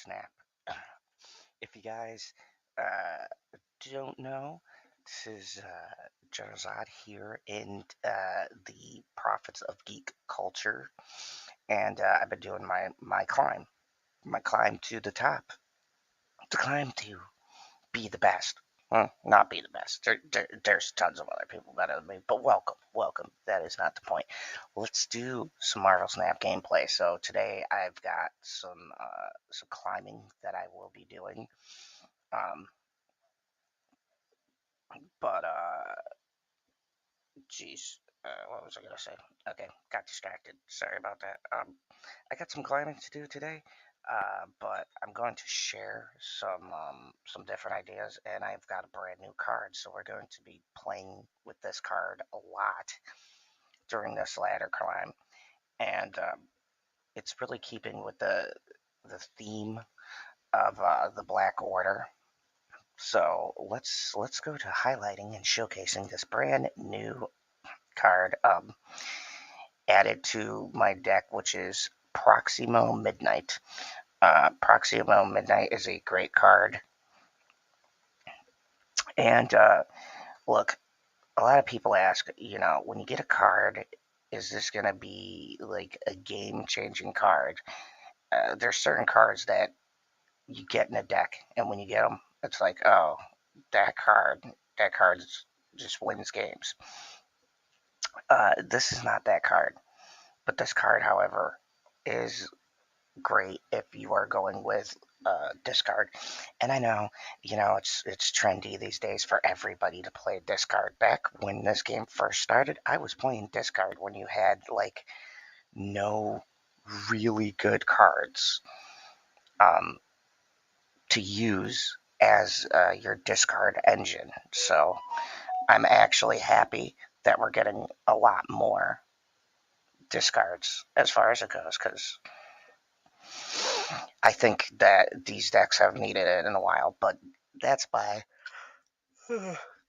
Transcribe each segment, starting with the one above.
snap. If you guys uh, don't know, this is Jarzad here in the Prophets of Geek Culture, and I've been doing my climb to the top, to climb to be the best. Well, not be the best. There's tons of other people better than me, but welcome. That is not the point. Let's do some Marvel Snap gameplay. So today I've got some climbing that I will be doing. Um, but geez, what was I gonna say? Okay, got distracted. Sorry about that. I got some climbing to do today. But I'm going to share some different ideas, and I've got a brand new card, so we're going to be playing with this card a lot during this ladder climb, and it's really keeping with the theme of the Black Order. So let's go to highlighting and showcasing this brand new card added to my deck, which is Proximo Midnight. Proximo Midnight is a great card. And look, a lot of people ask, when you get a card, is this going to be like a game changing card? There's certain cards that you get in a deck, and when you get them, it's like, oh, that card just wins games. This is not that card, but this card, however, is great if you are going with discard. And I know, it's trendy these days for everybody to play discard. Back when this game first started, I was playing discard when you had like no really good cards to use as your discard engine. So I'm actually happy that we're getting a lot more discards as far as it goes, because I think that these decks have needed it in a while, but that's my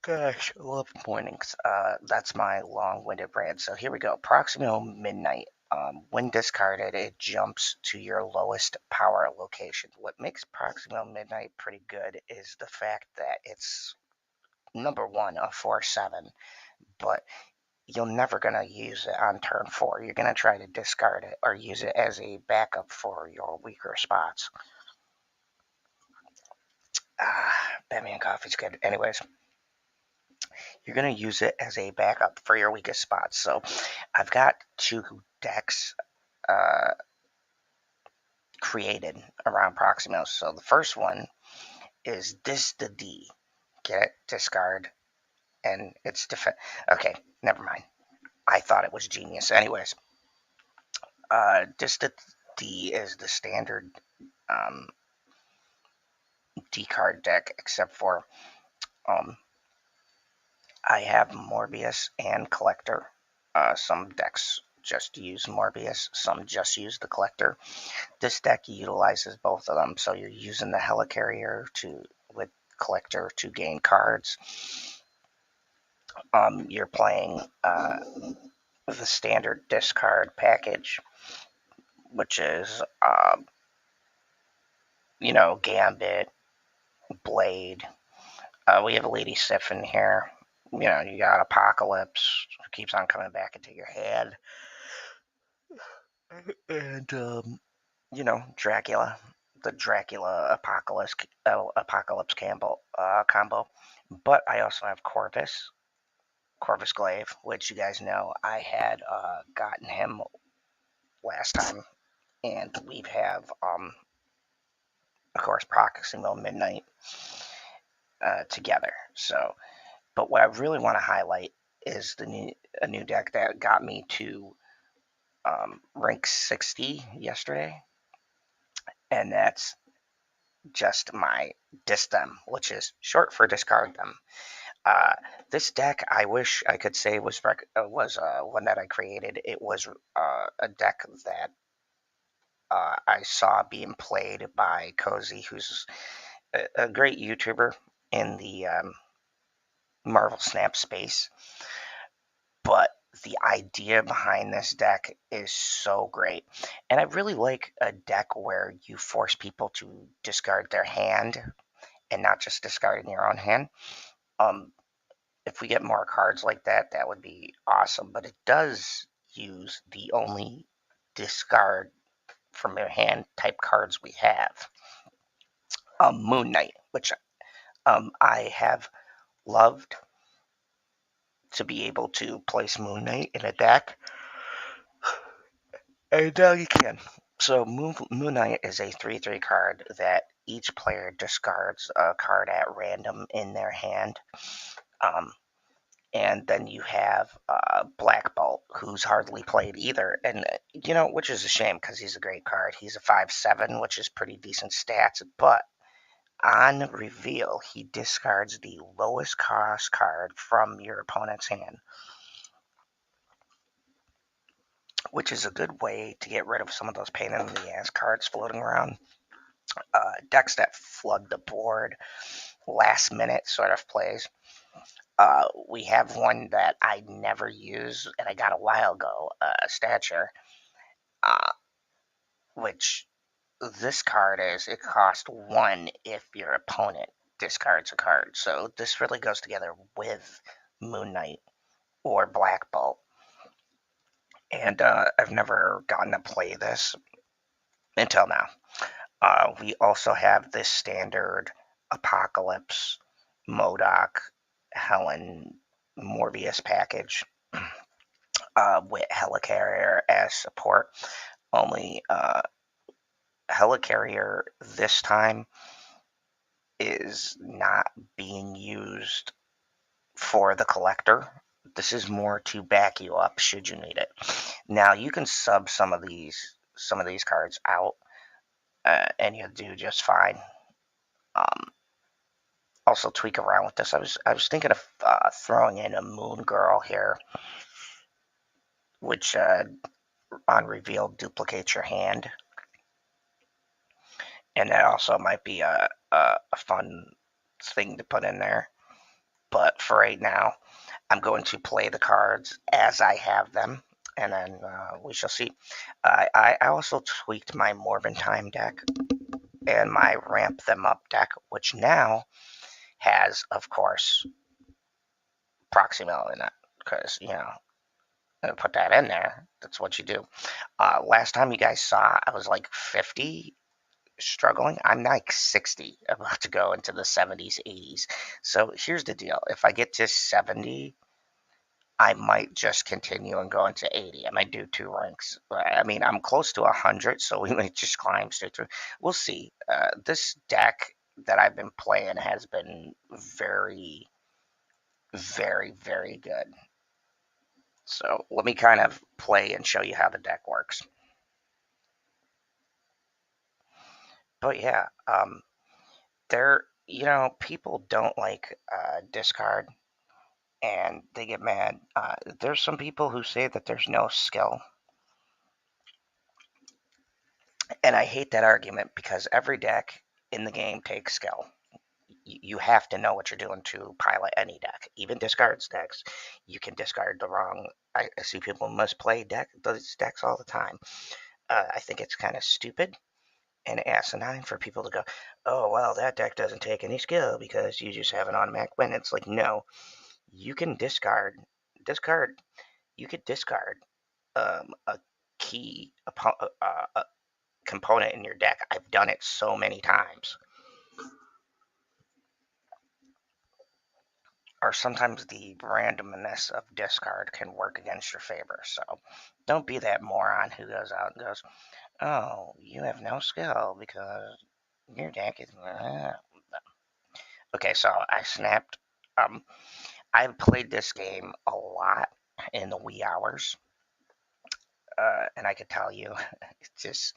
gosh, I love pointings. That's my long-winded rant. So here we go. Proximo Midnight. When discarded, it jumps to your lowest power location. What makes Proximo Midnight pretty good is the fact that it's number one, a 4/7, but you're never going to use it on turn 4. You're going to try to discard it or use it as a backup for your weaker spots. Batman coffee's good. Anyways, you're going to use it as a backup for your weakest spots. So I've got 2 decks created around Proximo. So the first one is this the D. Get it? Discard. And it's Okay, never mind. I thought it was genius. Anyways, this the D is the standard D card deck, except for I have Morbius and Collector. Some decks just use Morbius, some just use the Collector. This deck utilizes both of them, so you're using the Helicarrier with Collector to gain cards. You're playing the standard discard package, which is, Gambit, Blade. We have a Lady Sif in here. You got Apocalypse, who keeps on coming back into your head. And, Dracula, the Dracula Apocalypse combo. But I also have Corvus Glaive, which you guys know I had gotten him last time. And we have, of course, Proximo Midnight together. So, but what I really want to highlight is a new deck that got me to rank 60 yesterday, and that's just my Dis Them, which is short for Discard Them. This deck, I wish I could say was one that I created. It was a deck that I saw being played by Cozy, who's a great YouTuber in the Marvel Snap space. But the idea behind this deck is so great. And I really like a deck where you force people to discard their hand and not just discarding your own hand. If we get more cards like that, that would be awesome. But it does use the only discard from your hand type cards we have. Moon Knight, which I have loved to be able to place Moon Knight in a deck. And you can. So Moon Knight is a 3/3 card that each player discards a card at random in their hand. And then you have Black Bolt, who's hardly played either, and which is a shame because he's a great card. He's a 5/7, which is pretty decent stats, but on reveal, he discards the lowest cost card from your opponent's hand, which is a good way to get rid of some of those pain in the ass cards floating around. Decks that flood the board, last minute sort of plays. We have one that I never use and I got a while ago, Stature, which this card is, it costs 1 if your opponent discards a card. So this really goes together with Moon Knight or Black Bolt. And I've never gotten to play this until now. We also have this standard Apocalypse, MODOK, Helen, Morbius package with Helicarrier as support. Only Helicarrier this time is not being used for the collector. This is more to back you up should you need it. Now you can sub some of these cards out, and you'll do just fine. Also tweak around with this. I was thinking of throwing in a Moon Girl here, which on reveal duplicates your hand, and that also might be a fun thing to put in there. But for right now, I'm going to play the cards as I have them, and then we shall see. I also tweaked my Morbin Time deck and my Ramp Them Up deck, which now has, of course, Proximel in it, because, put that in there. That's what you do. Last time you guys saw, I was like 50 struggling. I'm like 60, about to go into the 70s, 80s. So here's the deal. If I get to 70, I might just continue and go into 80. I might do 2 ranks. I mean, I'm close to 100, so we might just climb straight through. We'll see. This deck that I've been playing has been very, very, very good. So let me kind of play and show you how the deck works. But yeah, people don't like discard, and they get mad. There's some people who say that there's no skill, and I hate that argument because every deck in the game takes skill. You have to know what you're doing to pilot any deck, even discards decks. You can discard the wrong. I see people misplay those decks all the time. I think it's kind of stupid and asinine for people to go, oh, well, that deck doesn't take any skill because you just have an automatic win. It's like, no, you can discard. You could discard a key component in your deck. I've done it so many times. Or sometimes the randomness of discard can work against your favor. So don't be that moron who goes out and goes, oh, you have no skill because your deck is. Okay, so I snapped. I've played this game a lot in the wee hours, and I could tell you, this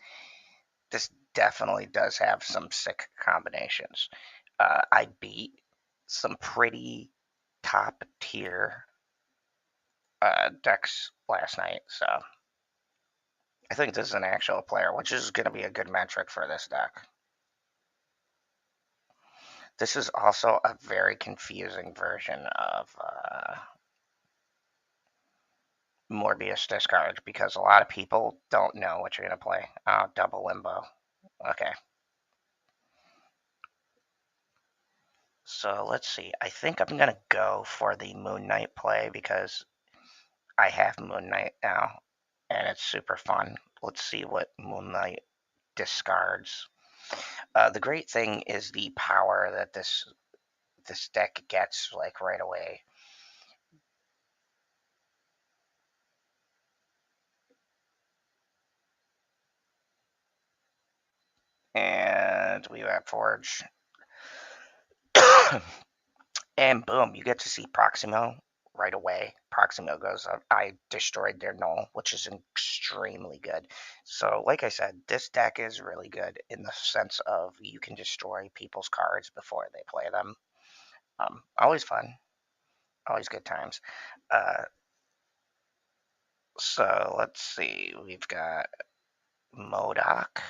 definitely does have some sick combinations. I beat some pretty top tier decks last night, so I think this is an actual player, which is going to be a good metric for this deck. This is also a very confusing version of Morbius discard because a lot of people don't know what you're going to play. Double limbo. Okay. So let's see. I think I'm going to go for the Moon Knight play because I have Moon Knight now and it's super fun. Let's see what Moon Knight discards. The great thing is the power that this deck gets like right away. And we have Forge. And boom, you get to see Proximo right away. Proximo goes up. I destroyed their null, which is extremely good. So, like I said, this deck is really good in the sense of you can destroy people's cards before they play them. Always fun, always good times. So let's see, we've got Modoc.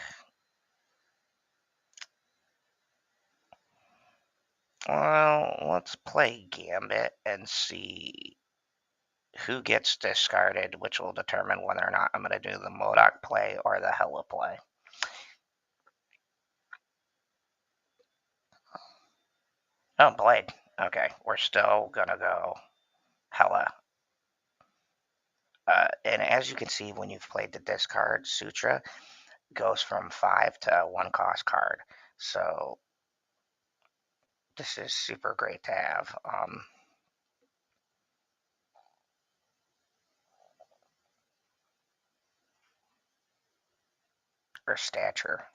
Well, let's play Gambit and see who gets discarded, which will determine whether or not I'm going to do the Modoc play or the Hella play. Oh, Blade. Okay, we're still going to go Hella. And as you can see, when you've played the discard, Sutra goes from 5 to 1 cost card. So this is super great to have. Or Stature.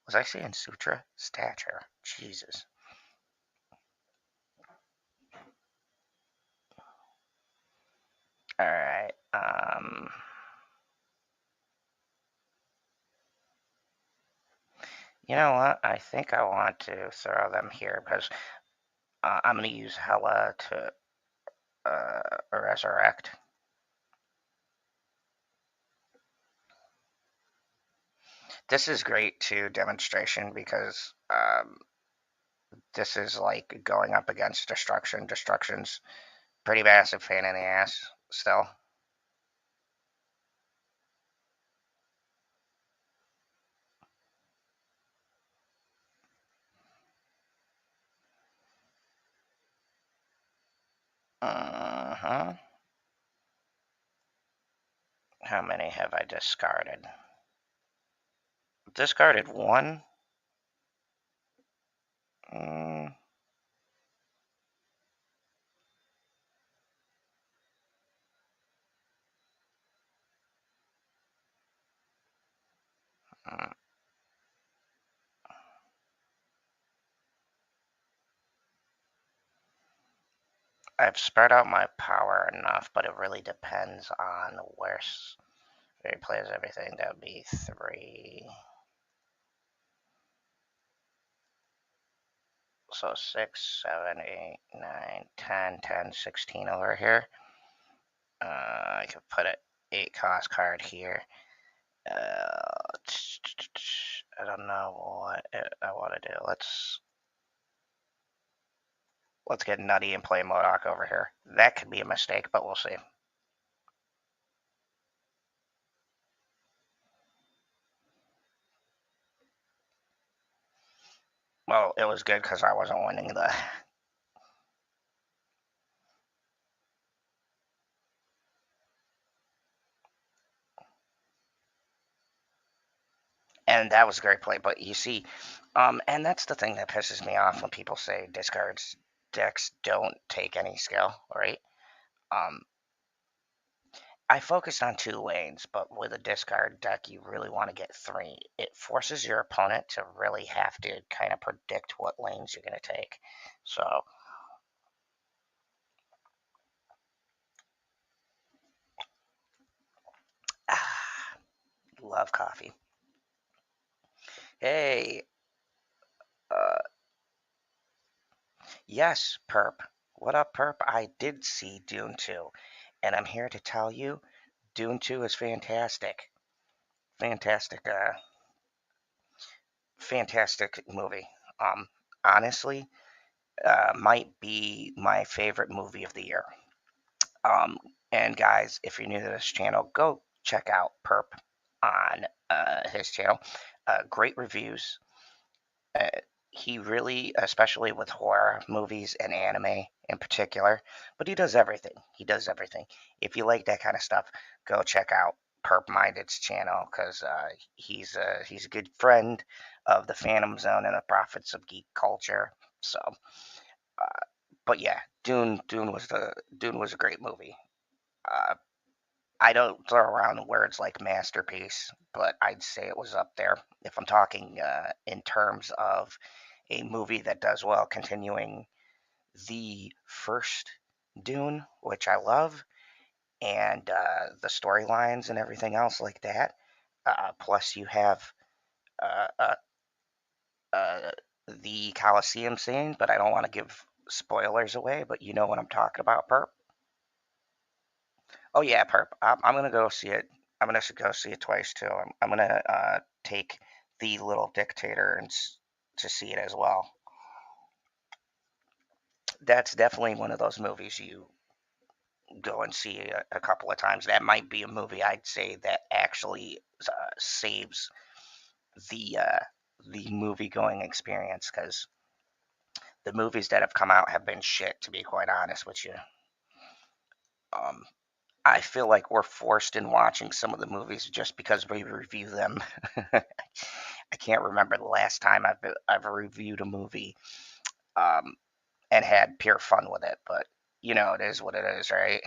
Was I saying Sutra? Stature. Jesus. Alright. You know what? I think I want to throw them here because I'm going to use Hella to resurrect. This is great too, demonstration, because this is like going up against Destruction. Destruction's pretty massive pain in the ass still. Uh-huh. How many have I discarded? Discarded one. Mm. Mm. I've spread out my power enough, but it really depends on where he plays everything. That would be 3. So 6, 7, 8, 9, 10, 10, 16 over here. I could put an 8 cost card here. I don't know what I want to do. Let's get nutty and play Modoc over here. That could be a mistake, but we'll see. Well, it was good because I wasn't winning the. And that was a great play. But you see, and that's the thing that pisses me off when people say discards decks don't take any skill, right? Um, I focused on 2 lanes, but with a discard deck, you really want to get 3. It forces your opponent to really have to kind of predict what lanes you're going to take. So, love coffee. Hey, uh, yes, Perp. What up, Perp? I did see Dune 2, and I'm here to tell you Dune 2 is fantastic. Fantastic, fantastic movie. Um, Honestly, might be my favorite movie of the year. Um, And guys, if you're new to this channel, go check out Perp on his channel. Great reviews. Uh, he really, especially with horror movies and anime in particular, but he does everything. He does everything. If you like that kind of stuff, go check out PurpMinded's channel because he's a good friend of the Phantom Zone and the Prophets of Geek Culture. So, uh, but yeah, Dune was a great movie. Uh, I don't throw around words like masterpiece, but I'd say it was up there. If I'm talking in terms of a movie that does well, continuing the first Dune, which I love, and the storylines and everything else like that. Plus, you have uh, uh, uh, the Colosseum scene, but I don't want to give spoilers away, but you know what I'm talking about, Perp. Oh yeah, Perp. I'm gonna go see it. I'm gonna go see it twice too. I'm gonna take the Little Dictator and to see it as well. That's definitely one of those movies you go and see a couple of times. That might be a movie I'd say that actually saves the uh, the movie going experience because the movies that have come out have been shit. To be quite honest with you, um, I feel like we're forced in watching some of the movies just because we review them. I can't remember the last time I've reviewed a movie um, and had pure fun with it, but you know it is what it is, right?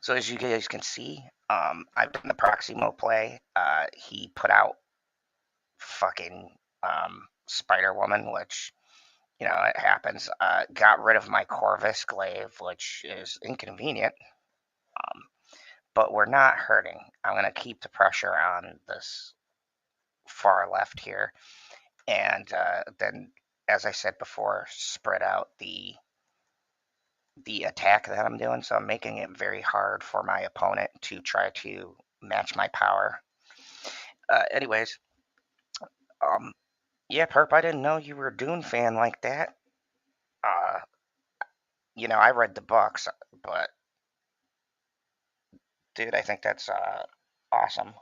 So as you guys can see, I've done the Proximo play. He put out fucking Spider Woman, which you know it happens. Got rid of my Corvus glaive, which is inconvenient. Um, but we're not hurting. I'm gonna keep the pressure on this far left here, and then, as I said before, spread out the attack that I'm doing. So I'm making it very hard for my opponent to try to match my power. Anyways, um, yeah, Perp, I didn't know you were a Dune fan like that. Uh, you know, I read the books, but dude, I think that's awesome.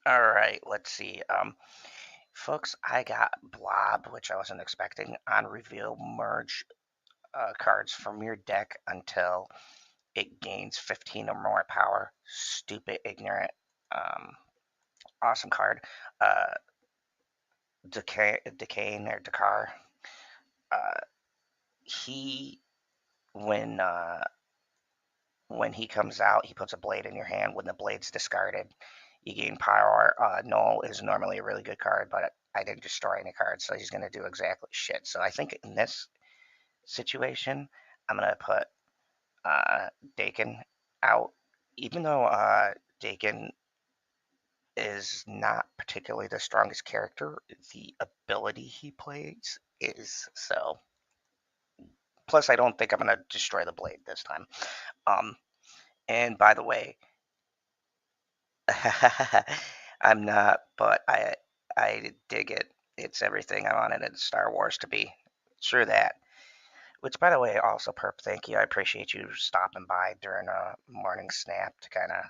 All right, let's see. Folks, I got Blob, which I wasn't expecting, on reveal merge cards from your deck until it gains 15 or more power. Stupid, ignorant. Um, awesome card. Uh, Decaying or Dakar. Uh, he when when he comes out, he puts a blade in your hand. When the blade's discarded, you gain power. Null is normally a really good card, but I didn't destroy any cards, so he's going to do exactly shit. So I think in this situation, I'm going to put uh, Dakin out, even though Dakin is not particularly the strongest character. The ability he plays is so. Plus, I don't think I'm going to destroy the blade this time. Um, and by the way, I'm not, but I dig it. It's everything I wanted in Star Wars to be. True that. Which, by the way, also, Perp, thank you. I appreciate you stopping by during a morning snap to kind of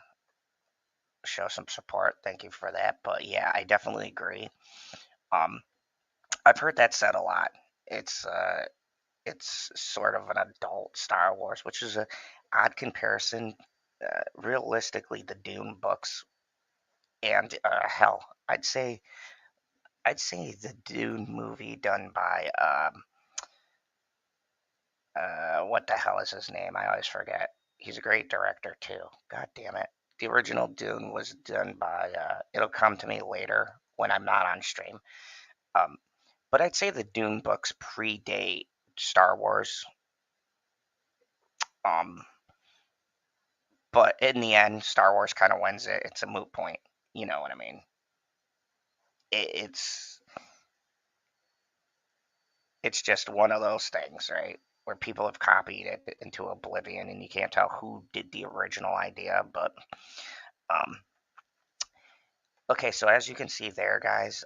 show some support. Thank you for that. But yeah, I definitely agree. Um, I've heard that said a lot. It's uh, it's sort of an adult Star Wars, which is a odd comparison. Realistically, the Dune books and hell, I'd say the Dune movie done by what the hell is his name? I always forget. He's a great director too. God damn it. The original Dune was done by. It'll come to me later when I'm not on stream. Um, but I'd say the Dune books predate Star Wars. Um, but in the end, Star Wars kind of wins it. It's a moot point. You know what I mean? It's just one of those things, right? Where people have copied it into oblivion, and you can't tell who did the original idea. But um, okay, so as you can see there, guys,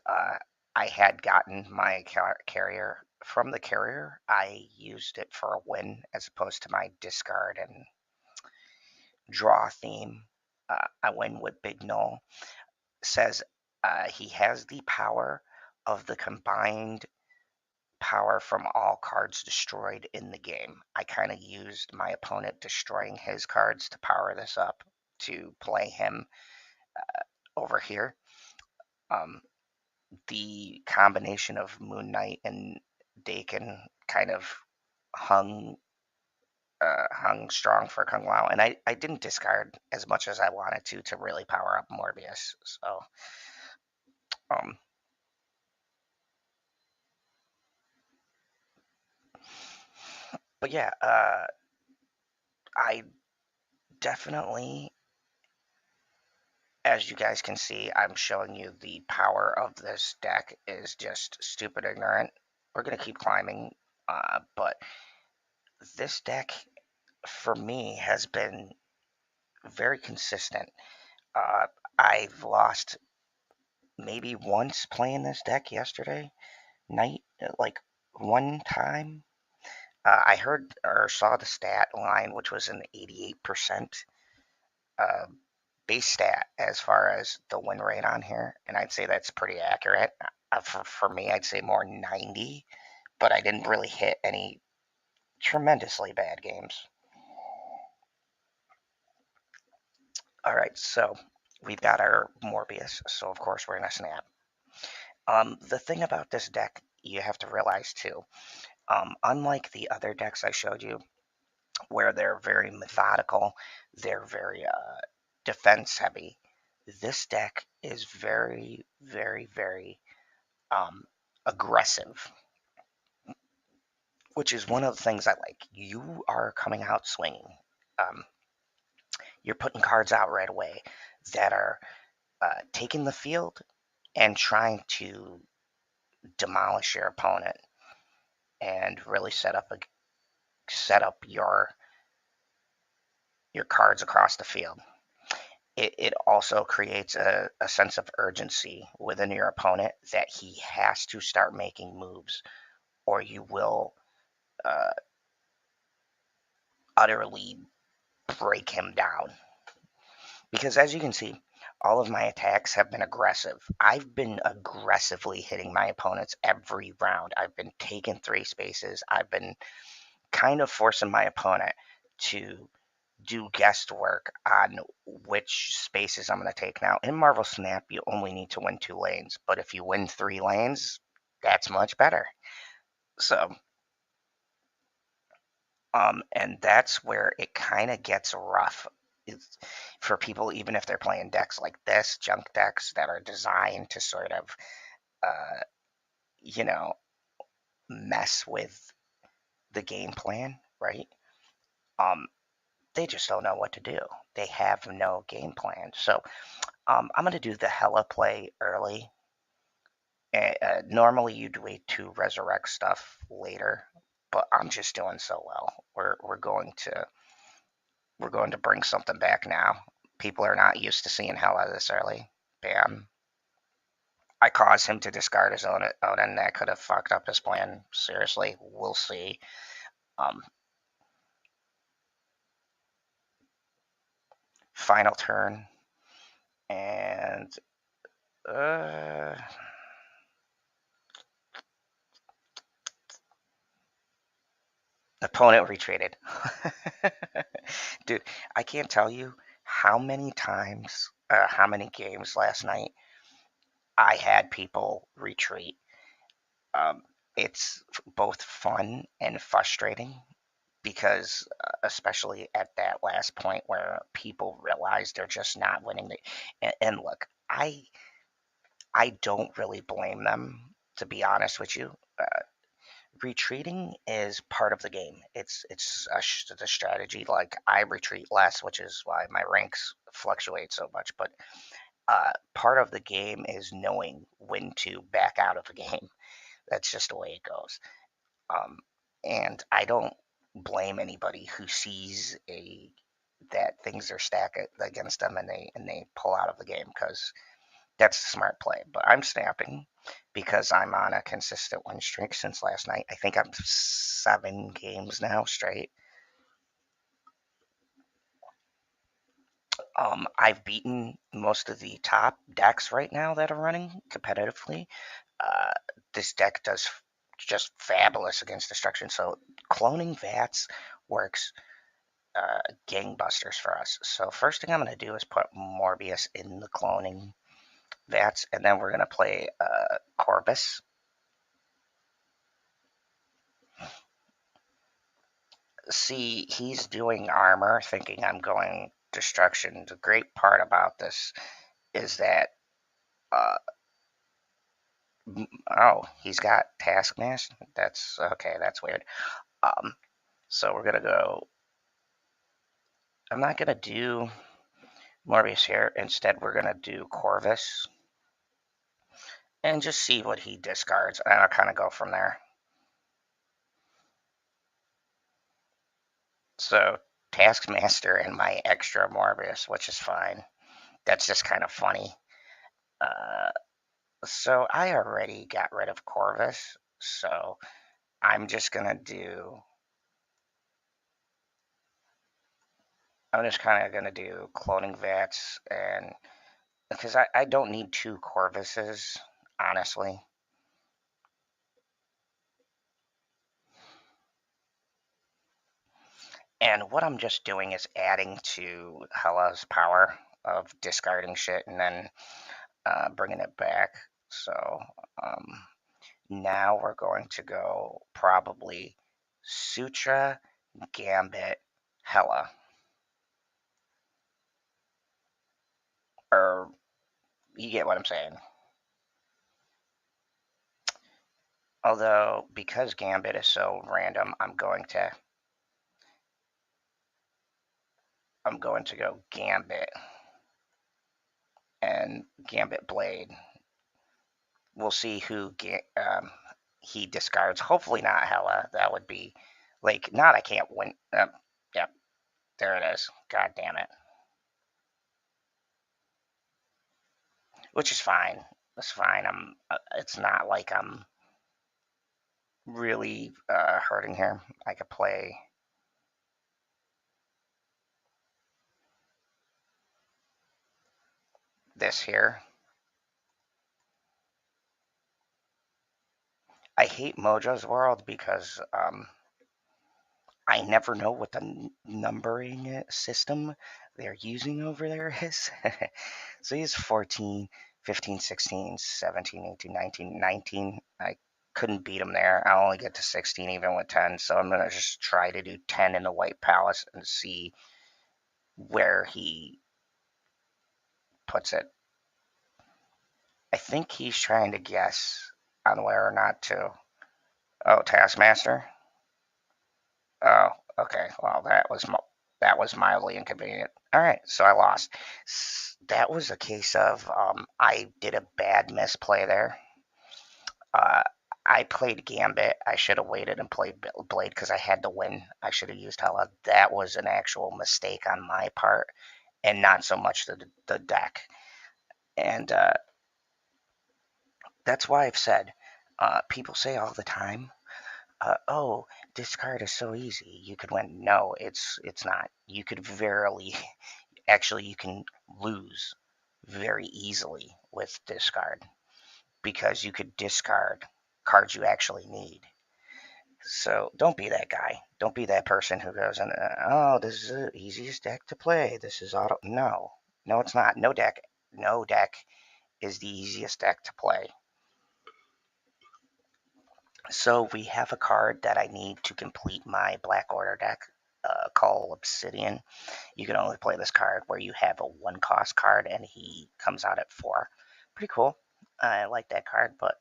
I had gotten my carrier from the carrier. I used it for a win as opposed to my discard and draw theme. I win with Big Null. Says he has the power of the combined power from all cards destroyed in the game. I kind of used my opponent destroying his cards to power this up to play him over here. The combination of Moon Knight and Dakin kind of hung hung strong for Kung Lao, and I didn't discard as much as I wanted to really power up Morbius. So, um, but yeah, I definitely, as you guys can see, I'm showing you the power of this deck is just stupid ignorant. We're gonna keep climbing, but this deck for me has been very consistent. I've lost maybe once playing this deck yesterday night, like one time. I heard or saw the stat line, which was an 88% uh, base stat as far as the win rate on here, and I'd say that's pretty accurate. For me, I'd say more 90, but I didn't really hit any tremendously bad games. All right, so we've got our Morbius, so of course we're going to snap. The thing about this deck you have to realize too, unlike the other decks I showed you, where they're very methodical, they're very defense heavy, this deck is very, very, very aggressive, which is one of the things I like. You are coming out swinging. Um, you're putting cards out right away that are taking the field and trying to demolish your opponent and really set up your cards across the field. It also creates a sense of urgency within your opponent that he has to start making moves, or you will uh, utterly break him down. Because as you can see, all of my attacks have been aggressive. I've been aggressively hitting my opponents every round. I've been taking 3 spaces. I've been kind of forcing my opponent to do guesswork on which spaces I'm going to take. Now, in Marvel Snap, you only need to win 2 lanes, but if you win 3 lanes, that's much better. So, and that's where it kind of gets rough. It's, for people, even if they're playing decks like this, junk decks that are designed to sort of, uh, you know, mess with the game plan, right? Um, they just don't know what to do. They have no game plan. So I'm going to do the Hella play early. Normally you'd wait to resurrect stuff later, but I'm just doing so well. We're going to bring something back now. People are not used to seeing Hella this early. Bam. I caused him to discard his own and that could have fucked up his plan. Seriously, we'll see. Um, Final turn, and opponent retreated. Dude, I can't tell you how many times, how many games last night I had people retreat. It's both fun and frustrating because, especially at that last point where people realize they're just not winning. And look, I don't really blame them, to be honest with you. Retreating is part of the game. It's the strategy. Like I retreat less, which is why my ranks fluctuate so much. But part of the game is knowing when to back out of the game. That's just the way it goes. Um, and I don't blame anybody who sees a that things are stacked against them and they pull out of the game because that's a smart play. But I'm snapping. because I'm on a consistent win streak since last night. I think I'm 7 games now straight. I've beaten most of the top decks right now that are running competitively. Uh, this deck does just fabulous against destruction. So cloning Vats works gangbusters for us. So first thing I'm going to do is put Morbius in the cloning Vats, and then we're going to play Corvus. See, he's doing armor, thinking I'm going destruction. The great part about this is that, uh, oh, he's got Taskmaster. That's okay. That's weird. Um, so we're gonna go. I'm not gonna do Morbius here. Instead, we're gonna do Corvus and just see what he discards, and I'll kind of go from there. So Taskmaster and my extra Morbius, which is fine. That's just kind of funny. Uh, so I already got rid of Corvus, so I'm just gonna do. I'm just kind of gonna do cloning Vats, and because I don't need 2 Corvuses, honestly. And what I'm just doing is adding to Hela's power of discarding shit and then bringing it back. So now we're going to go probably Sutra, Gambit, Hela. Or you get what I'm saying. Although, because Gambit is so random, I'm going to go Gambit and Gambit Blade. We'll see who he discards. Hopefully not Hela. That would be like not. I can't win. Yep, there it is. God damn it. Which is fine. It's fine. It's not like I'm really hurting here. I could play this here. I hate Mojo's World because I never know what the numbering system they're using over there is. So he's 14, 15, 16, 17, 18, 19, 19. I couldn't beat him there. I only get to 16 even with 10. So I'm going to just try to do 10 in the White Palace and see where he puts it. I think he's trying to guess on where or not to. Oh, Taskmaster? Oh, okay. Well, that was mildly inconvenient. All right, so I lost. That was a case of I did a bad misplay there. Uh, I played Gambit. I should have waited and played Blade because I had to win. I should have used Hela. That was an actual mistake on my part, and not so much the deck. And that's why I've said people say all the time, "Oh, this card is so easy. You could win." No, it's not. You could verily, actually, you can lose very easily with discard because you could discard cards you actually need. So don't be that guy. Don't be that person who goes and oh, this is the easiest deck to play. This is auto. No, no, it's not. No deck is the easiest deck to play. So we have a card that I need to complete my Black Order deck called Obsidian. You can only play this card where you have a 1-cost card and he comes out at 4. Pretty cool. I like that card, but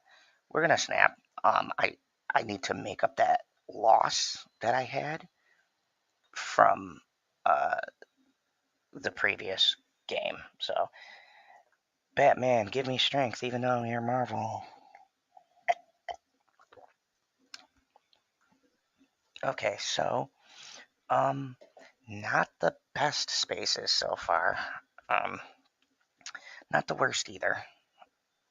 we're gonna snap. I need to make up that loss that I had from uh, the previous game. So Batman, give me strength, even though you're Marvel. Okay, so um, not the best spaces so far. Um, not the worst either.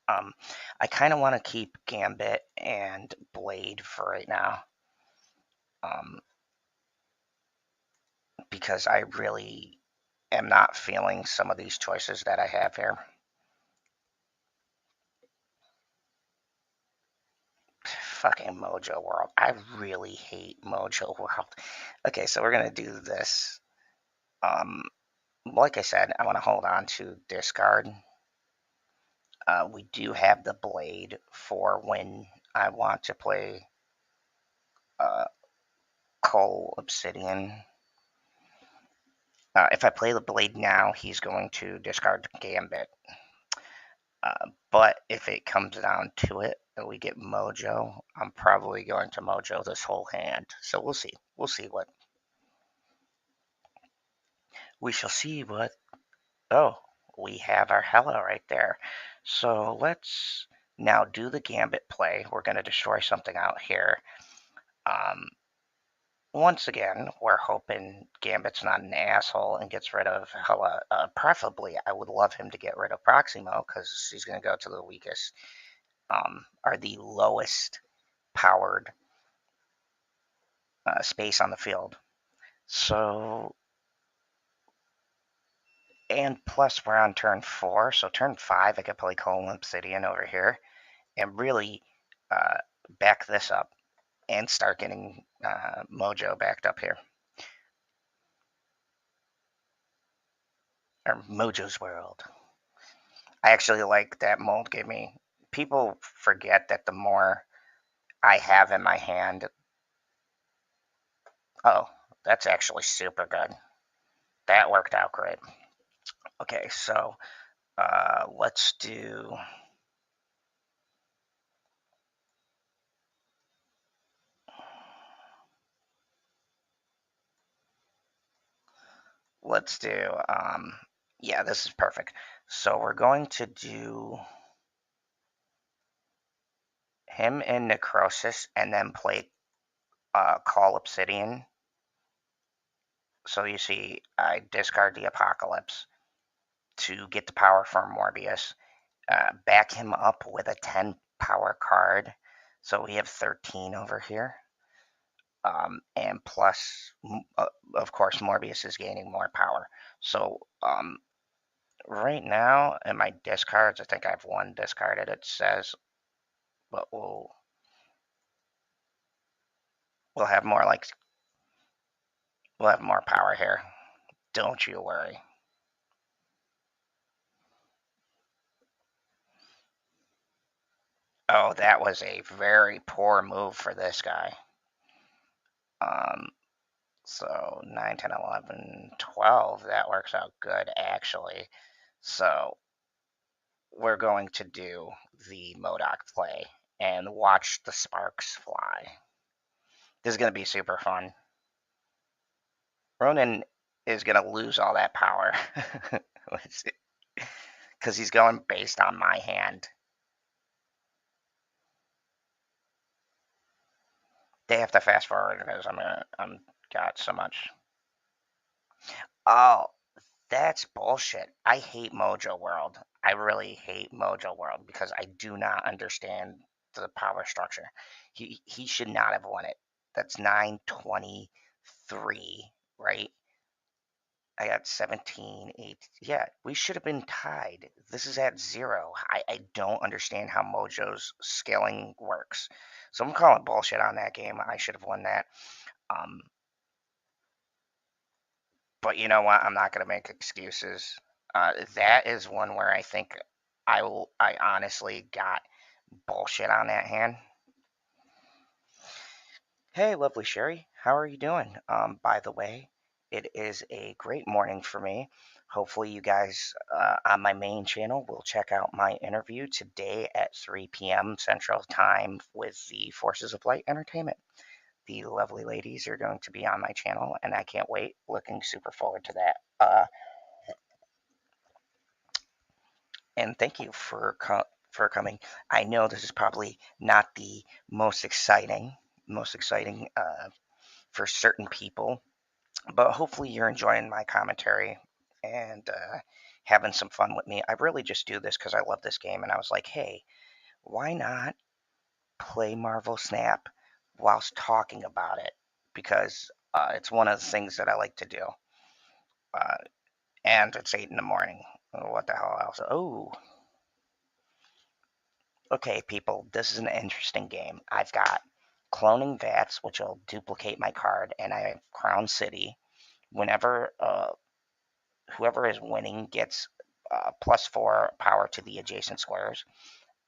I kind of want to keep Gambit and Blade for right now, because I really am not feeling some of these choices that I have here. Fucking Mojo World. I really hate Mojo World. Okay, so we're gonna do this. Like I said, I want to hold on to discard. We do have the Blade for when I want to play Coal Obsidian. If I play the Blade now, he's going to discard Gambit. But if it comes down to it and we get Mojo, I'm probably going to Mojo this whole hand. So we'll see. We'll see what. We shall see what. Oh, we have our Hella right there. So let's now do the Gambit play. We're going to destroy something out here. Once again, we're hoping Gambit's not an asshole and gets rid of Hella. Preferably, I would love him to get rid of Proximo because he's going to go to the weakest, or the lowest powered space on the field. So, and plus we're on turn 4, so turn 5 I could play Coal Obsidian over here and really back this up and start getting Mojo backed up here. Or Mojo's World. I actually like that mold gave me. People forget that the more I have in my hand. Oh, that's actually super good. That worked out great. Okay, so let's do. Let's do. Yeah, this is perfect. So we're going to do him in Necrosis and then play Call Obsidian. So you see, I discard the Apocalypse to get the power from Morbius, back him up with a 10 power card. So we have 13 over here. And plus, of course, Morbius is gaining more power. So right now, in my discards, I think I have one discarded. It says, but we'll have more we'll have more power here. Don't you worry. Oh, that was a very poor move for this guy. So 9, 10, 11, 12, that works out good, actually. So we're going to do the Modok play and watch the sparks fly. This is going to be super fun. Ronan is going to lose all that power because he's going based on my hand. They have to fast forward because I'm got so much. Oh, that's bullshit. I hate Mojo World. I really hate Mojo World because I do not understand the power structure. He should not have won it. That's 923, right? I got 17, 8. Yeah, we should have been tied. This is at 0. I don't understand how Mojo's scaling works. So I'm calling bullshit on that game. I should have won that. But you know what? I'm not going to make excuses. That is one where I think I honestly got bullshit on that hand. Hey, lovely Sherry, how are you doing? By the way, it is a great morning for me. Hopefully, you guys on my main channel will check out my interview today at 3 p.m. Central Time with the Forces of Light Entertainment. The lovely ladies are going to be on my channel, and I can't wait. Looking super forward to that. And thank you for coming. I know this is probably not the most exciting for certain people, but hopefully you're enjoying my commentary and having some fun with me. I really just do this because I love this game, and I was like, hey, why not play Marvel Snap whilst talking about it? Because it's one of the things that I like to do. Uh, and it's 8 in the morning. What the hell else? Oh, okay, people, this is an interesting game. I've got cloning vats, which will duplicate my card, and I have Crown City. Whenever whoever is winning gets +4 power to the adjacent squares.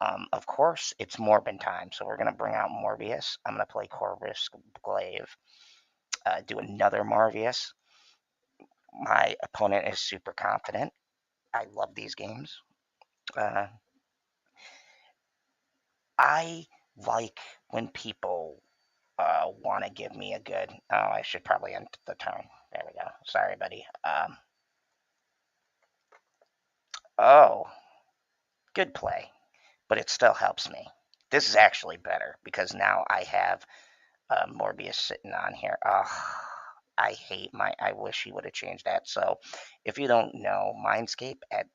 Of course, it's Morbin time, so we're going to bring out Morbius. I'm going to play Corvus Glaive, do another Morbius. My opponent is super confident. I love these games. Uh, I like when people want to give me a good. Oh, I should probably end the turn. There we go. Sorry, buddy. Oh, good play, but it still helps me. This is actually better because now I have Morbius sitting on here. Oh, I hate my. I wish he would have changed that. So, if you don't know, Mindscape at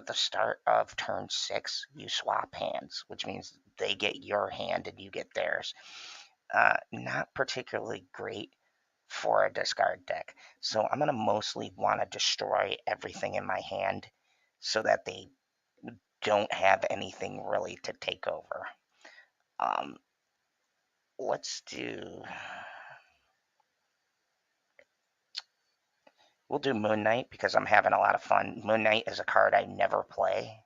the start of turn 6, you swap hands, which means they get your hand and you get theirs. Not particularly great for a discard deck. So I'm going to mostly want to destroy everything in my hand so that they don't have anything really to take over. Um, let's do. We'll do Moon Knight because I'm having a lot of fun. Moon Knight is a card I never play.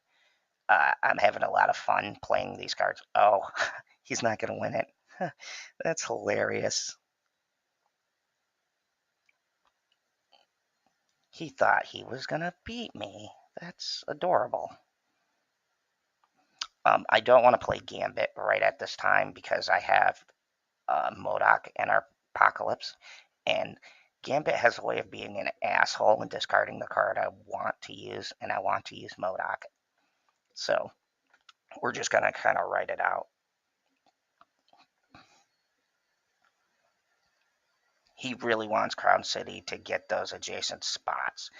I'm having a lot of fun playing these cards. Oh, he's not going to win it. That's hilarious. He thought he was going to beat me. That's adorable. I don't want to play Gambit right at this time because I have MODOK and Apocalypse, and Gambit has a way of being an asshole and discarding the card I want to use, and I want to use MODOK. So we're just going to kind of write it out. He really wants Crown City to get those adjacent spots.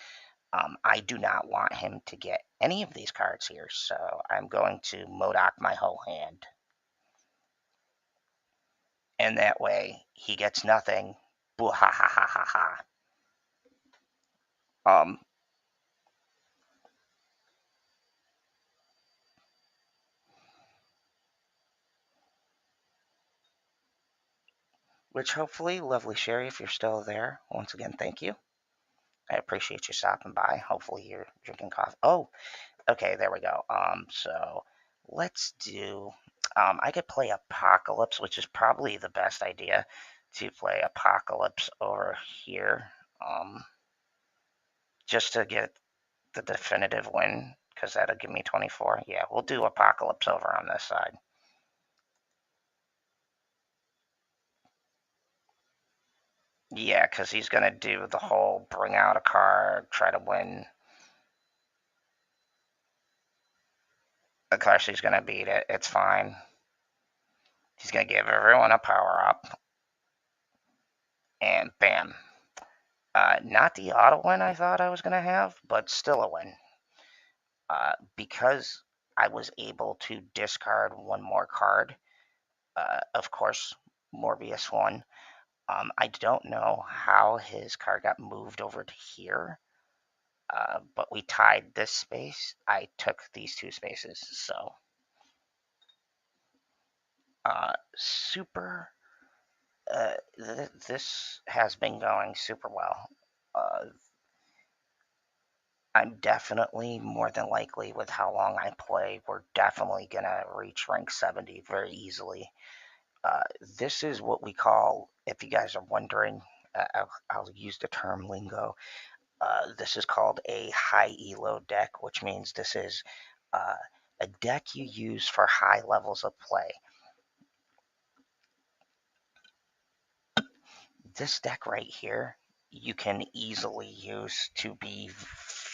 I do not want him to get any of these cards here, so I'm going to MODOK my whole hand. And that way, he gets nothing. Boo ha ha ha ha ha. Um, which hopefully, lovely Sherry, if you're still there, once again, thank you. I appreciate you stopping by. Hopefully, you're drinking coffee. Oh, okay, there we go. So let's do. I could play Apocalypse, which is probably the best idea to play Apocalypse over here, just to get the definitive win, because that'll give me 24. Yeah, we'll do Apocalypse over on this side. Yeah, because he's going to do the whole bring out a card, try to win. Of course, he's going to beat it. It's fine. He's going to give everyone a power up. And bam. Not the auto win I thought I was going to have, but still a win. Because I was able to discard one more card, of course, Morbius won. I don't know how his card got moved over to here, but we tied this space. I took these 2 spaces, so super. This has been going super well. I'm definitely more than likely with how long I play, we're definitely gonna reach rank 70 very easily. This is what we call, if you guys are wondering, I'll use the term lingo. This is called a high elo deck, which means this is uh, a deck you use for high levels of play. This deck right here, you can easily use to be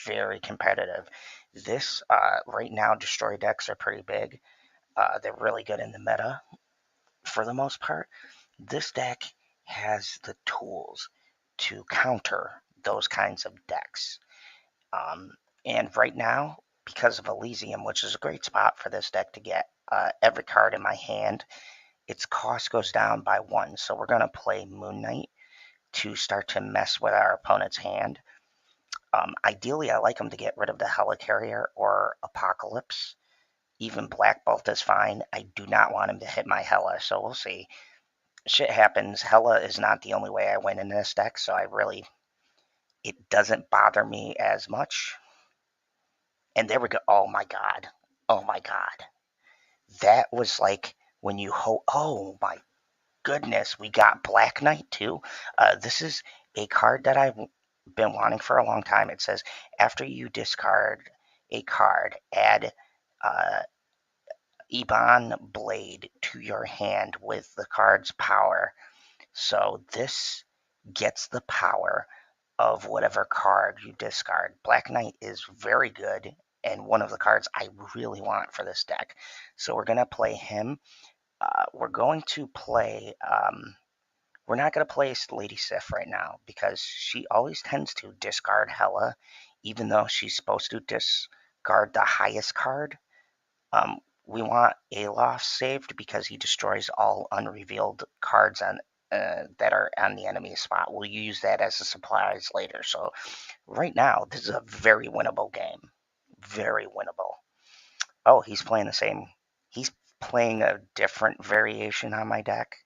very competitive. This, right now, destroy decks are pretty big. They're really good in the meta for the most part. This deck has the tools to counter those kinds of decks. And right now, because of Elysium, which is a great spot for this deck to get every card in my hand, its cost goes down by 1. So we're going to play Moon Knight to start to mess with our opponent's hand. Ideally, I like him to get rid of the Helicarrier or Apocalypse. Even Black Bolt is fine. I do not want him to hit my Hela, so we'll see. Shit happens. Hela is not the only way I win in this deck, so it doesn't bother me as much. And there we go. Oh my god. Oh my god. That was like when you oh my goodness, we got Black Knight too. This is a card that I've been wanting for a long time. It says after you discard a card, add Ebon Blade to your hand with the card's power. So this gets the power of whatever card you discard. Black Knight is very good and one of the cards I really want for this deck. So we're going to play him. We're going to play... we're not going to play Lady Sif right now because she always tends to discard Hela, even though she's supposed to discard the highest card. We want Alof saved because he destroys all unrevealed cards that are on the enemy spot. We'll use that as a surprise later. So right now, this is a very winnable game. Very winnable. Oh, he's playing the same. He's playing a different variation on my deck,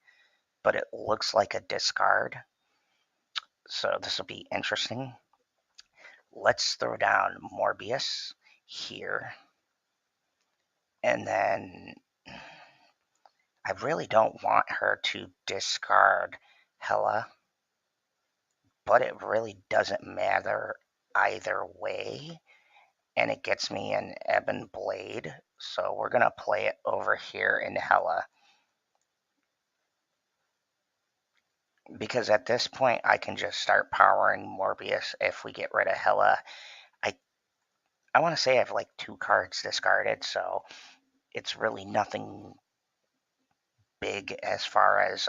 but it looks like a discard. So this will be interesting. Let's throw down Morbius here. And then I really don't want her to discard Hela, but it really doesn't matter either way. And it gets me an Ebon Blade, so we're going to play it over here in Hela. Because at this point, I can just start powering Morbius if we get rid of Hela. I want to say I have like 2 cards discarded, so it's really nothing big as far as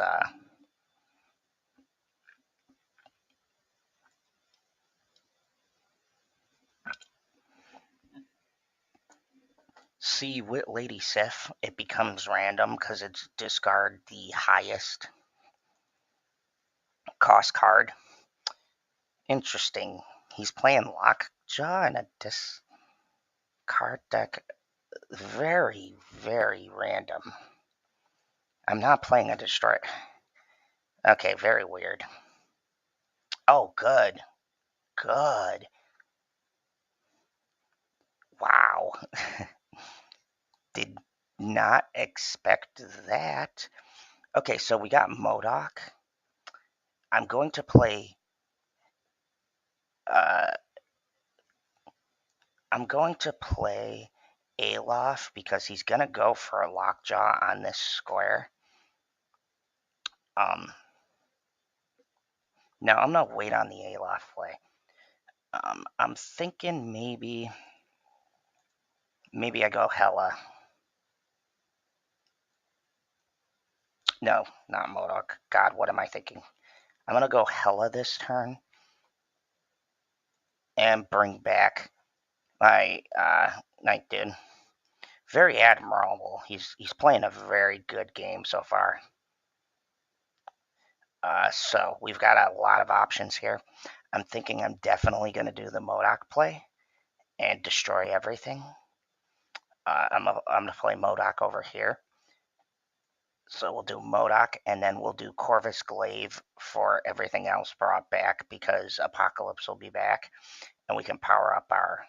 see with Lady Sif, it becomes random because it's discard the highest cost card. Interesting. He's playing Lockjaw in a discard deck. Very, very random. I'm not playing a destroy. Okay, very weird. Oh, good. Good. Wow. Did not expect that. Okay, so we got MODOK. I'm going to play... I'm going to play Alof because he's going to go for a Lockjaw on this square. No, I'm going to wait on the Alof play. I'm thinking maybe I go Hela. No, not MODOK. God, what am I thinking? I'm going to go Hela this turn and bring back my Night Dude. Very admirable. He's playing a very good game so far. So we've got a lot of options here. I'm thinking I'm definitely going to do the MODOK play and destroy everything. I'm going to play MODOK over here. So we'll do MODOK, and then we'll do Corvus Glaive for everything else brought back because Apocalypse will be back, and we can power up our...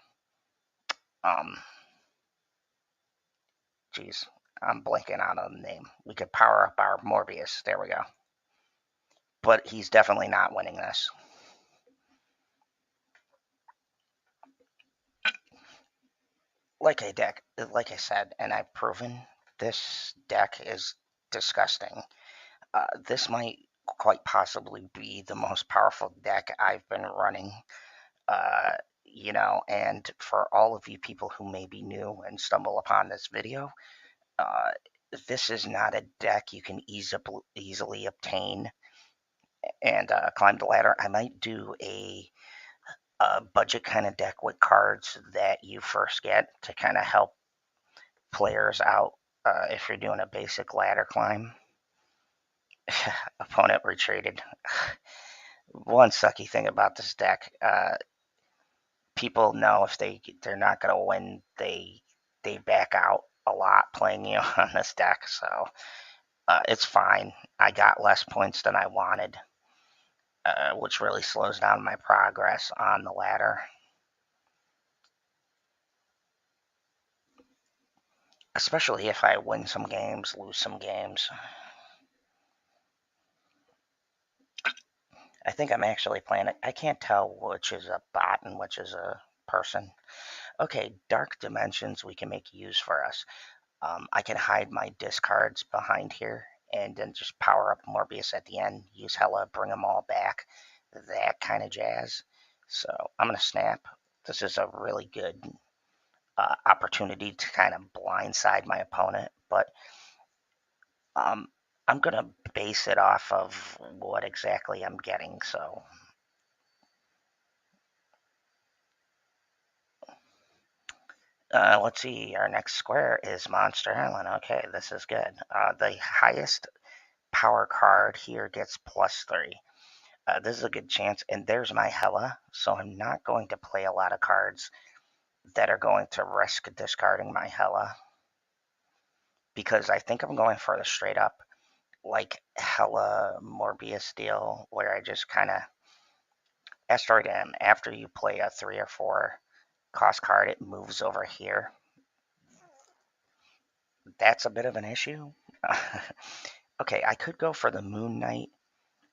Geez, I'm blanking out on the name. We could power up our Morbius. There we go. But he's definitely not winning this. Like I said, and I've proven, this deck is disgusting. This might quite possibly be the most powerful deck I've been running. And for all of you people who may be new and stumble upon this video, this is not a deck you can easily obtain and climb the ladder. I might do a a budget kind of deck with cards that you first get to kind of help players out if you're doing a basic ladder climb. Opponent retreated. One sucky thing about this deck, people know if they're not going to win, they back out a lot playing you on this deck. So it's fine. I got less points than I wanted, which really slows down my progress on the ladder. Especially if I win some games, lose some games. I think I'm actually playing it. I can't tell which is a bot and which is a person. Okay, dark dimensions we can make use for us. I can hide my discards behind here and then just power up Morbius at the end, use Hella, bring them all back, that kind of jazz. So I'm going to snap. This is a really good opportunity to kind of blindside my opponent, but I'm going to base it off of what exactly I'm getting. So let's see. Our next square is Monster Island. Okay, this is good. The highest power card here gets +3. This is a good chance, and there's my Hella, so I'm not going to play a lot of cards that are going to risk discarding my Hella, because I think I'm going for the straight up, like, Hella Morbius deal, where I just kind of Asteroid M, after you play a 3 or 4 cost card, it moves over here. That's a bit of an issue. Okay, I could go for the Moon Knight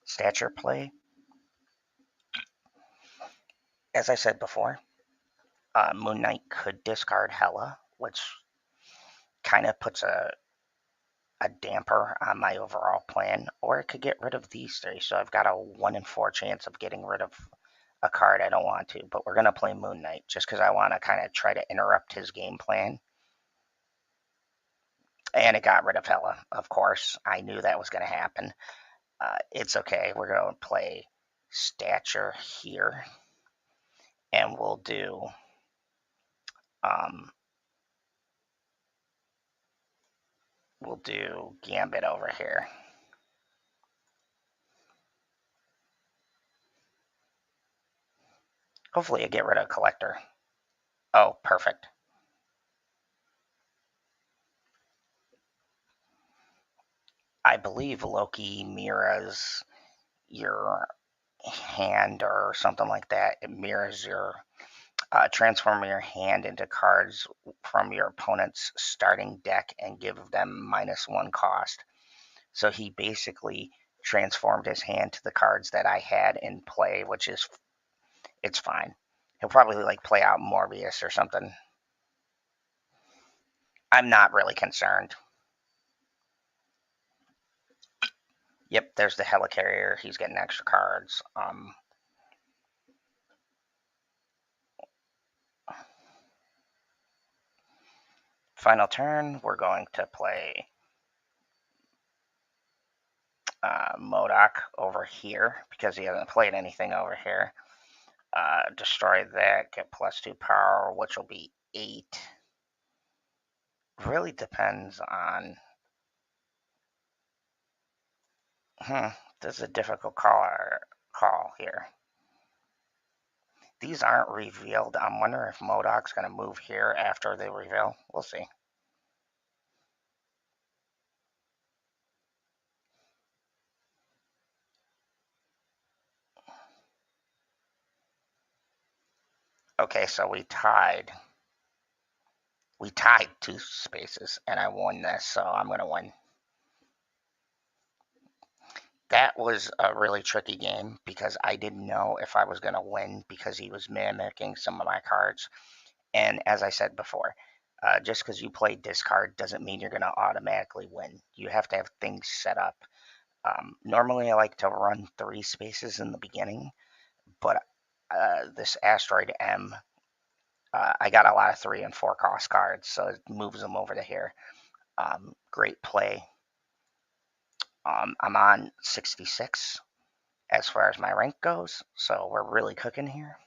stature play. As I said before, Moon Knight could discard Hela, which kind of puts a damper on my overall plan, or it could get rid of these 3. So I've got a 1 in 4 chance of getting rid of a card I don't want to. But we're going to play Moon Knight just because I want to kind of try to interrupt his game plan. And it got rid of Hela, of course. I knew that was going to happen. It's okay. We're going to play Stature here. And we'll do Gambit over here. Hopefully I get rid of Collector. Oh, perfect. I believe Loki mirrors your hand or something like that. It mirrors your transform your hand into cards from your opponent's starting deck and give them -1 cost. So he basically transformed his hand to the cards that I had in play, which is, it's fine. He'll probably like play out Morbius or something. I'm not really concerned. Yep, there's the Helicarrier. He's getting extra cards. Final turn, we're going to play MODOK over here because he hasn't played anything over here. Destroy that, get +2 power, which will be 8. Really depends on... this is a difficult call here. These aren't revealed. I'm wondering if MODOK's going to move here after they reveal. We'll see. Okay, so we tied. We tied 2 spaces, and I won this, so I'm going to win. That was a really tricky game because I didn't know if I was going to win because he was mimicking some of my cards. And as I said before, just because you play discard doesn't mean you're going to automatically win. You have to have things set up. Normally, I like to run 3 spaces in the beginning, but this Asteroid M, I got a lot of 3 and 4 cost cards, so it moves them over to here. Great play. I'm on 66 as far as my rank goes, so we're really cooking here.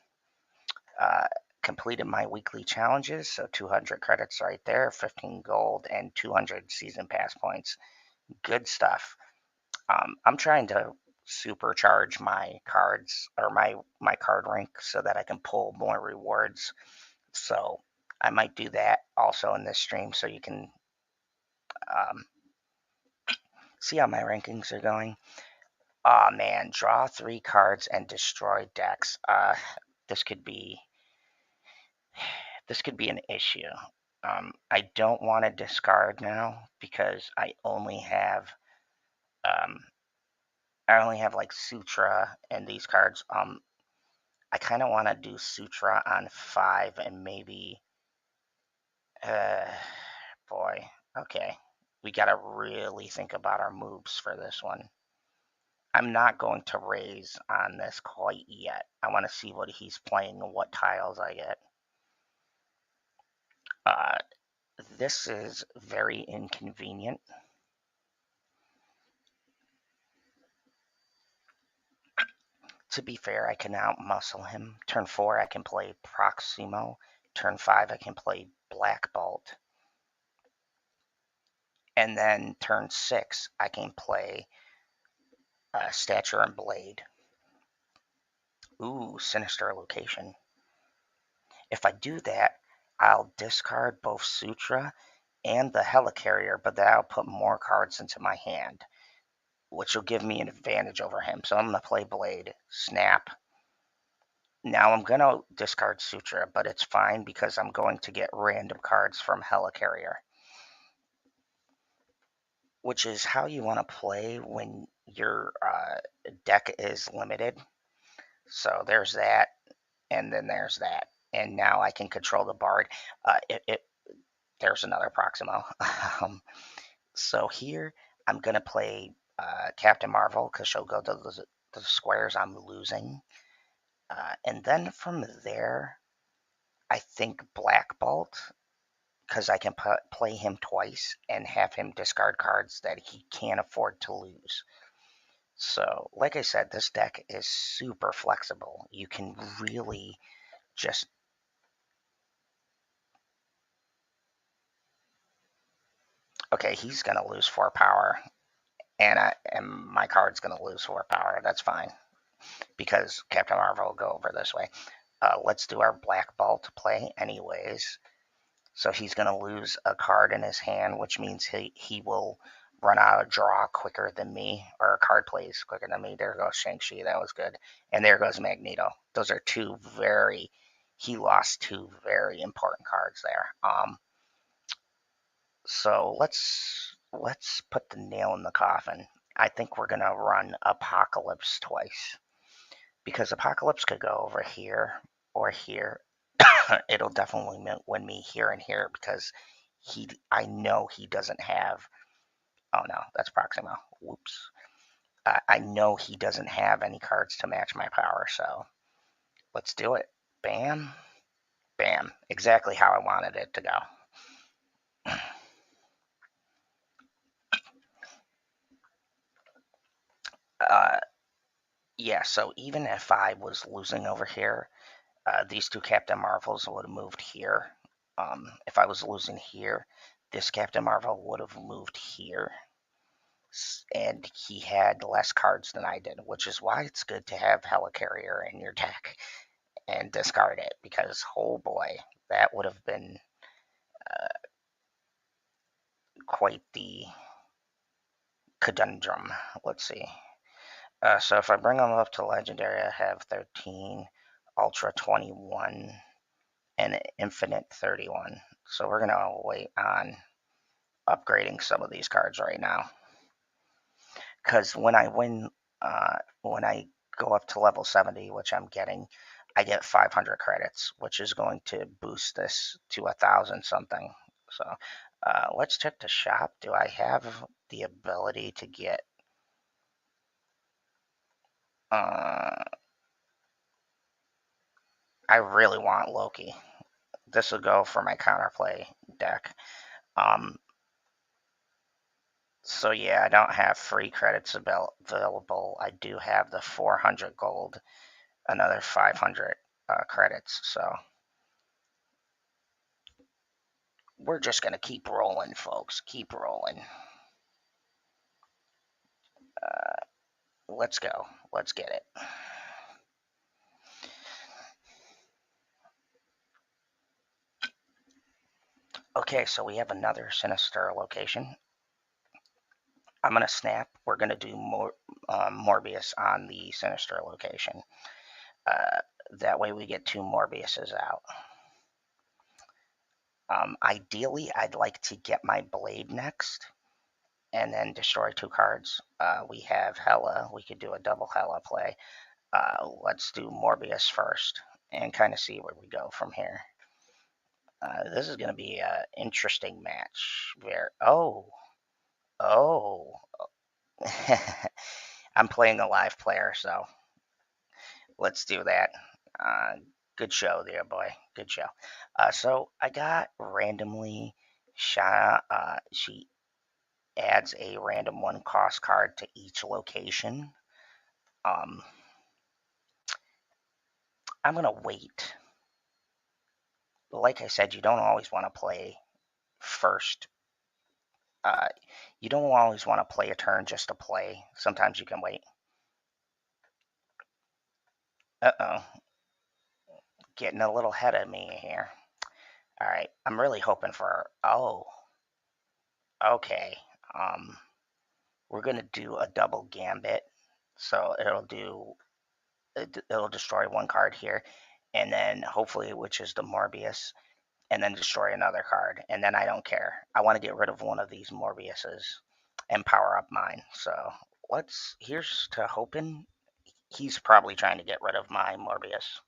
Completed my weekly challenges, so 200 credits right there, 15 gold, and 200 season pass points. Good stuff. I'm trying to supercharge my cards or my card rank so that I can pull more rewards. So I might do that also in this stream so you can um, see how my rankings are going. Oh man, draw 3 cards and destroy decks. This could be an issue. I don't want to discard now because um, I only have like Sutra and these cards. I kind of want to do Sutra on 5 and maybe, uh, boy, okay. We got to really think about our moves for this one. I'm not going to raise on this quite yet. I want to see what he's playing and what tiles I get. Uh, this is very inconvenient. To be fair, I can out-muscle him. Turn 4, I can play Proximo. Turn 5, I can play Black Bolt. And then turn 6, I can play Stature and Blade. Ooh, Sinister Location. If I do that, I'll discard both Sutra and the Helicarrier, but that'll put more cards into my hand, which will give me an advantage over him. So I'm going to play Blade, Snap. Now I'm going to discard Sutra, but it's fine because I'm going to get random cards from Helicarrier, which is how you want to play when your deck is limited. So there's that, and then there's that. And now I can control the Bard. There's another Proximo. So here I'm going to play Captain Marvel because she'll go to the squares I'm losing. And then from there, I think Black Bolt because I can play him twice and have him discard cards that he can't afford to lose. So, like I said, this deck is super flexible. You can really just... Okay, he's going to lose 4 power, and my card's going to lose 4 power. That's fine, because Captain Marvel will go over this way. Let's do our Black Bolt play anyways. So he's going to lose a card in his hand, which means he will run out of draw quicker than me, or a card plays quicker than me. There goes Shang-Chi. That was good. And there goes Magneto. Those are he lost 2 very important cards there. So let's put the nail in the coffin. I think we're going to run Apocalypse twice, because Apocalypse could go over here or here. It'll definitely win me here and here because I know he doesn't have... Oh no, that's Proximo. Whoops. I know he doesn't have any cards to match my power, so let's do it. Bam. Bam. Exactly how I wanted it to go. Yeah, so even if I was losing over here, these 2 Captain Marvels would have moved here. If I was losing here, this Captain Marvel would have moved here. And he had less cards than I did, which is why it's good to have Helicarrier in your deck and discard it, because, oh boy, that would have been quite the conundrum. Let's see. So if I bring them up to Legendary, I have 13, Ultra 21, and Infinite 31. So we're going to wait on upgrading some of these cards right now. Because when I go up to level 70, which I'm getting, I get 500 credits, which is going to boost this to 1,000 something. So let's check the shop. Do I have the ability to get... I really want Loki. This will go for my counterplay deck. So yeah, I don't have free credits available. I do have the 400 gold, another 500 credits, so we're just gonna keep rolling, folks. Keep rolling. Let's go. Let's get it. Okay, so we have another sinister location. I'm gonna snap. We're gonna do more Morbius on the sinister location. That way we get 2 Morbiuses out. Ideally, I'd like to get my blade next and then destroy 2 cards. We have Hela. We could do a double Hela play. Let's do Morbius first and kind of see where we go from here. This is going to be an interesting match. Oh. I'm playing a live player, so let's do that. Good show there, boy. Good show. So I got randomly Shana. She adds a random 1 cost card to each location. I'm gonna wait. Like I said, you don't always want to play first. You don't always want to play a turn just to play. Sometimes you can wait. Uh-oh. Getting a little ahead of me here. All right. I'm really hoping for... Oh. Okay. We're going to do a double gambit. So it'll destroy 1 card here. And then hopefully, which is the Morbius, and then destroy another card. And then I don't care. I want to get rid of one of these Morbiuses and power up mine. So here's to hoping. He's probably trying to get rid of my Morbius.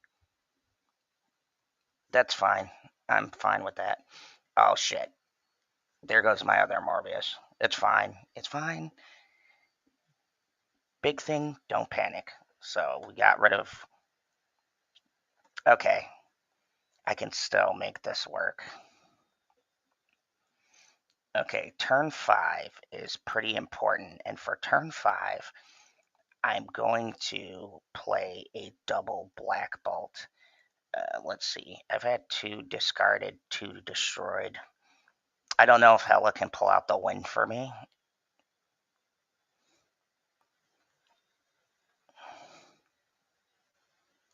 That's fine. I'm fine with that. Oh, shit. There goes my other Morbius. It's fine. It's fine. Big thing, don't panic. So we got rid of... Okay. I can still make this work. Okay, turn 5 is pretty important. And for turn 5, I'm going to play a double Black Bolt. Let's see. I've had 2 discarded, 2 destroyed. I don't know if Hela can pull out the win for me.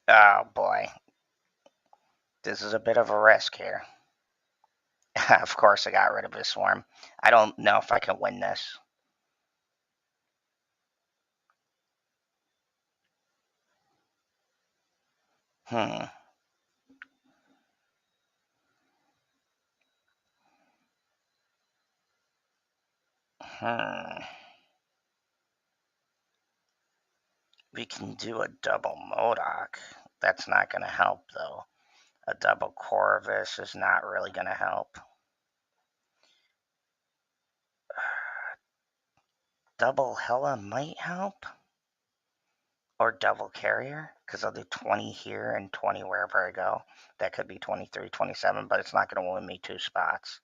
Oh boy. This is a bit of a risk here. Of course I got rid of his swarm. I don't know if I can win this. Hmm. We can do a double Modok. That's not going to help, though. A double Corvus is not really going to help. Double Hela might help. Or double Carrier, because I'll do 20 here and 20 wherever I go. That could be 23, 27, but it's not going to win me 2 spots.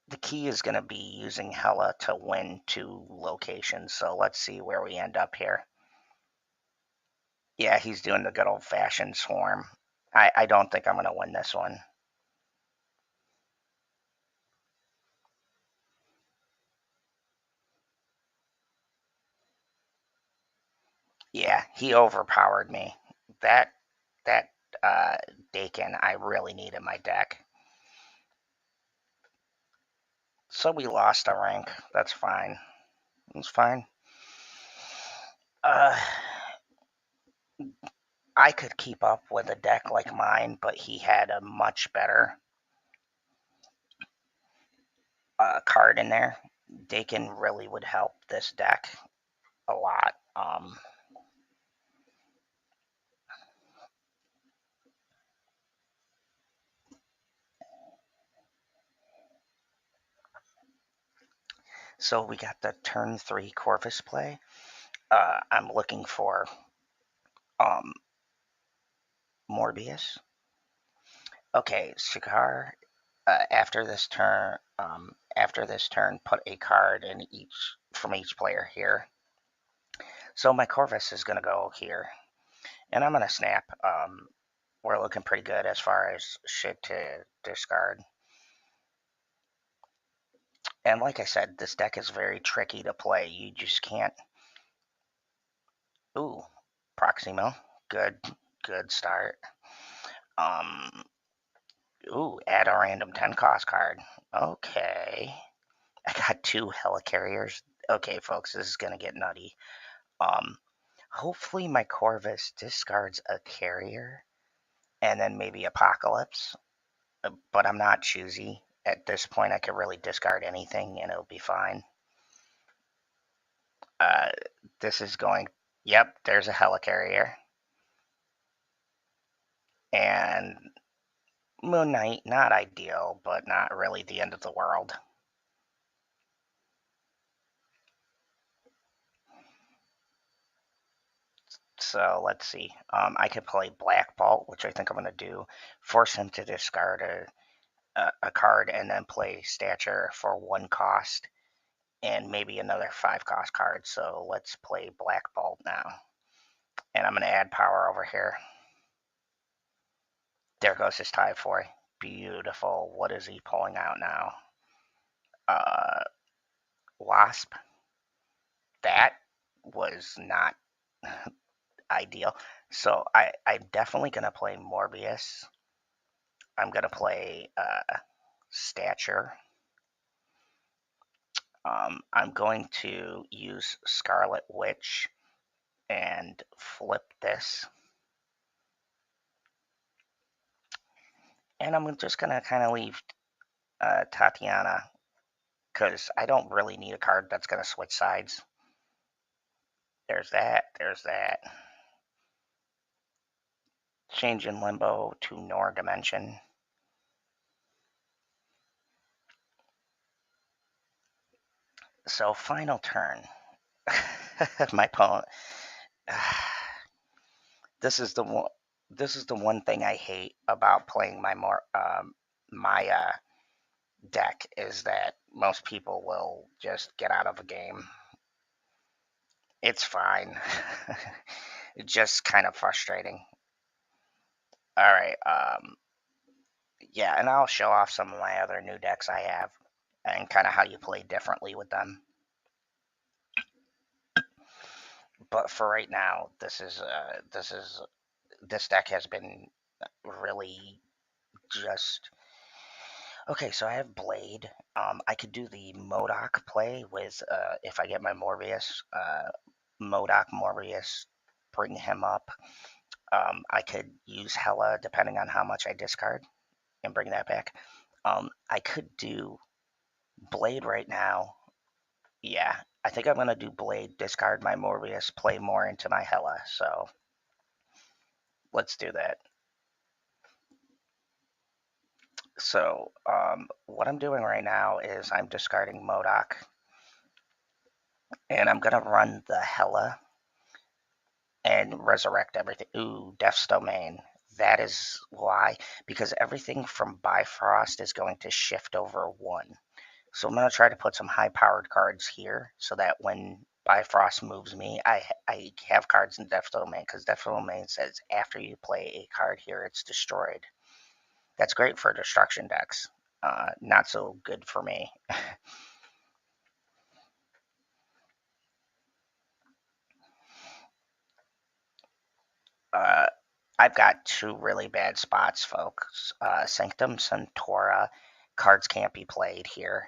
The key is going to be using Hela to win 2 locations, so let's see where we end up here. Yeah, he's doing the good old-fashioned swarm. I don't think I'm going to win this one. Yeah, he overpowered me. That Dakin I really need in my deck. So we lost a rank. That's fine. It's fine. I could keep up with a deck like mine, but he had a much better card in there. Dakin really would help this deck a lot. So we got the turn 3 Corvus play. I'm looking for Morbius. Okay, Cigar. After this turn, put a card in from each player here. So my Corvus is going to go here, and I'm going to snap. We're looking pretty good as far as shit to discard. And like I said, this deck is very tricky to play. You just can't. Ooh, Proximo. Good start. Um, ooh, add a random 10 cost card. Okay. I got 2 helicarriers. Okay, folks, this is going to get nutty. Hopefully my Corvus discards a carrier and then maybe Apocalypse, but I'm not choosy. At this point, I could really discard anything and it'll be fine. This is going. Yep, there's a helicarrier. And Moon Knight, not ideal, but not really the end of the world. So let's see. I could play Black Bolt, which I think I'm going to do. Force him to discard a card and then play Stature for 1 cost and maybe another 5 cost card. So let's play Black Bolt now. And I'm going to add power over here. There goes his Typhoid. Beautiful. What is he pulling out now? Wasp. That was not ideal. So I'm definitely going to play Morbius. I'm going to play Stature. I'm going to use Scarlet Witch and flip this. And I'm just going to kind of leave Tatiana because I don't really need a card that's going to switch sides. There's that. There's that. Change in Limbo to Nor Dimension. So final turn. My opponent. This is the one. This is the one thing I hate about playing my deck is that most people will just get out of a game. It's fine. It's just kind of frustrating. All right. Yeah, and I'll show off some of my other new decks I have and kind of how you play differently with them. But for right now, this deck has been really just okay. So I have Blade. I could do the Modok play with if I get my Morbius, Modok Morbius, bring him up. I could use Hela depending on how much I discard and bring that back. I could do Blade right now. Yeah, I think I'm going to do Blade, discard my Morbius, play more into my Hela. So let's do that. So what I'm doing right now is I'm discarding Modok. And I'm going to run the Hela and resurrect everything. Ooh, Death's Domain. That is why. Because everything from Bifrost is going to shift over 1. So I'm going to try to put some high-powered cards here so that when Bifrost moves me, I have cards in Death's Domain, because Death's Domain says after you play a card here, it's destroyed. That's great for destruction decks. Not so good for me. I've got 2 really bad spots, folks. Sanctum Centaura, cards can't be played here.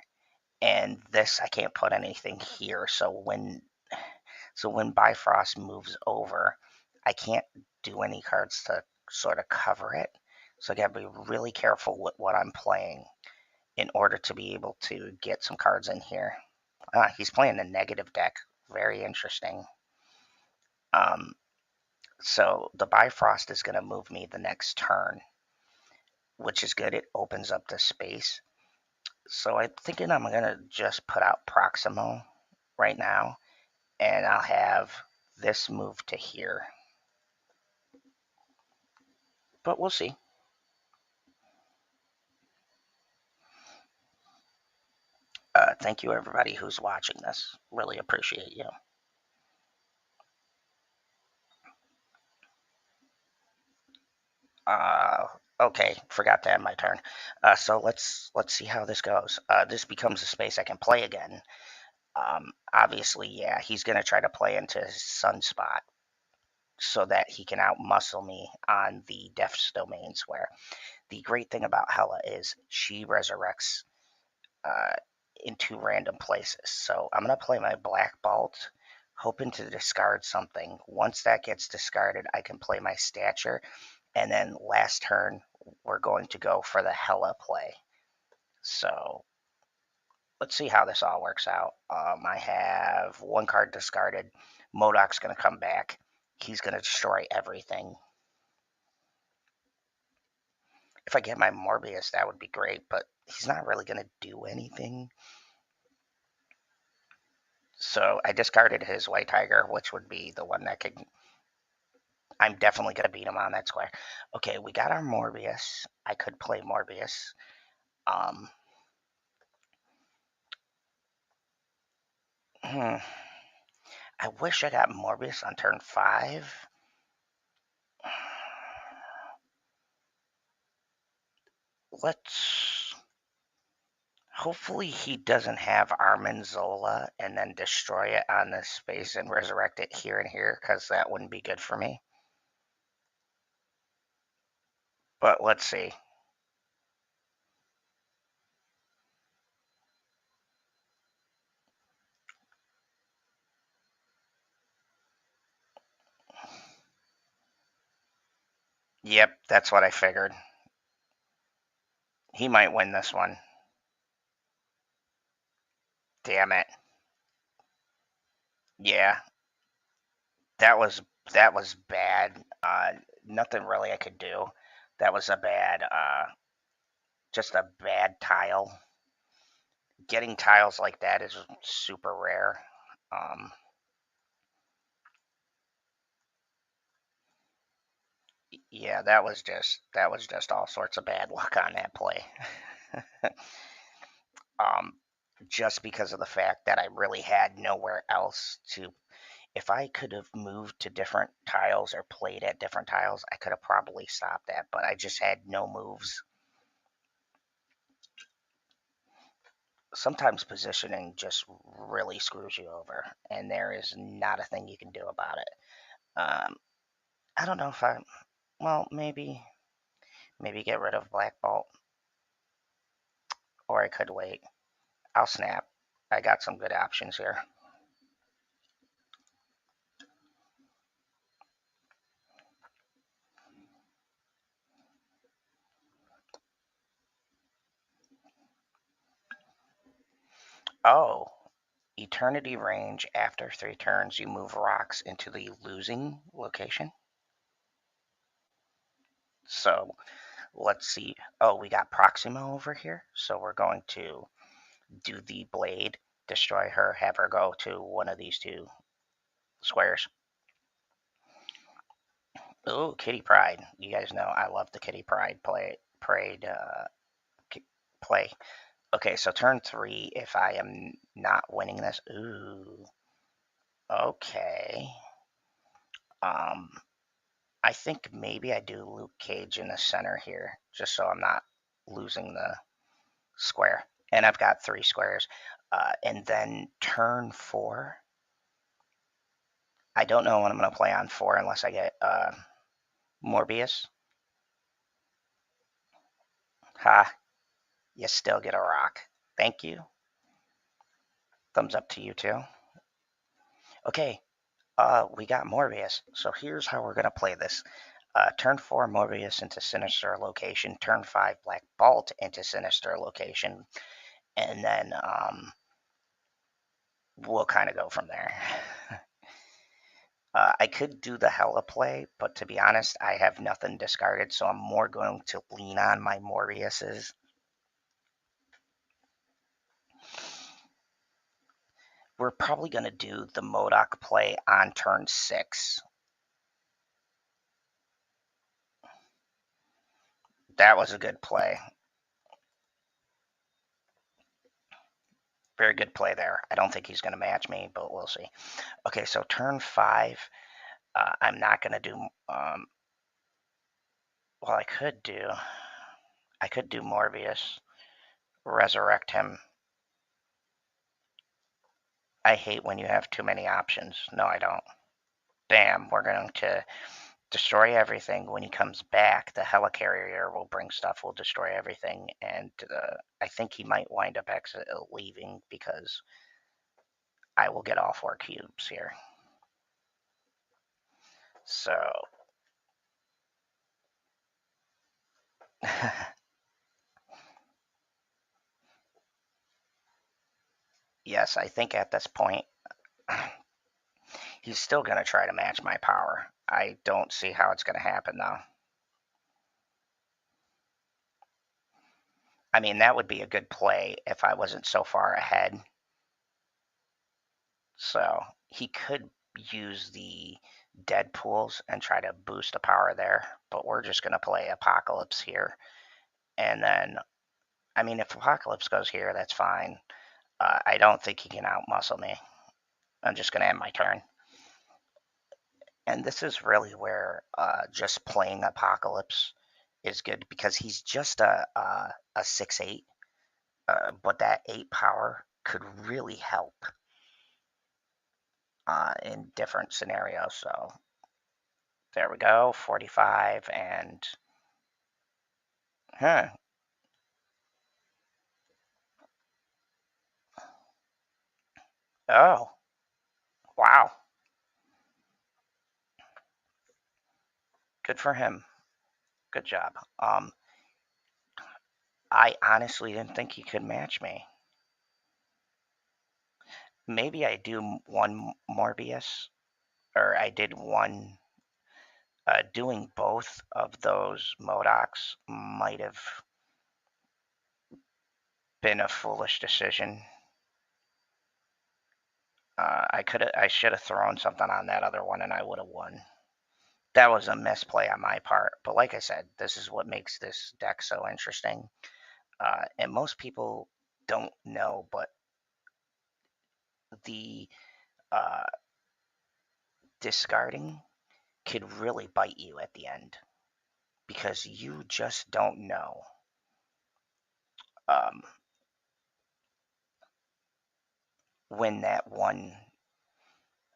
And this, I can't put anything here. So when Bifrost moves over, I can't do any cards to sort of cover it. So I gotta be really careful with what I'm playing in order to be able to get some cards in here. He's playing a negative deck. Very interesting. So the Bifrost is going to move me the next turn, which is good. It opens up the space. So I'm thinking I'm going to just put out Proximo right now, and I'll have this move to here. But we'll see. Thank you, everybody who's watching this. Really appreciate you. Okay, forgot to end my turn. So let's see how this goes. This becomes a space I can play again. Obviously, yeah, he's gonna try to play into his sunspot so that he can outmuscle me on the Death's Domain Square. The great thing about Hela is she resurrects uh, into random places. So I'm gonna play my Black Bolt, hoping to discard something. Once that gets discarded, I can play my Stature, and then last turn we're going to go for the Hela play. So let's see how this all works out. I have one card discarded. Modoc's going to come back. He's going to destroy everything. If I get my Morbius, that would be great, but he's not really going to do anything. So I discarded his White Tiger, which would be the one that could... I'm definitely going to beat him on that square. Okay, we got our Morbius. I could play Morbius. I wish I got Morbius on turn 5. Let's... Hopefully he doesn't have Armanzola and then destroy it on this space and resurrect it here and here, because that wouldn't be good for me. But let's see. Yep, that's what I figured. He might win this one. Damn it. Yeah, that was bad. Nothing really I could do. That was a bad, just a bad tile. Getting tiles like that is super rare. Yeah, that was just all sorts of bad luck on that play. Just because of the fact that I really had nowhere else to. If I could have moved to different tiles or played at different tiles, I could have probably stopped that, but I just had no moves. Sometimes positioning just really screws you over, and there is not a thing you can do about it. I don't know if I, well, maybe get rid of Black Bolt, or I could wait. I'll snap. I got some good options here. Oh, Eternity range. After 3 turns, you move rocks into the losing location. So let's see. Oh, we got Proxima over here. So we're going to do the blade, destroy her, have her go to one of these 2 squares. Oh, Kitty Pride. You guys know I love the Kitty Pride play. Okay, so turn 3, if I am not winning this. Ooh. Okay. I think maybe I do Luke Cage in the center here, just so I'm not losing the square. And I've got 3 squares. And then turn 4. I don't know what I'm going to play on 4 unless I get Morbius. Ha, you still get a rock. Thank you. Thumbs up to you too. Okay, we got Morbius. So here's how we're going to play this. Turn 4, Morbius into Sinister Location. Turn 5, Black Bolt into Sinister Location. And then we'll kind of go from there. I could do the Hela play, but to be honest, I have nothing discarded, so I'm more going to lean on my Morbiuses. We're probably going to do the Modoc play on turn 6. That was a good play. Very good play there. I don't think he's going to match me, but we'll see. Okay, so turn 5, I'm not going to do... Well, I could do Morbius, resurrect him. I hate when you have too many options. No, I don't. Bam, we're going to destroy everything. When he comes back, the helicarrier will bring stuff, will destroy everything, and I think he might wind up leaving because I will get all 4 cubes here. So, yes, I think at this point, he's still going to try to match my power. I don't see how it's going to happen, though. I mean, that would be a good play if I wasn't so far ahead. So he could use the dead pools and try to boost the power there, but we're just going to play Apocalypse here. And then, I mean, if Apocalypse goes here, that's fine. I don't think he can outmuscle me. I'm just going to end my turn. And this is really where just playing Apocalypse is good because he's just a 6/8, but that 8 power could really help in different scenarios. So there we go, 45 and huh. Oh, wow. Good for him. Good job. I honestly didn't think he could match me. Maybe I do one Morbius, or I did one. Doing both of those Modocs might have been a foolish decision. I should have thrown something on that other one, and I would have won. That was a misplay on my part. But like I said, this is what makes this deck so interesting. And most people don't know, but the uh, discarding could really bite you at the end because you just don't know um, when that one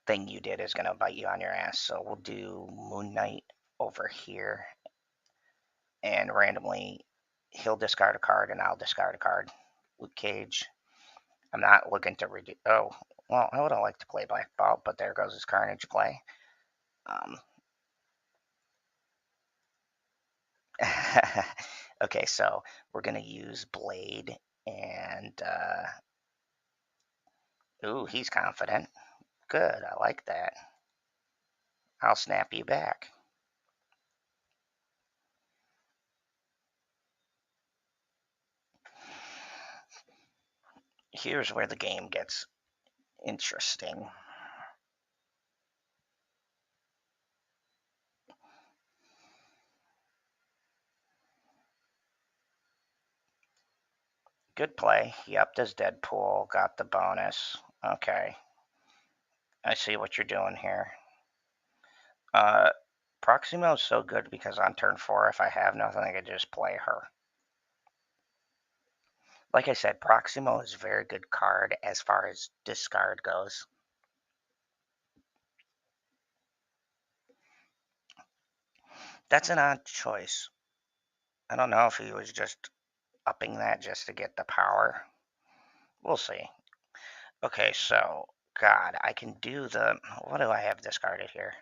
thing you did is going to bite you on your ass. So we'll do Moon Knight over here, and randomly he'll discard a card and I'll discard a card. Luke Cage. I'm not looking to redo. Oh, well, I would have liked to play Black Bolt, but there goes his Carnage play. Um, okay, so we're going to use Blade, and ooh, he's confident. Good, I like that. I'll snap you back. Here's where the game gets interesting. Good play. He upped his Deadpool, got the bonus. Okay. I see what you're doing here. Proximo is so good because on turn 4, if I have nothing, I can just play her. Like I said, Proximo is a very good card as far as discard goes. That's an odd choice. I don't know if he was just upping that just to get the power. We'll see. Okay, so, God, I can do the... What do I have discarded here?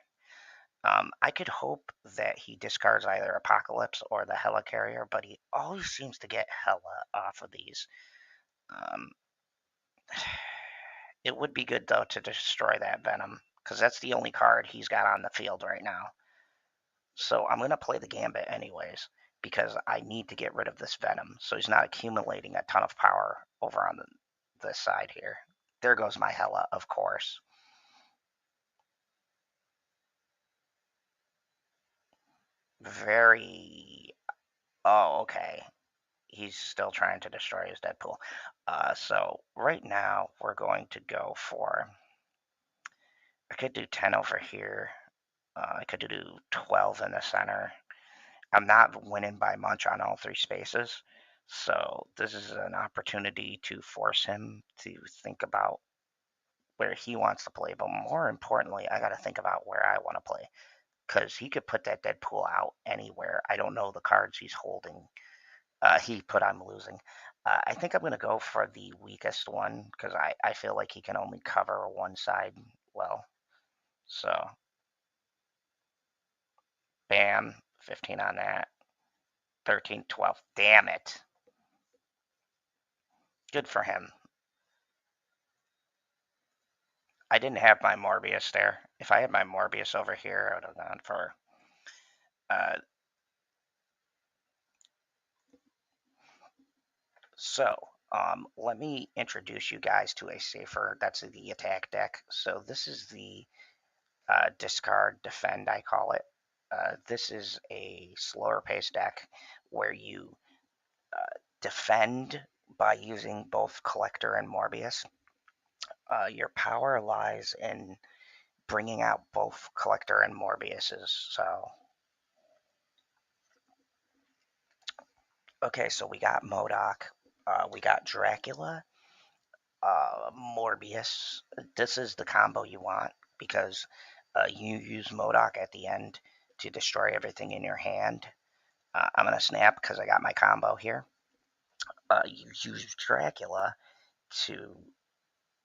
I could hope that he discards either Apocalypse or the Helicarrier, but he always seems to get Hela off of these. Um, it would be good, though, to destroy that Venom, because that's the only card he's got on the field right now. So I'm going to play the Gambit anyways, because I need to get rid of this Venom, so he's not accumulating a ton of power over on this side here. There goes my Hela, of course. Very... Oh, okay. He's still trying to destroy his Deadpool. So right now we're going to go for... I could do 10 over here. I could do 12 in the center. I'm not winning by much on all three spaces. So this is an opportunity to force him to think about where he wants to play. But more importantly, I got to think about where I want to play. Because he could put that Deadpool out anywhere. I don't know the cards he's holding. He put I'm losing. I think I'm going to go for the weakest one because I feel like he can only cover one side well. So, bam, 15 on that. 13, 12. Damn it. Good for him. I didn't have my Morbius there. If I had my Morbius over here, I would have gone for. Uh, so, let me introduce you guys to a safer. That's the attack deck. So this is the discard defend, I call it. This is a slower pace deck where you defend by using both Collector and Morbius. Your power lies in bringing out both Collector and Morbiuses. So, okay, so we got MODOK, we got Dracula, Morbius. This is the combo you want because you use MODOK at the end to destroy everything in your hand. I'm going to snap because I got my combo here. You use Dracula to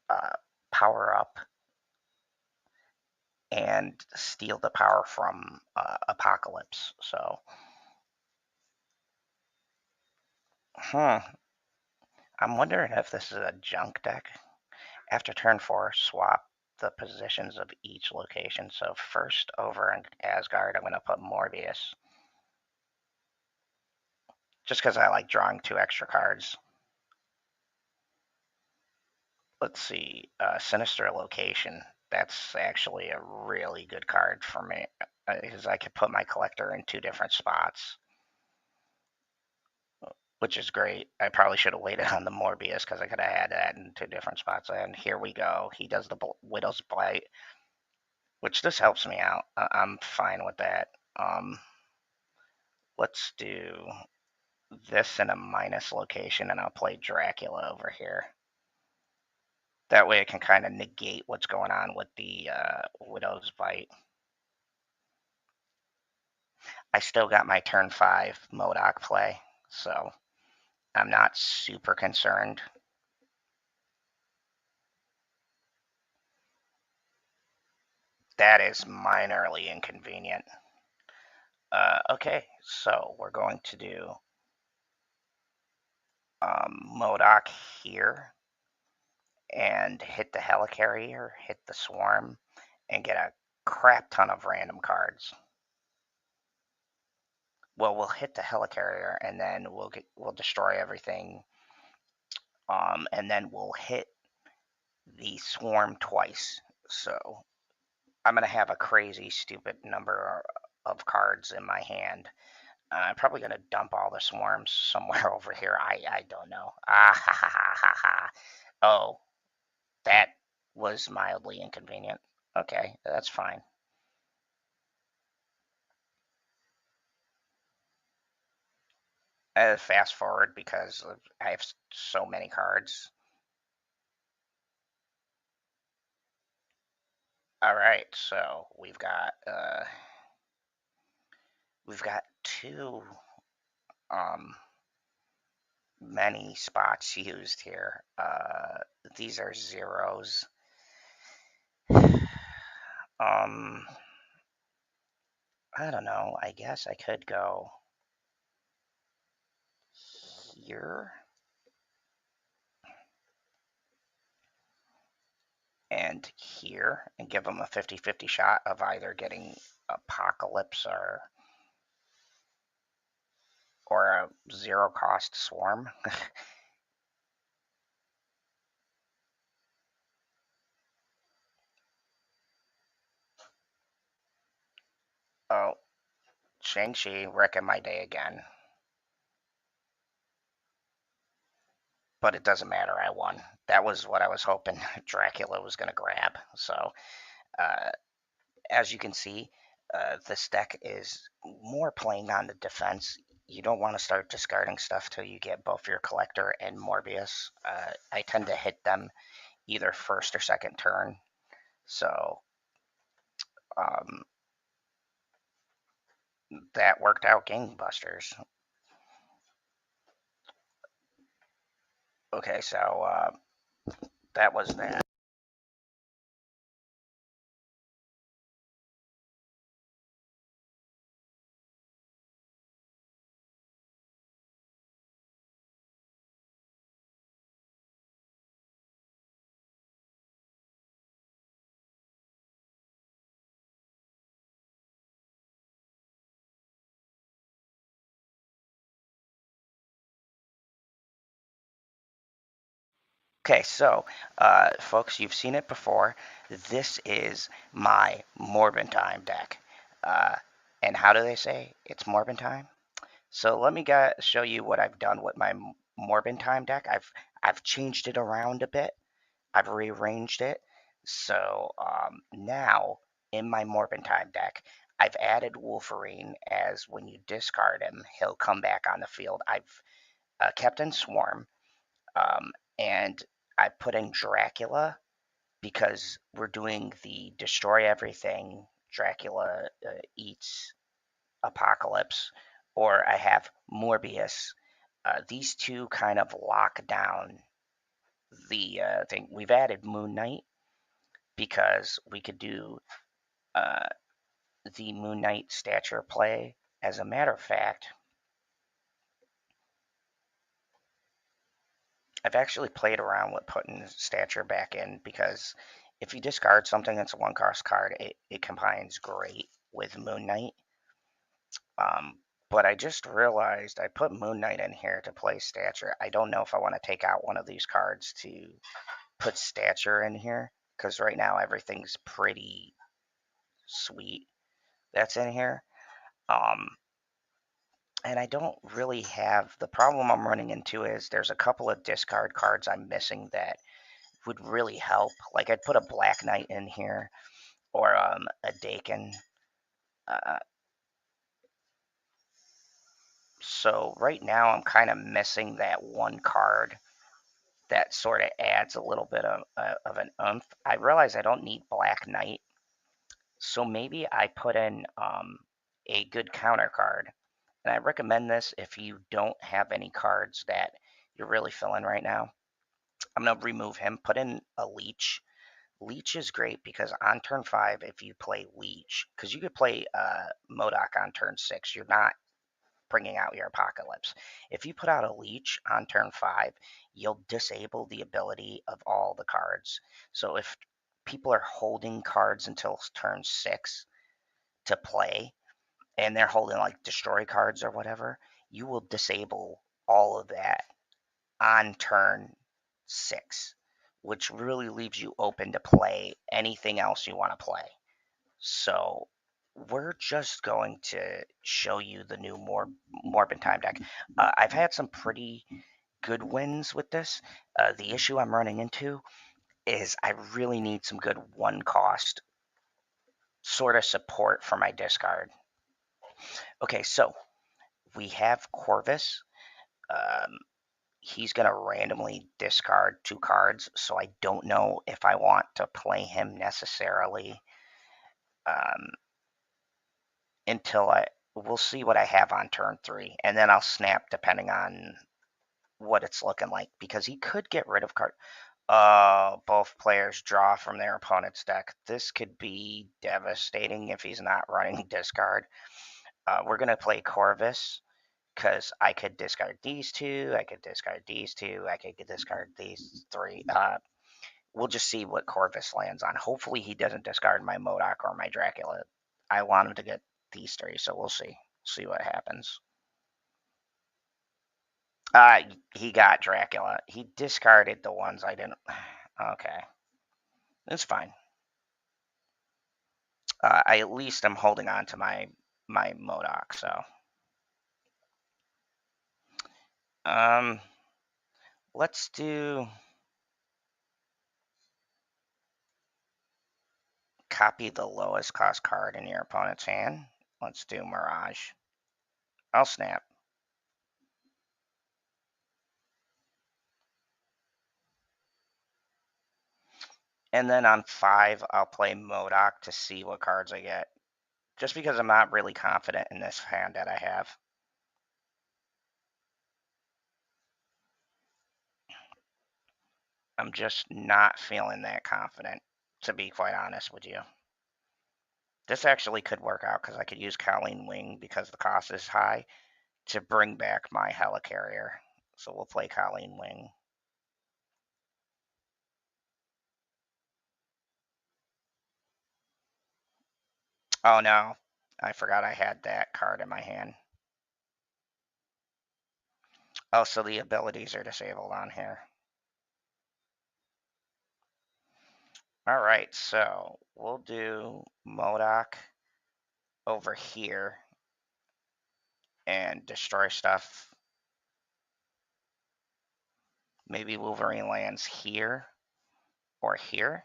uh, power up and steal the power from Apocalypse. So, I'm wondering if this is a junk deck. After turn 4, swap the positions of each location. So first over in Asgard, I'm going to put Morbius. Just because I like drawing 2 extra cards. Let's see, Sinister Location. That's actually a really good card for me because I could put my collector in 2 different spots, which is great. I probably should have waited on the Morbius because I could have had that in 2 different spots. And here we go. He does the Widow's Bite, which this helps me out. I'm fine with that. Let's do this in a minus location, and I'll play Dracula over here. That way I can kind of negate what's going on with the Widow's Bite. I still got my turn 5 MODOK play, so I'm not super concerned. That is minorly inconvenient. Okay, so we're going to do MODOK here and hit the Helicarrier, hit the Swarm, and get a crap ton of random cards. Well, we'll hit the Helicarrier and then we'll destroy everything, and then we'll hit the Swarm twice. So I'm gonna have a crazy, stupid number of cards in my hand. I'm probably gonna dump all the Swarms somewhere over here. I don't know. Ah ha ha ha ha ha. Oh, that was mildly inconvenient. Okay, that's fine. Fast forward because I have so many cards. All right, so we've got 2 many spots used here. These are zeros. I don't know. I guess I could go here and here and give them a 50-50 shot of either getting Apocalypse or a 0 cost Swarm. Oh, Shang-Chi wrecking my day again. But it doesn't matter. I won. That was what I was hoping Dracula was going to grab. So, as you can see, This deck is more playing on the defense. You don't want to start discarding stuff till you get both your Collector and Morbius. I tend to hit them either first or second turn. So that worked out gangbusters. Okay, so that was that. Okay, so folks, you've seen it before. This is my Morbin Time deck. And how do they say it's Morbin Time? So let me show you what I've done with my Morbin Time deck. I've changed it around a bit. I've rearranged it. So now in my Morbin Time deck, I've added Wolverine as when you discard him, he'll come back on the field. I've kept in Swarm, and I put in Dracula because we're doing the destroy everything. Dracula eats Apocalypse, or I have Morbius. These two kind of lock down the thing. We've added Moon Knight because we could do uh, the Moon Knight stature play. As a matter of fact, I've actually played around with putting stature back in because if you discard something that's a one-cost card, it combines great with Moon Knight. But I just realized I put Moon Knight in here to play stature. I don't know if I want to take out one of these cards to put stature in here because right now everything's pretty sweet that's in here. And I don't really have, the problem I'm running into is there's a couple of discard cards I'm missing that would really help. Like I'd put a Black Knight in here or a Dakin. Uh, so right now I'm kind of missing that one card that sort of adds a little bit of an oomph. I realize I don't need Black Knight, so maybe I put in a good counter card. And I recommend this if you don't have any cards that you're really feeling right now. I'm going to remove him, put in a Leech. Leech is great because on turn 5, if you play Leech, because you could play MODOK on turn 6, you're not bringing out your Apocalypse. If you put out a Leech on turn 5, you'll disable the ability of all the cards. So if people are holding cards until turn 6 to play, and they're holding like destroy cards or whatever, you will disable all of that on turn 6, which really leaves you open to play anything else you want to play. So we're just going to show you the new Morbin Time deck. I've had some pretty good wins with this. The issue I'm running into is I really need some good one cost sort of support for my discard. Okay, so we have Corvus. Um, he's going to randomly discard 2 cards, so I don't know if I want to play him necessarily um, until we'll see what I have on turn 3, and then I'll snap depending on what it's looking like, because he could get rid of card. Both players draw from their opponent's deck. This could be devastating if he's not running discard. We're going to play Corvus because I could discard these 2, I could discard these 2, I could discard these 3. We'll just see what Corvus lands on. Hopefully he doesn't discard my MODOK or my Dracula. I want him to get these 3, so we'll see. See what happens. He got Dracula. He discarded the ones I didn't. Okay. It's fine. I at least am holding on to my MODOK, so. Let's do copy the lowest cost card in your opponent's hand. Let's do Mirage. I'll snap. And then on 5, I'll play Modoc to see what cards I get. Just because I'm not really confident in this hand that I have. I'm just not feeling that confident, to be quite honest with you. This actually could work out because I could use Colleen Wing because the cost is high to bring back my Helicarrier. So we'll play Colleen Wing. Oh no, I forgot I had that card in my hand. Oh, so the abilities are disabled on here. All right, so we'll do Modoc over here and destroy stuff. Maybe Wolverine lands here or here.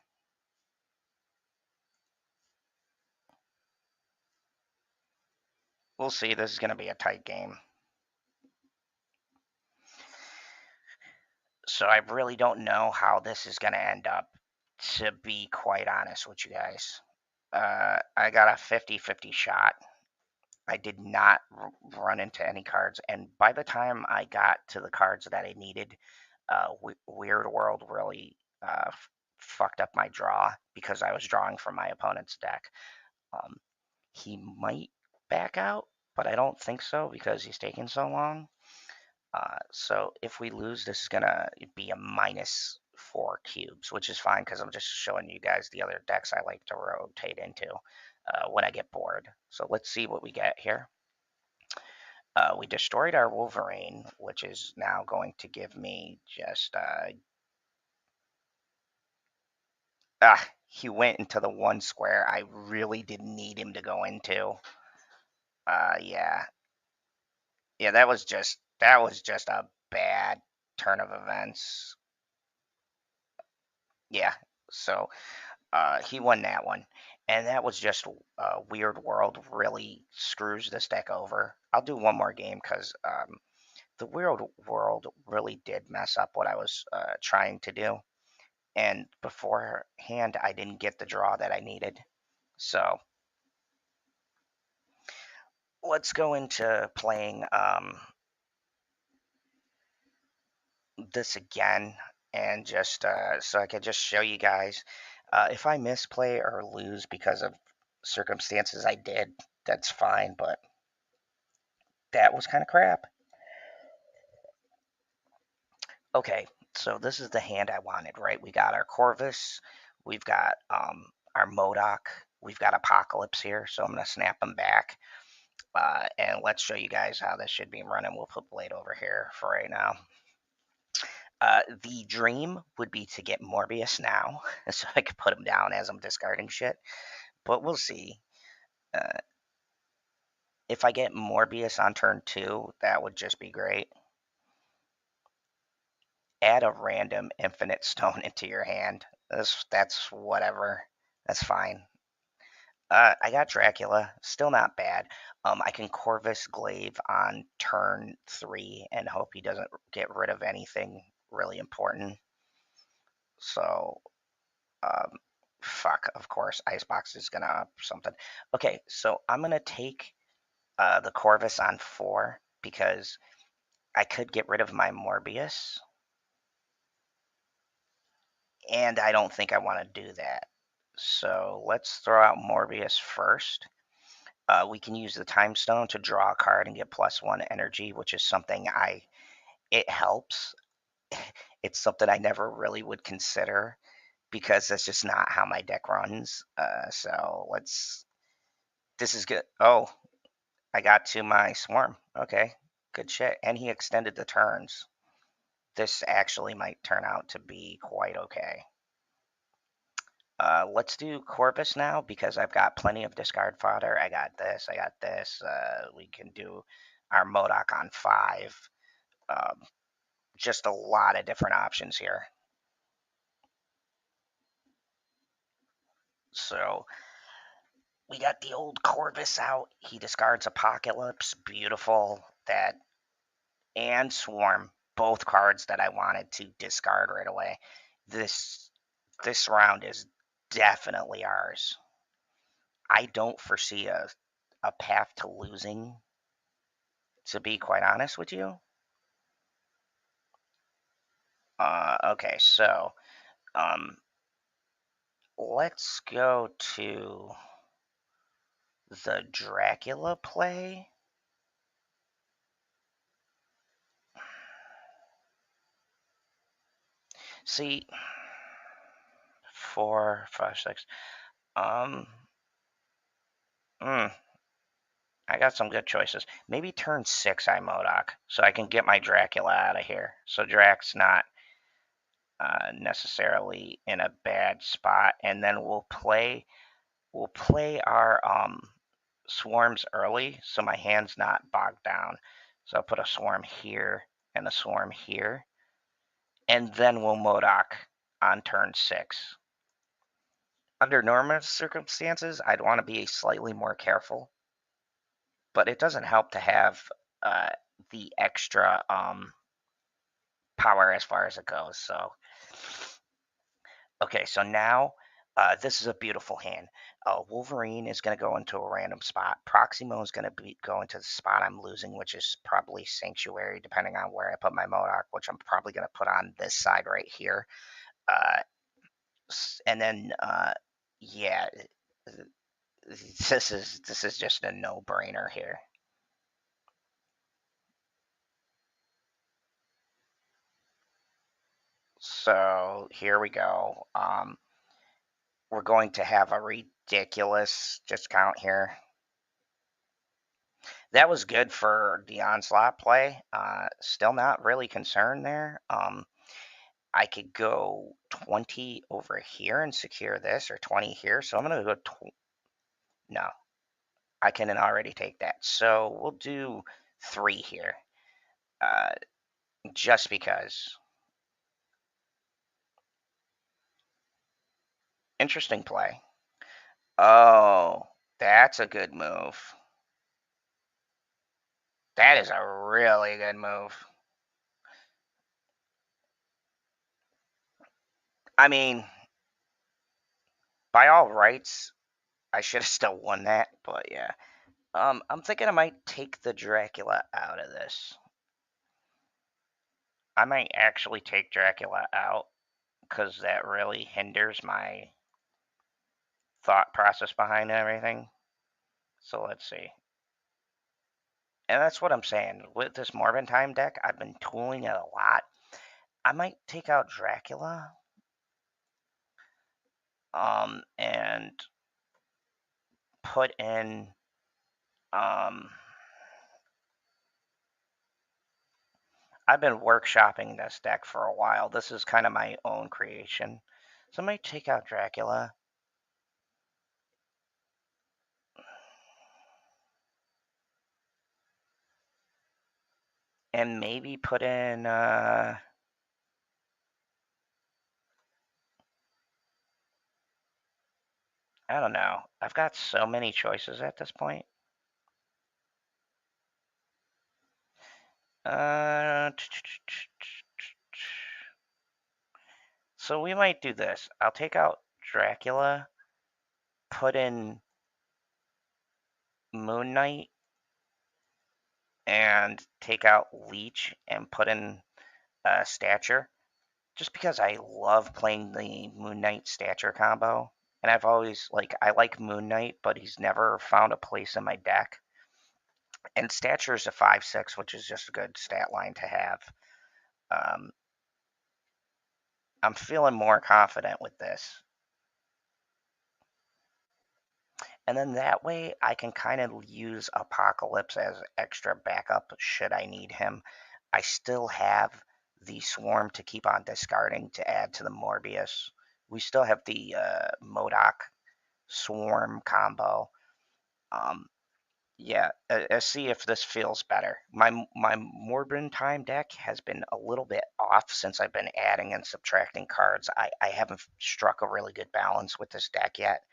We'll see. This is going to be a tight game. So I really don't know how this is going to end up, to be quite honest with you guys. I got a 50-50 shot. I did not run into any cards, and by the time I got to the cards that I needed, Weird World really fucked up my draw because I was drawing from my opponent's deck. He might back out, but I don't think so because he's taking so long. So if we lose, this is going to be a -4 cubes, which is fine because I'm just showing you guys the other decks I like to rotate into when I get bored. So let's see what we get here. We destroyed our Wolverine, which is now going to give me just... he went into the one square I really didn't need him to go into. Yeah. Yeah, that was just a bad turn of events. Yeah, so he won that one. And that was just Weird World really screws this deck over. I'll do one more game because the Weird World really did mess up what I was trying to do. And beforehand, I didn't get the draw that I needed. So let's go into playing this again, and just so I could just show you guys. If I misplay or lose because of circumstances I did, that's fine, but that was kind of crap. Okay, so this is the hand I wanted, right? We got our Corvus, we've got our Modoc, we've got Apocalypse here, so I'm going to snap them back. And let's show you guys how this should be running. We'll put Blade over here for right now. The dream would be to get Morbius now, so I could put him down as I'm discarding shit. But we'll see. If I get Morbius on turn 2, that would just be great. Add a random infinite stone into your hand. That's whatever. That's fine. I got Dracula. Still not bad. I can Corvus Glaive on turn 3 and hope he doesn't get rid of anything really important. So, fuck, of course, Icebox is gonna up something. Okay, so I'm gonna take the Corvus on 4 because I could get rid of my Morbius. And I don't think I want to do that. So let's throw out Morbius first. We can use the Time Stone to draw a card and get +1 energy, which is something it helps. It's something I never really would consider because that's just not how my deck runs. So this is good. Oh, I got to my Swarm. Okay, good shit. And he extended the turns. This actually might turn out to be quite okay. Let's do Corvus now because I've got plenty of discard fodder. I got this. I got this. We can do our Modoc on 5. Just a lot of different options here. So we got the old Corvus out. He discards Apocalypse. Beautiful. That and Swarm. Both cards that I wanted to discard right away. This round is definitely ours. I don't foresee a path to losing, to be quite honest with you. Okay, so let's go to the Dracula play. See, 4, 5, 6. I got some good choices. Maybe turn 6 I Modoc, so I can get my Dracula out of here. So Drac's not necessarily in a bad spot, and then we'll play our swarms early, so my hand's not bogged down. So I'll put a swarm here and a swarm here, and then we'll Modoc on turn 6. Under normal circumstances, I'd want to be slightly more careful, but it doesn't help to have the extra power as far as it goes. So, okay, so now this is a beautiful hand. Wolverine is going to go into a random spot. Proximo is going to go into the spot I'm losing, which is probably Sanctuary, depending on where I put my Modoc, which I'm probably going to put on this side right here. And then, yeah, this is just a no-brainer here. So here we go. We're going to have a ridiculous discount here. That was good for the onslaught play. Still not really concerned there. I could go 20 over here and secure this, or 20 here. So I'm going to go. No, I can already take that. So we'll do 3 here, just because. Interesting play. Oh, that's a good move. That is a really good move. I mean, by all rights, I should have still won that, but yeah. I'm thinking I might take the Dracula out of this. I might actually take Dracula out, because that really hinders my thought process behind everything. So let's see. And that's what I'm saying. With this Morbid Time deck, I've been tooling it a lot. I might take out Dracula. And put in I've been workshopping this deck for a while. This is kind of my own creation. So I might take out Dracula. And maybe put in I don't know. I've got so many choices at this point. So we might do this. I'll take out Dracula, put in Moon Knight, and take out Leech and put in Stature. Just because I love playing the Moon Knight Stature combo. And I've always, I like Moon Knight, but he's never found a place in my deck. And Stature is a 5/6, which is just a good stat line to have. I'm feeling more confident with this. And then that way, I can kind of use Apocalypse as extra backup should I need him. I still have the Swarm to keep on discarding to add to the Morbius. We still have the Modoc Swarm combo. Yeah, see if this feels better. My Morbid Time deck has been a little bit off since I've been adding and subtracting cards. I haven't struck a really good balance with this deck yet.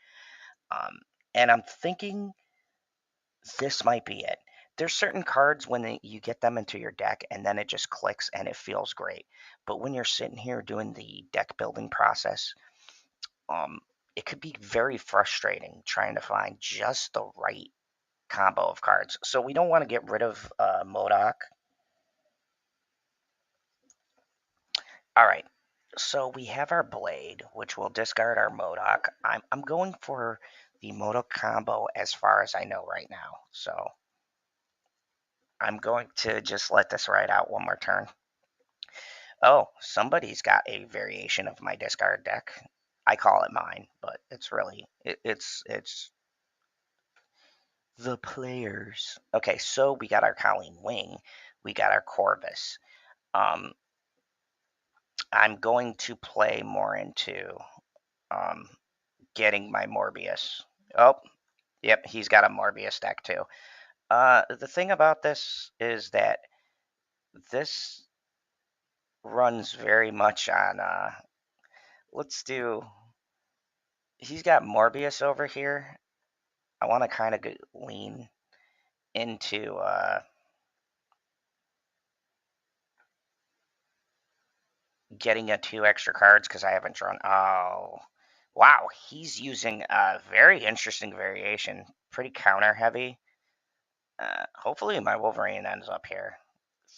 And I'm thinking this might be it. There's certain cards when you get them into your deck and then it just clicks and it feels great. But when you're sitting here doing the deck building process, um, it could be very frustrating trying to find just the right combo of cards. So we don't want to get rid of Modoc. All right. So we have our Blade, which will discard our Modoc. I'm going for the Modoc combo as far as I know right now. So I'm going to just let this ride out one more turn. Oh, somebody's got a variation of my discard deck. I call it mine, but it's really it's the players. Okay, so we got our Colleen Wing, we got our Corvus. Um, I'm going to play more into um, getting my Morbius. Oh, yep, he's got a Morbius deck too. The thing about this is that this runs very much on. Let's do. He's got Morbius over here. I want to kind of lean into getting a 2 extra cards because I haven't drawn. Oh, wow. He's using a very interesting variation. Pretty counter heavy. Hopefully my Wolverine ends up here.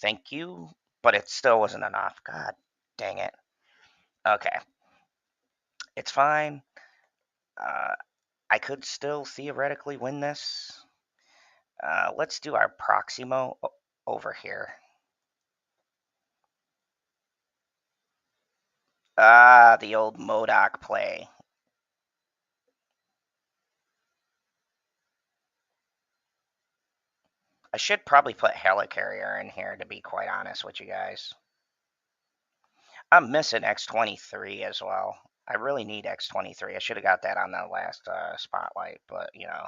Thank you, but it still wasn't enough. God dang it. Okay, it's fine. Uh, I could still theoretically win this. Let's do our Proximo over here. Ah, the old Modoc play. I should probably put Helicarrier in here, to be quite honest with you guys. I'm missing X-23 as well. I really need X-23. I should have got that on the last spotlight, but you know,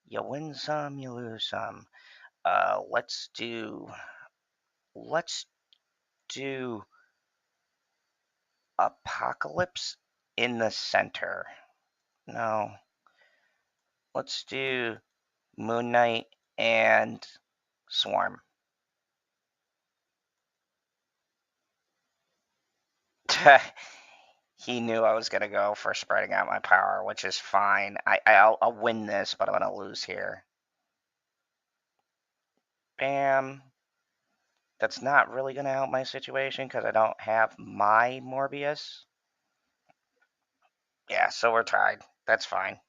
you win some, you lose some. Let's do Apocalypse in the center. No, let's do Moon Knight and Swarm. He knew I was gonna go for spreading out my power, which is fine. I'll win this, but I'm gonna lose here. Bam. That's not really gonna help my situation because I don't have my Morbius. Yeah, so we're tied. That's fine.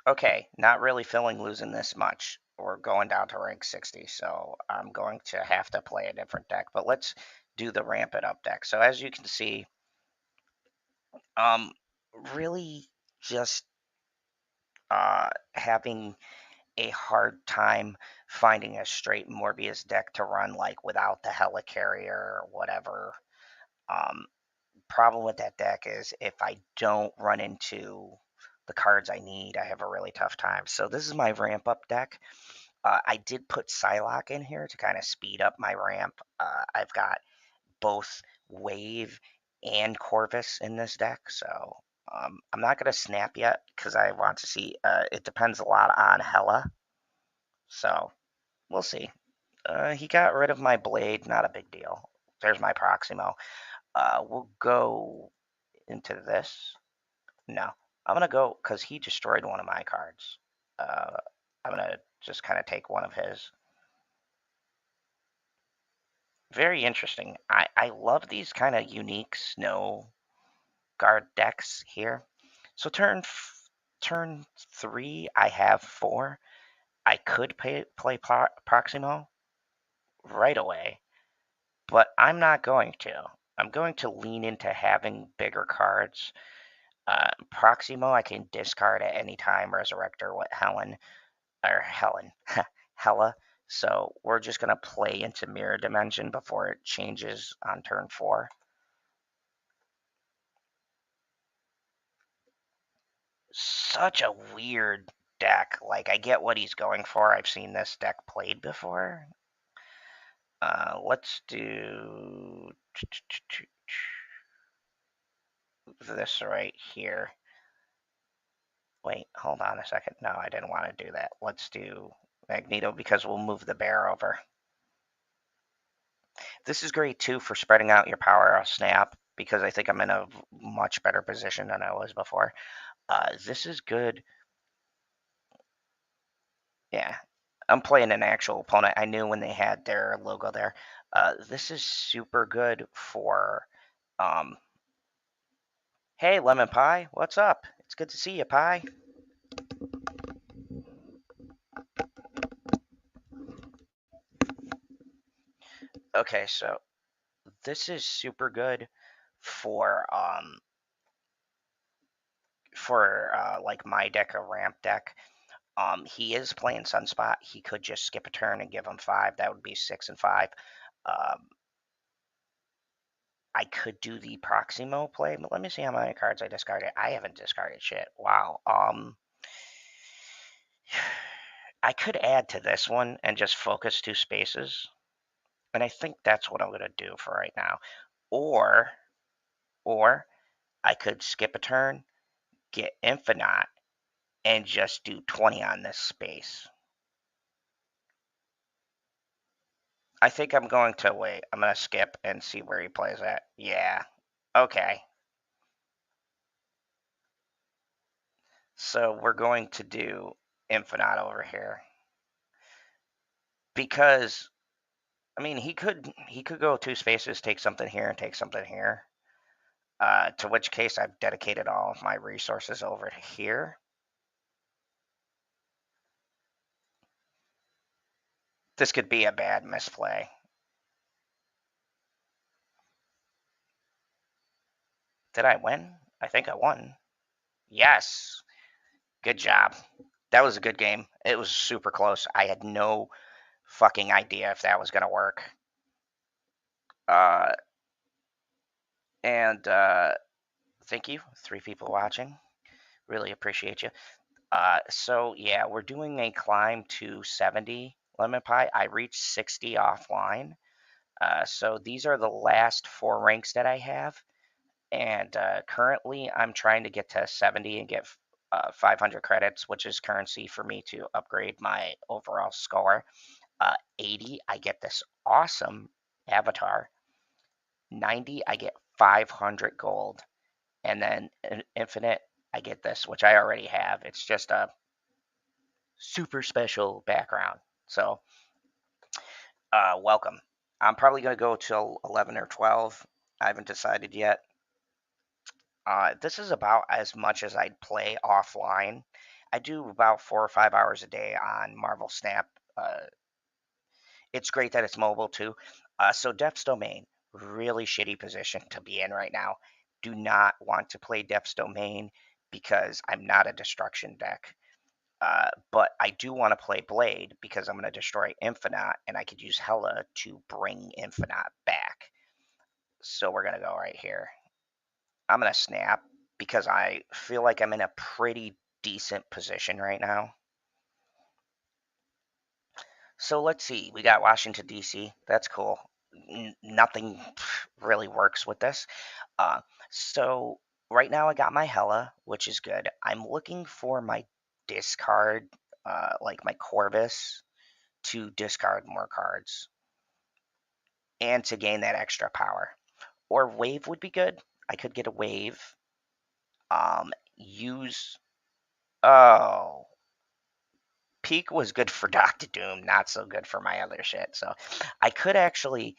Okay, not really feeling losing this much. We're going down to rank 60, so I'm going to have to play a different deck. But let's do the Ramp It Up deck. So as you can see, um, really just having a hard time finding a straight Morbius deck to run like without the Helicarrier or whatever. Um, Problem with that deck is if I don't run into the cards I need, I have a really tough time. So this is my ramp up deck. I did put Psylocke in here to kind of speed up my ramp. I've got both Wave and Corvus in this deck, so I'm not going to snap yet because I want to see. It depends a lot on Hela, so we'll see. He got rid of my Blade, not a big deal. There's my Proximo. We'll go into this. No, I'm going to go because he destroyed one of my cards. Uh, I'm going to just kind of take one of his. Very interesting. I love these kind of unique snow guard decks here. So turn 3, I have 4. I could play Proximo right away, but I'm not going to. I'm going to lean into having bigger cards. Proximo, I can discard at any time. Resurrector with Helen, Hela. So we're just going to play into Mirror Dimension before it changes on turn 4. Such a weird deck. Like, I get what he's going for. I've seen this deck played before. Let's do this right here. Wait, hold on a second. No, I didn't want to do that. Let's do Magneto because we'll move the bear over. This is great too for spreading out your power snap because I think I'm in a much better position than I was before. This is good. Yeah, I'm playing an actual opponent. I knew when they had their logo there. This is super good for. Hey, Lemon Pie, what's up? It's good to see you, Pie. Okay, so this is super good for like my deck, a ramp deck. He is playing Sunspot. He could just skip a turn and give him 5. That would be 6 and 5. I could do the Proximo play, but let me see how many cards I discarded. I haven't discarded shit. Wow. I could add to this one and just focus 2 spaces. And I think that's what I'm going to do for right now. Or I could skip a turn, get Infinite, and just do 20 on this space. I think I'm going to wait. I'm going to skip and see where he plays at. Yeah. Okay. So we're going to do Infinite over here. Because I mean he could go 2 spaces, take something here and take something here. To which case I've dedicated all of my resources over to here. This could be a bad misplay. Did I win? I think I won. Yes. Good job. That was a good game. It was super close. I had no fucking idea if that was going to work. And thank you, 3 people watching. Really appreciate you. So yeah, we're doing a climb to 70 Lemon Pie. I reached 60 offline. So these are the last 4 ranks that I have. And currently I'm trying to get to 70 and get 500 credits, which is currency for me to upgrade my overall score. 80, I get this awesome avatar. 90, I get 500 gold. And then infinite, I get this, which I already have. It's just a super special background. So, welcome. I'm probably going to go till 11 or 12. I haven't decided yet. This is about as much as I'd play offline. I do about 4 or 5 hours a day on Marvel Snap. It's great that it's mobile too. So Death's Domain, really shitty position to be in right now. Do not want to play Death's Domain because I'm not a destruction deck. But I do want to play Blade because I'm going to destroy Infinite and I could use Hela to bring Infinite back. So we're going to go right here. I'm going to snap because I feel like I'm in a pretty decent position right now. So let's see. We got Washington, D.C. That's cool. Nothing really works with this. So right now I got my Hela, which is good. I'm looking for my discard, like my Corvus, to discard more cards and to gain that extra power. Or Wave would be good. I could get a Wave. Use. Oh. Peak was good for Doctor Doom, not so good for my other shit. So I could actually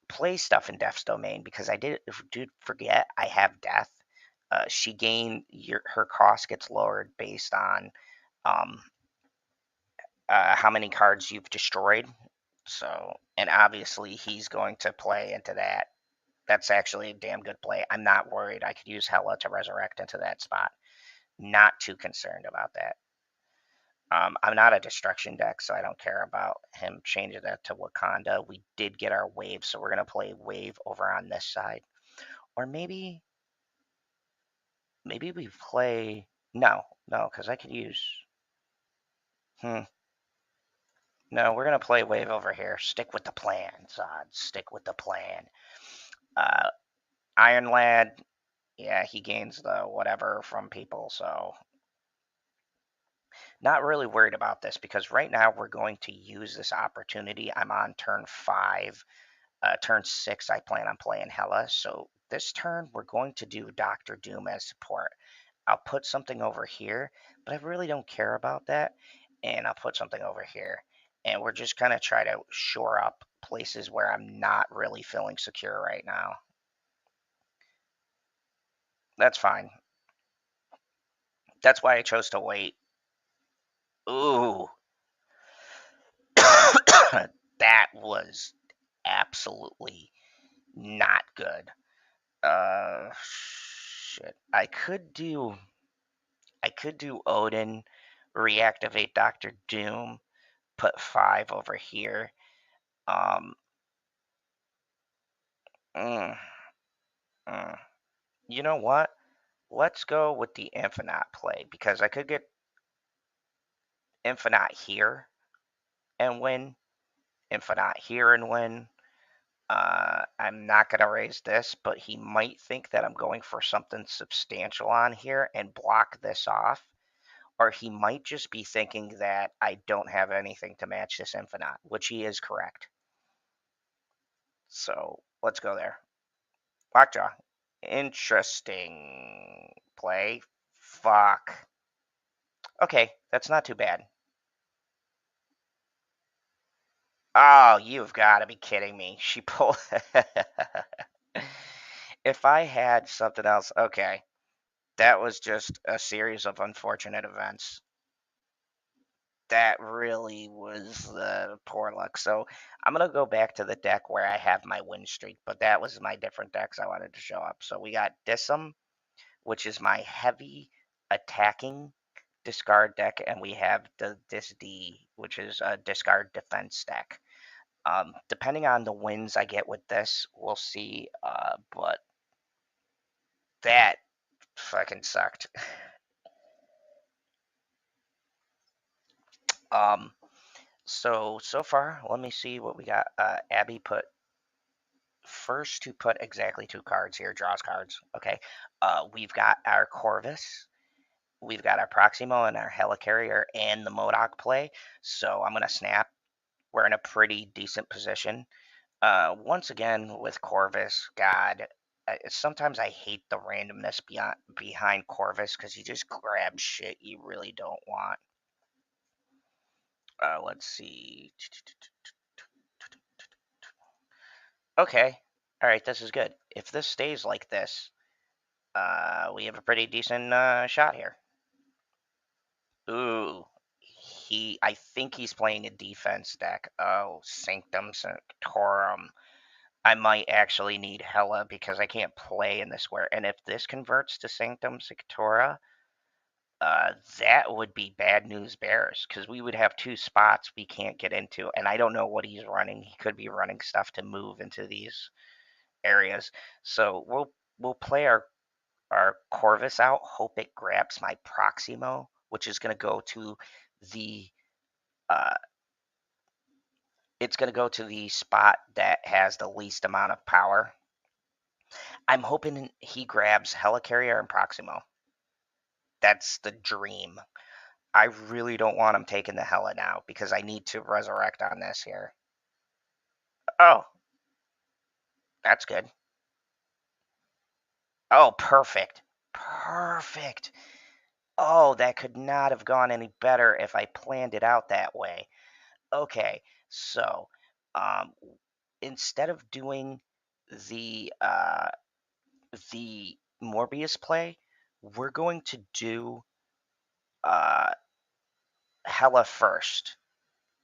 play stuff in Death's Domain because I did forget I have Death. She gained her cost gets lowered based on how many cards you've destroyed. So, and obviously he's going to play into that. That's actually a damn good play. I'm not worried. I could use Hela to resurrect into that spot. Not too concerned about that. I'm not a destruction deck, so I don't care about him changing that to Wakanda. We did get our wave, so we're going to play wave over on this side. Or maybe we play... No, because I could use... No, we're going to play wave over here. Stick with the plan, Zod. Stick with the plan. Iron Lad, Yeah, he gains the whatever from people, so not really worried about this because right now we're going to use this opportunity. I'm on turn 5. Turn 6, I plan on playing Hela. So this turn, we're going to do Doctor Doom as support. I'll put something over here, but I really don't care about that. And I'll put something over here. And we're just going to try to shore up places where I'm not really feeling secure right now. That's fine. That's why I chose to wait. Ooh. That was absolutely not good. Shit. I could do Odin, reactivate Doctor Doom, put 5 over here. Um, mm, mm. You know what? Let's go with the Infinite play because I could get Infinite here and win, Infinite here and win. I'm not going to raise this, but he might think that I'm going for something substantial on here and block this off. Or he might just be thinking that I don't have anything to match this Infinite, which he is correct. So let's go there. Lockjaw. Interesting play. Fuck. Okay, that's not too bad. Oh, you've got to be kidding me. She pulled. If I had something else, okay. That was just a series of unfortunate events. That really was poor luck. So I'm gonna go back to the deck where I have my win streak, but that was my different decks I wanted to show up. So we got Dism, which is my heavy attacking discard deck, and we have the D, which is a discard defense deck. Depending on the wins I get with this, we'll see. But that fucking sucked. um, so far, let me see what we got. Abby put first to put exactly 2 cards here, draws cards. Okay. We've got our Corvus, we've got our Proximo and our Helicarrier and the Modoc play. So I'm going to snap. We're in a pretty decent position. Once again, with Corvus, God, sometimes I hate the randomness behind Corvus because you just grab shit you really don't want. Let's see. Okay. All right, this is good. If this stays like this, we have a pretty decent shot here. Ooh, I think he's playing a defense deck. Oh, Sanctum Sanctorum. I might actually need Hela because I can't play in this square. And if this converts to Sanctum Sanctora, that would be bad news bears because we would have 2 spots we can't get into. And I don't know what he's running. He could be running stuff to move into these areas. So we'll play our Corvus out, hope it grabs my Proximo, which is going to go to the uh, it's going to go to the spot that has the least amount of power. I'm hoping he grabs Helicarrier and Proximo. That's the dream. I really don't want him taking the Hela now because I need to resurrect on this here. Oh, that's good. Oh, perfect. Perfect. Oh, that could not have gone any better if I planned it out that way. Okay, so um, instead of doing the uh, the Morbius play, we're going to do uh, Hela first,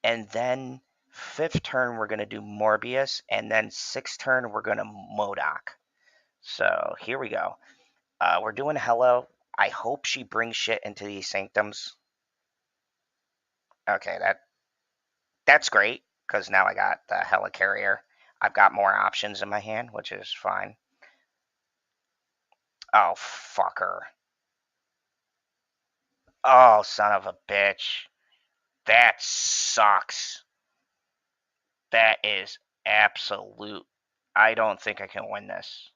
and then 5th turn we're going to do Morbius, and then 6th turn we're going to Modoc. So here we go. We're doing Hela. I hope she brings shit into these sanctums. Okay, that's great because now I got the Helicarrier. I've got more options in my hand, which is fine. Oh, fucker. Oh, son of a bitch. That sucks. That is absolute. I don't think I can win this.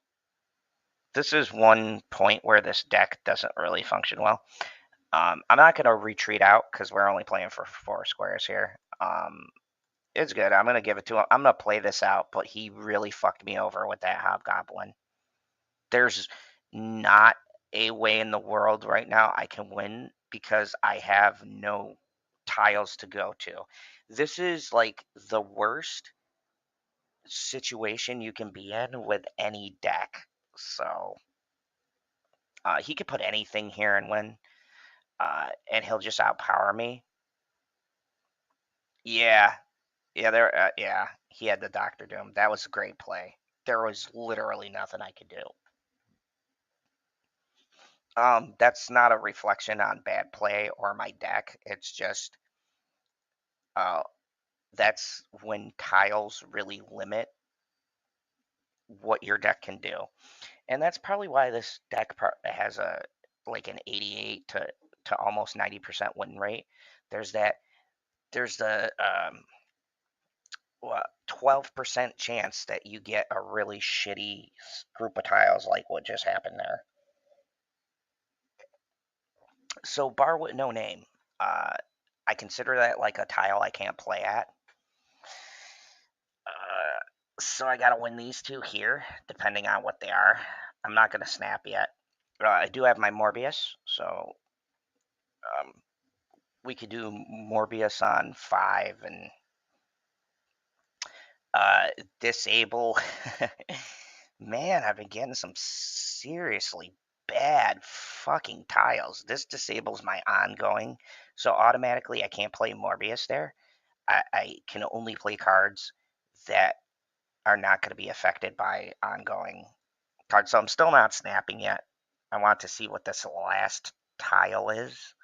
this is one point where this deck doesn't really function well. I'm not going to retreat out because we're only playing for 4 squares here. It's good. I'm going to give it to him. I'm going to play this out, but he really fucked me over with that Hobgoblin. There's not a way in the world right now I can win because I have no tiles to go to. This is like the worst situation you can be in with any deck. So he could put anything here and win, and he'll just outpower me. Yeah, yeah. He had the Doctor Doom. That was a great play. There was literally nothing I could do. That's not a reflection on bad play or my deck. It's just uh, that's when tiles really limit what your deck can do, and that's probably why this deck has a like an 88 to almost 90% win rate. There's that. There's the 12% chance that you get a really shitty group of tiles like what just happened there. So bar with no name, I consider that like a tile I can't play at. So I gotta win these two here, depending on what they are. I'm not gonna snap yet. I do have my Morbius, so um, we could do Morbius on 5 and disable. Man, I've been getting some seriously bad fucking tiles. This disables my ongoing, so automatically I can't play Morbius there. I can only play cards that are not going to be affected by ongoing cards. So I'm still not snapping yet. I want to see what this last tile is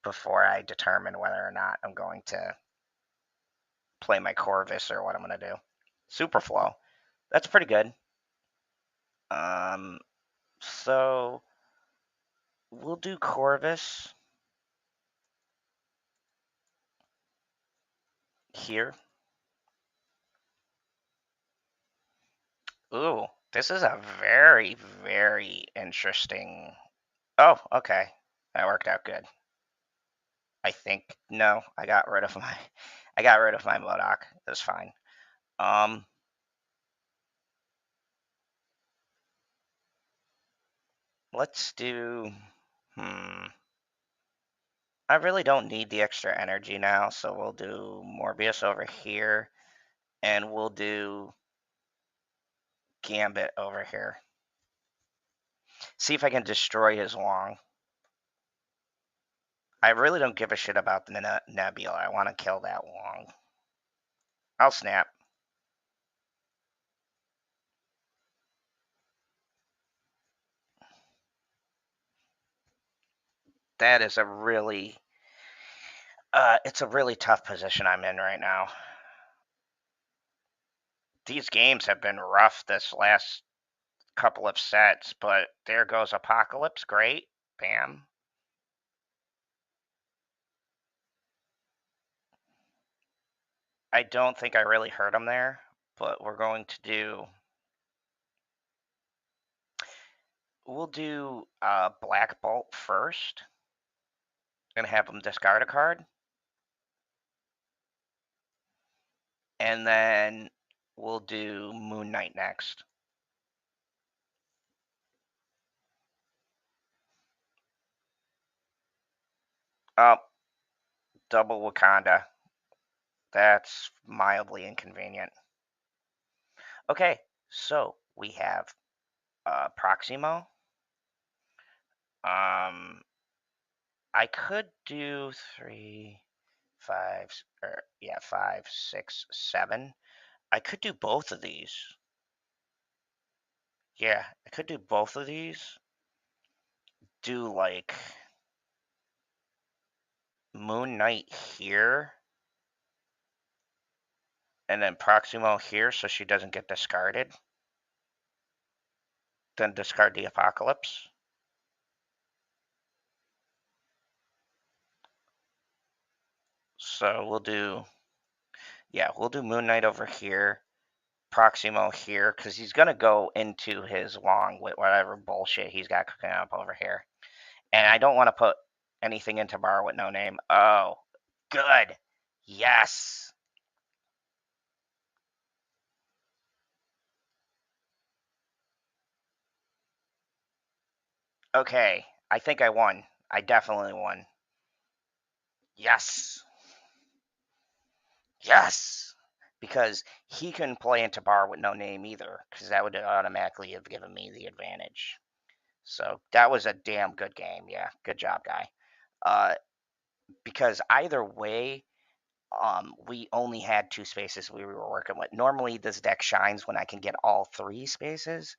before I determine whether or not I'm going to play my Corvus or what I'm going to do. Superflow. That's pretty good. So we'll do Corvus here. Ooh, this is a very, very interesting. Oh, okay. That worked out good. I think no, I got rid of my Modoc. That's fine. Let's do I really don't need the extra energy now, so we'll do Morbius over here and we'll do Gambit over here. See if I can destroy his Wong. I really don't give a shit about the Nebula. I want to kill that Wong. I'll snap. That is a really, it's a really tough position I'm in right now. These games have been rough this last couple of sets, but there goes Apocalypse. Great. Bam. I don't think I really hurt him there, but we're going to do. We'll do Black Bolt first and have him discard a card. And then we'll do Moon Knight next. Oh, double Wakanda. That's mildly inconvenient. Okay, so we have Proximo. I could do 3, 5, or yeah, 5, 6, 7. I could do both of these. Yeah, I could do both of these. Do like Moon Knight here. And then Proximo here so she doesn't get discarded. Then discard the Apocalypse. So we'll do, yeah, we'll do Moon Knight over here. Proximo here because he's going to go into his long with whatever bullshit he's got cooking up over here. And I don't want to put anything into bar with no name. Oh, good. Yes. Okay. I think I won. I definitely won. Yes. Yes. Because he couldn't play into bar with no name either, because that would automatically have given me the advantage. So that was a damn good game. Yeah. Good job, guy. Uh, because either way, we only had 2 spaces we were working with. Normally, this deck shines when I can get all 3 spaces.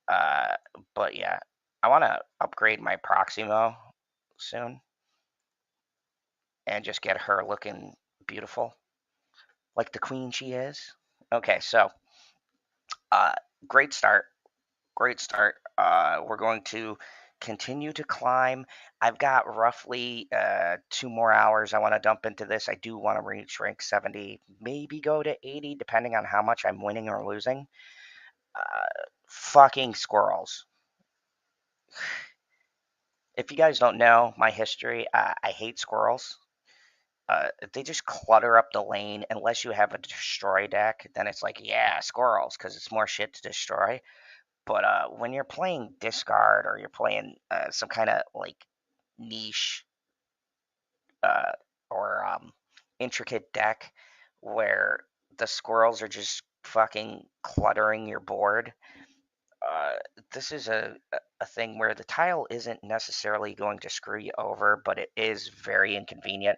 Uh, but yeah, I want to upgrade my Proximo soon and just get her looking beautiful, like the queen she is. Okay, so uh, great start. Great start. We're going to continue to climb. I've got roughly 2 more hours I want to dump into this. I do want to reach rank 70, maybe go to 80, depending on how much I'm winning or losing. Fucking squirrels. If you guys don't know my history, I hate squirrels. They just clutter up the lane. Unless you have a destroy deck, then it's like, yeah, squirrels, because it's more shit to destroy. But when you're playing discard or you're playing some kind of like niche uh, or intricate deck where the squirrels are just fucking cluttering your board, uh, this is a thing where the tile isn't necessarily going to screw you over, but it is very inconvenient.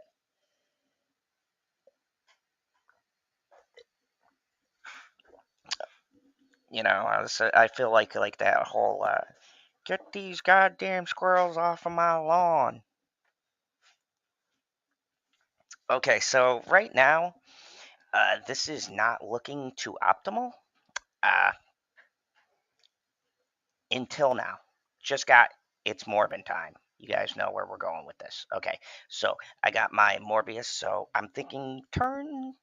You know, I feel like that whole get these goddamn squirrels off of my lawn. Okay, so right now, this is not looking too optimal. Uh, until now, just got it's Morbin time. You guys know where we're going with this. Okay, so I got my Morbius, so I'm thinking turn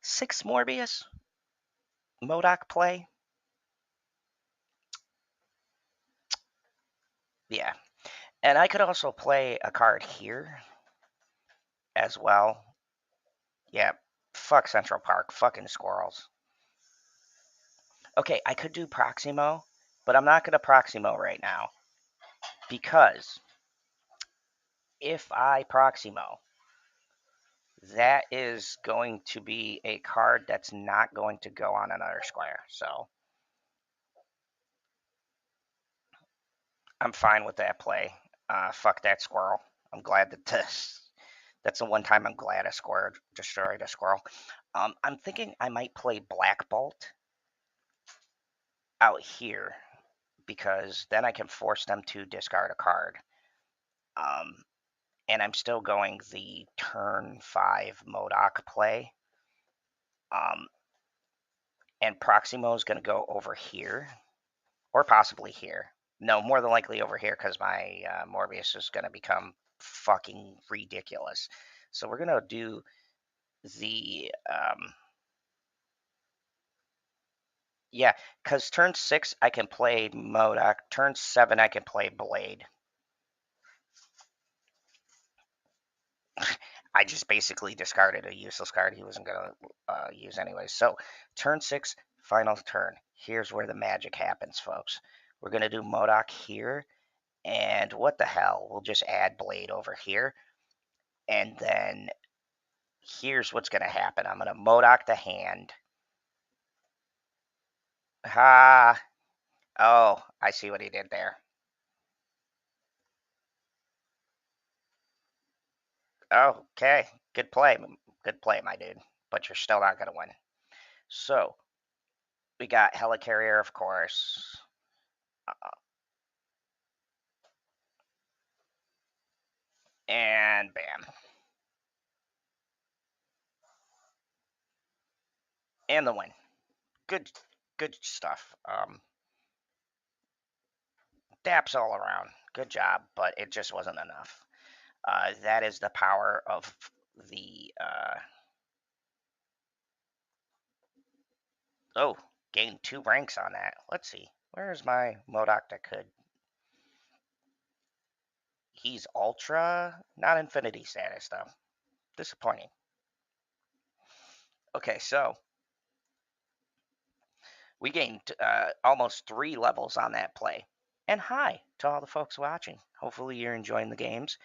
6 Morbius, Modoc play. Yeah, and I could also play a card here as well. Yeah, fuck Central Park, fucking squirrels. Okay, I could do Proximo, but I'm not going to Proximo right now because if I Proximo, that is going to be a card that's not going to go on another square. So I'm fine with that play. Fuck that squirrel. I'm glad that that's the one time I'm glad a squirrel destroyed a squirrel. I'm thinking I might play Black Bolt out here because then I can force them to discard a card. Um, and I'm still going the turn 5 Modoc play. Um, and Proximo is going to go over here, or possibly here. No, more than likely over here because my Morbius is going to become fucking ridiculous. So we're going to do the yeah, because turn 6 I can play Modoc. Turn 7 I can play Blade. I just basically discarded a useless card he wasn't going to use anyway. So turn 6, final turn. Here's where the magic happens, folks. We're going to do Modoc here. And what the hell? We'll just add Blade over here. And then here's what's going to happen. I'm going to Modoc the hand. Ha! Oh, I see what he did there. Okay, good play. Good play, my dude. But you're still not going to win. So, we got Helicarrier, of course. And bam. And the win. Good stuff. Daps all around. Good job, but it just wasn't enough. That is the power of the Oh, gained 2 ranks on that. Let's see. Where's my Modok that could? He's Ultra, not Infinity status, though. Disappointing. Okay, so we gained almost 3 levels on that play. And hi to all the folks watching. Hopefully you're enjoying the games.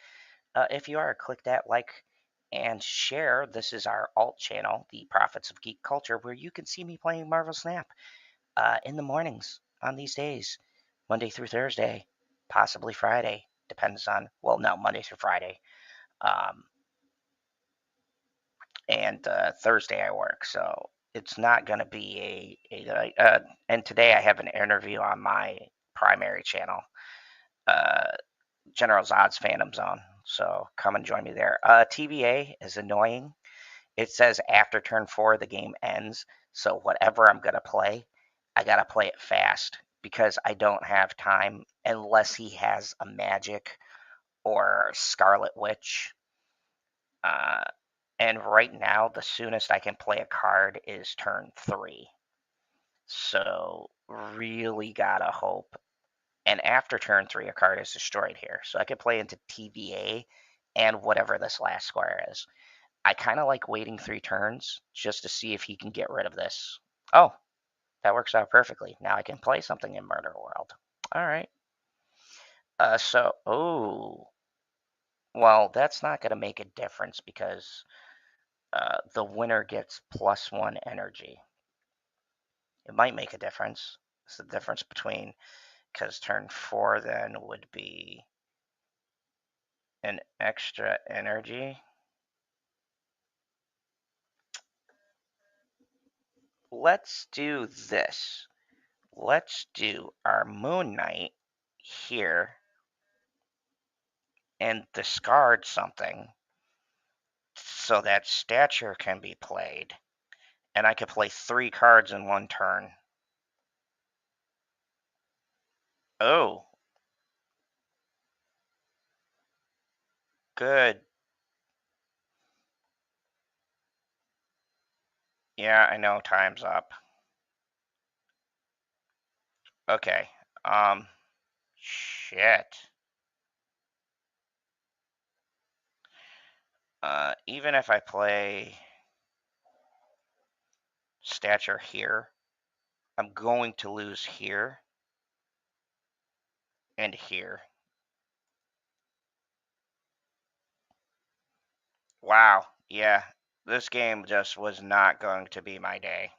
If you are, click that like and share. This is our alt channel, the Prophets of Geek Culture, where you can see me playing Marvel Snap in the mornings on these days, Monday through Thursday, possibly Friday. Depends on, well, no, Monday through Friday. Um, and Thursday I work, so it's not going to be and today I have an interview on my primary channel, uh, General Zod's Phantom Zone. So come and join me there. TVA is annoying. It says after turn 4 the game ends. So whatever I'm gonna play, I gotta play it fast because I don't have time unless he has a magic or Scarlet Witch. Uh, and right now, the soonest I can play a card is turn 3. So really gotta hope. And after turn 3, a card is destroyed here. So I could play into TVA and whatever this last square is. I kind of like waiting 3 turns just to see if he can get rid of this. Oh, that works out perfectly. Now I can play something in Murder World. All right. Oh, well, that's not going to make a difference because the winner gets +1 energy. It might make a difference. It's the difference between, because turn 4 then would be an extra energy. Let's do this. Let's do our Moon Knight here and discard something so that stature can be played. And I could play 3 cards in 1 turn. Oh, good. Yeah, I know time's up. Okay. Shit. Even if I play stature here, I'm going to lose here and here. Wow. Yeah, this game just was not going to be my day.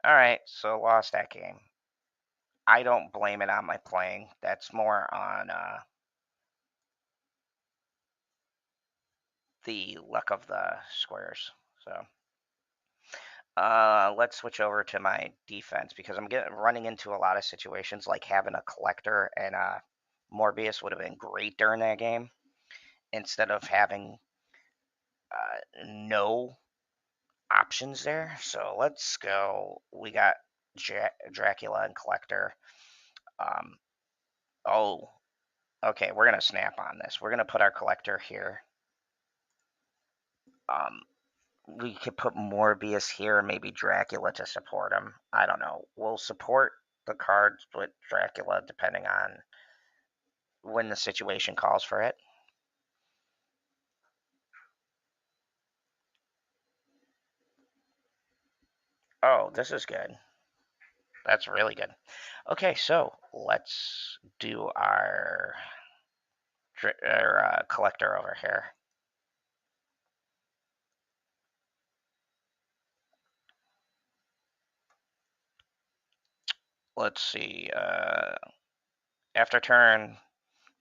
All right, so lost that game. I don't blame it on my playing. That's more on the luck of the squares. So let's switch over to my defense because I'm running into a lot of situations like having a collector and Morbius would have been great during that game instead of having no options there. So let's go. We got Dracula and collector. Um, oh, okay. We're gonna snap on this. We're gonna put our collector here. We could put Morbius here and maybe Dracula to support him. I don't know. We'll support the cards with Dracula depending on when the situation calls for it. Oh, this is good. That's really good. Okay, so let's do our collector over here. Let's see. After turn,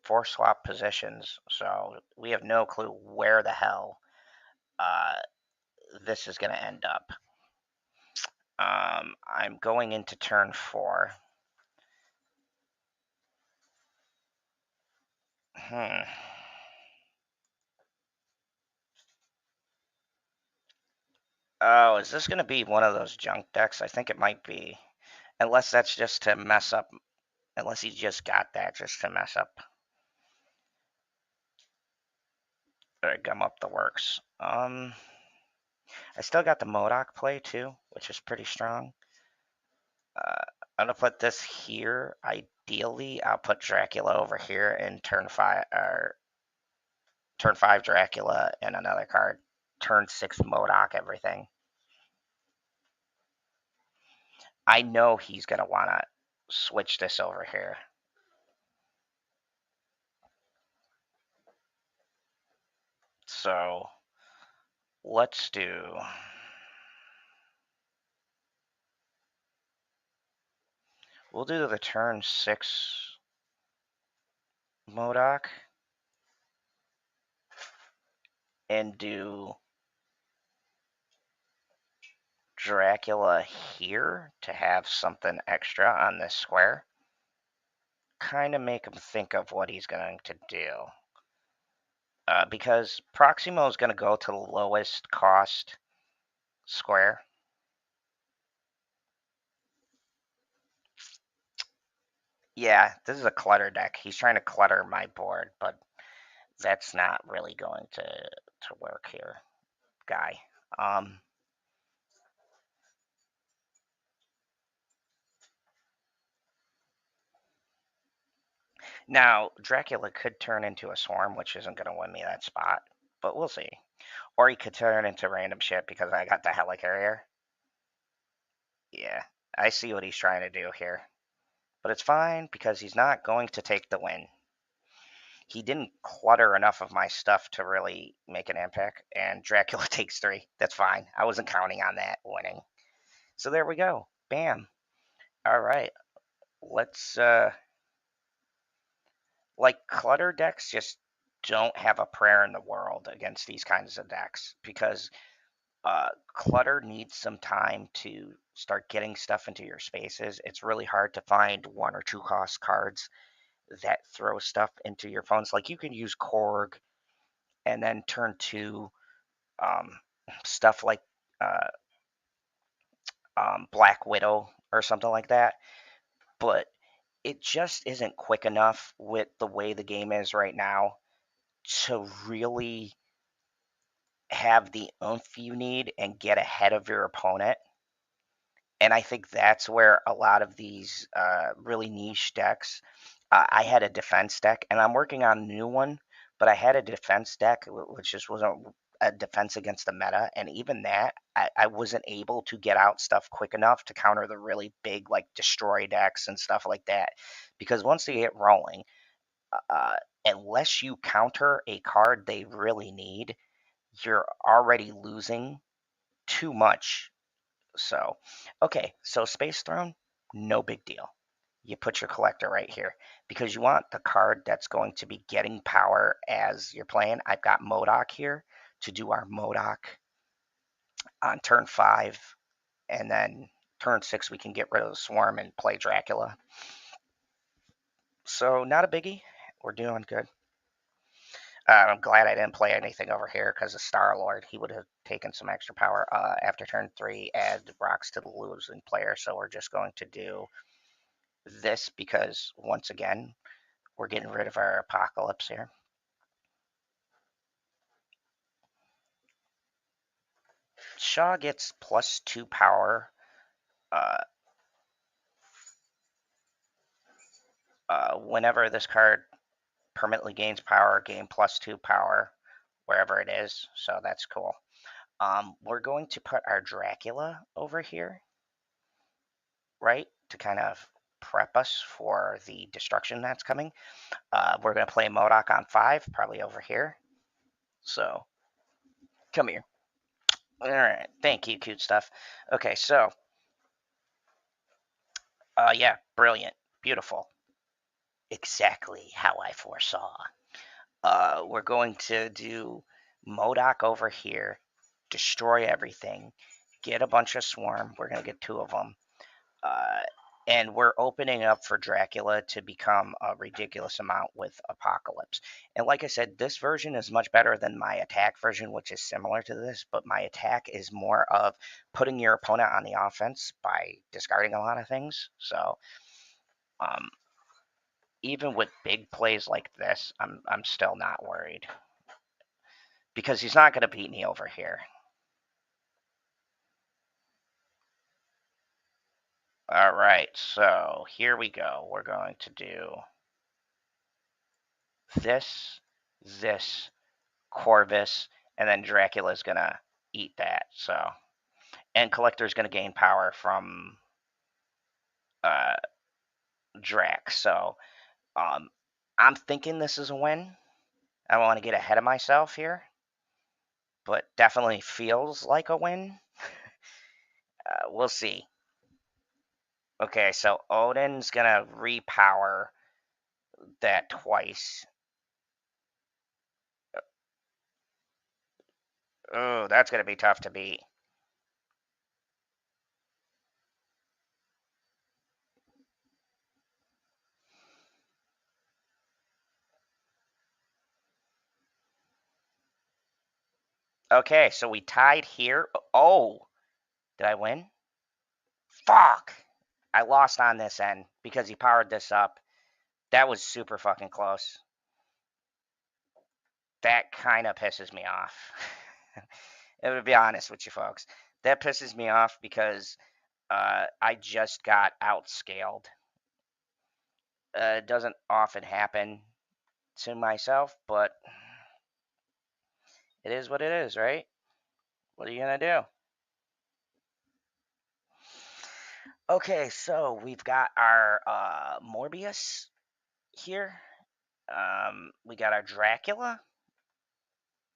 4 swap positions, so we have no clue where the hell uh, this is going to end up. I'm going into turn 4. Hmm. Oh, is this going to be one of those junk decks? I think it might be. Unless that's just to mess up. Unless he just got that just to mess up. Or gum up the works. I still got the MODOK play too, which is pretty strong. I'm gonna put this here. Ideally, I'll put Dracula over here and turn 5 or turn 5 Dracula and another card. Turn 6 MODOK everything. I know he's gonna wanna switch this over here. So let's do. We'll do the turn 6 MODOK and do Dracula here to have something extra on this square. Kind of make him think of what he's going to do. Because Proximo is going to go to the lowest cost square. Yeah, this is a clutter deck. He's trying to clutter my board, but that's not really going to work here, guy. Now, Dracula could turn into a swarm, which isn't going to win me that spot, but we'll see. Or he could turn into random shit because I got the helicarrier. Yeah, I see what he's trying to do here. But it's fine because he's not going to take the win. He didn't clutter enough of my stuff to really make an impact, and Dracula takes 3. That's fine. I wasn't counting on that winning. So there we go. Bam. All right. Let's, like, clutter decks just don't have a prayer in the world against these kinds of decks because clutter needs some time to start getting stuff into your spaces. It's really hard to find 1 or 2 cost cards that throw stuff into your phones. Like you can use Korg and then turn to stuff like uh, Black Widow or something like that. But it just isn't quick enough with the way the game is right now to really have the oomph you need and get ahead of your opponent. And I think that's where a lot of these really niche decks. I had a defense deck, and I'm working on a new one, but I had a defense deck, which just wasn't a defense against the meta. And even that, I wasn't able to get out stuff quick enough to counter the really big, like, destroy decks and stuff like that. Because once they get rolling, uh, unless you counter a card they really need, you're already losing too much. So, okay, so Space Throne, no big deal. You put your collector right here because you want the card that's going to be getting power as you're playing. I've got MODOK here to do our MODOK on turn 5, and then turn 6 we can get rid of the Swarm and play Dracula. So not a biggie. We're doing good. I'm glad I didn't play anything over here because of Star-Lord. He would have taken some extra power. After turn 3, add rocks to the losing player. So we're just going to do this because, once again, we're getting rid of our Apocalypse here. Shaw gets +2 power whenever this card permanently gains power, gain +2 power wherever it is. So that's cool. We're going to put our Dracula over here, right, to kind of prep us for the destruction that's coming. We're going to play MODOK on 5, probably over here. So, come here. All right, thank you, cute stuff. Okay, so, yeah, brilliant, beautiful. Exactly how I foresaw. We're going to do MODOK over here, destroy everything, get a bunch of Swarm. We're going to get 2 of them. And we're opening up for Dracula to become a ridiculous amount with Apocalypse. And like I said, this version is much better than my attack version, which is similar to this, but my attack is more of putting your opponent on the offense by discarding a lot of things. So even with big plays like this, I'm still not worried because he's not going to beat me over here. All right, so here we go. We're going to do this, Corvus, and then Dracula's gonna eat that. So, and Collector's gonna gain power from uh, Drac. So, I'm thinking this is a win. I don't want to get ahead of myself here, but definitely feels like a win. We'll see. Okay, so Odin's gonna repower that twice. Oh, that's gonna be tough to beat. Okay, so we tied here. Oh, did I win? Fuck! I lost on this end because he powered this up. That was super fucking close. That kind of pisses me off. To be honest with you folks, that pisses me off because I just got outscaled. It doesn't often happen to myself, but it is what it is, right? What are you gonna do? Okay, so we've got our Morbius here. We got our Dracula.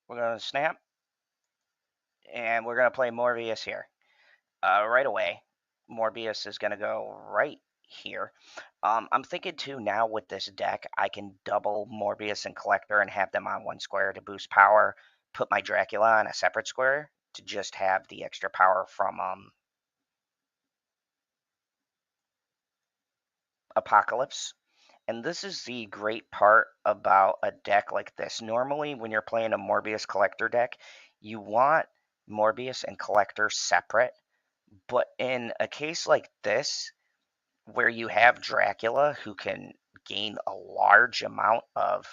We're gonna snap, and we're gonna play Morbius here. Right away. Morbius is gonna go right here. I'm thinking too now with this deck, I can double Morbius and Collector and have them on one square to boost power. Put my Dracula on a separate square to just have the extra power from Apocalypse. And this is the great part about a deck like this. Normally, when you're playing a Morbius Collector deck, you want Morbius and Collector separate. But in a case like this, where you have Dracula who can gain a large amount of.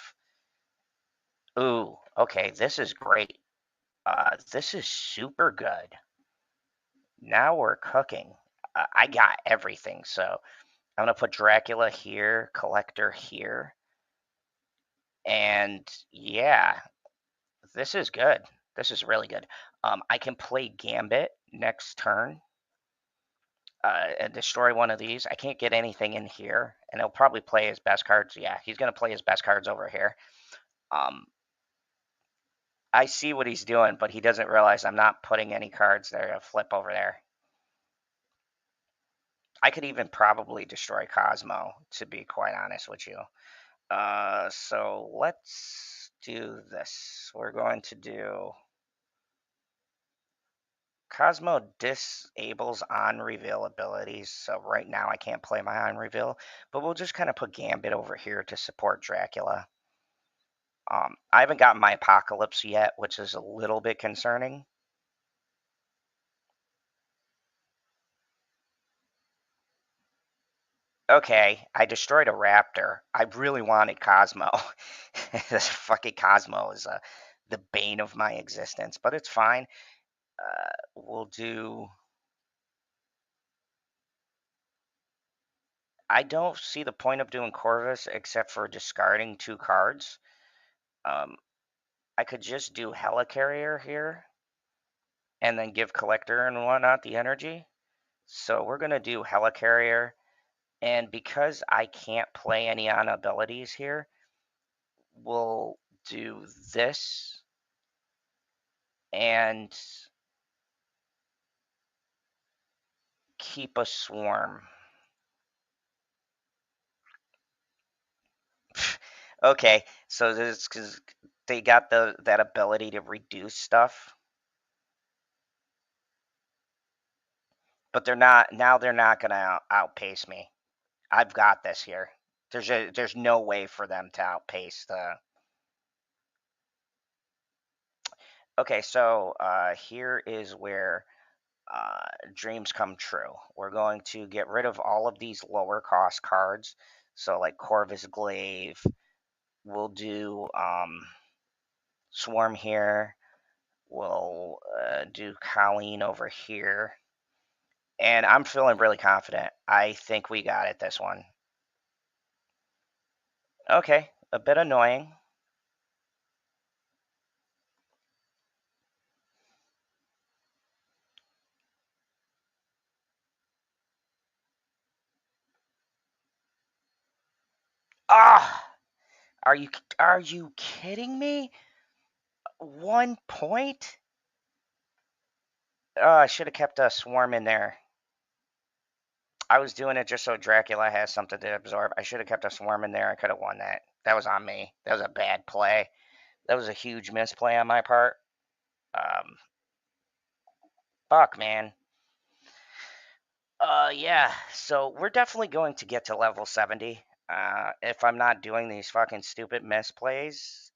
Ooh, okay, this is great. This is super good. Now we're cooking. I got everything, so I'm gonna put Dracula here, Collector here, and yeah, this is good. This is really good. I can play Gambit next turn and destroy one of these. I can't get anything in here, and he'll probably play his best cards. Yeah, he's gonna play his best cards over here. Um, I see what he's doing, but he doesn't realize I'm not putting any cards there to flip over there. I could even probably destroy Cosmo, to be quite honest with you. So let's do this. We're going to do Cosmo disables on reveal abilities. So right now I can't play my on reveal, but we'll just kind of put Gambit over here to support Dracula. I haven't gotten my Apocalypse yet, which is a little bit concerning. Okay, I destroyed a raptor. I really wanted Cosmo. This fucking Cosmo is the bane of my existence, but it's fine. We'll do. I don't see the point of doing Corvus except for discarding 2 cards. Um, I could just do Helicarrier here and then give Collector and whatnot the energy. So we're going to do Helicarrier. And because I can't play any on abilities here, we'll do this and keep a swarm. Okay, so this because they got that ability to reduce stuff, but they're not now. They're not gonna outpace me. I've got this here. There's no way for them to outpace the. Okay, so here is where dreams come true. We're going to get rid of all of these lower cost cards. So like Corvus Glaive, we'll do Swarm here. We'll do Colleen over here. And I'm feeling really confident. I think we got it this one. Okay, a bit annoying. Ah, are you kidding me? 1 point? Oh, I should have kept a swarm in there. I was doing it just so Dracula has something to absorb. I should have kept a swarm in there. I could have won that. That was on me. That was a bad play. That was a huge misplay on my part. Um, fuck, man. Yeah. So we're definitely going to get to level 70. If I'm not doing these fucking stupid misplays,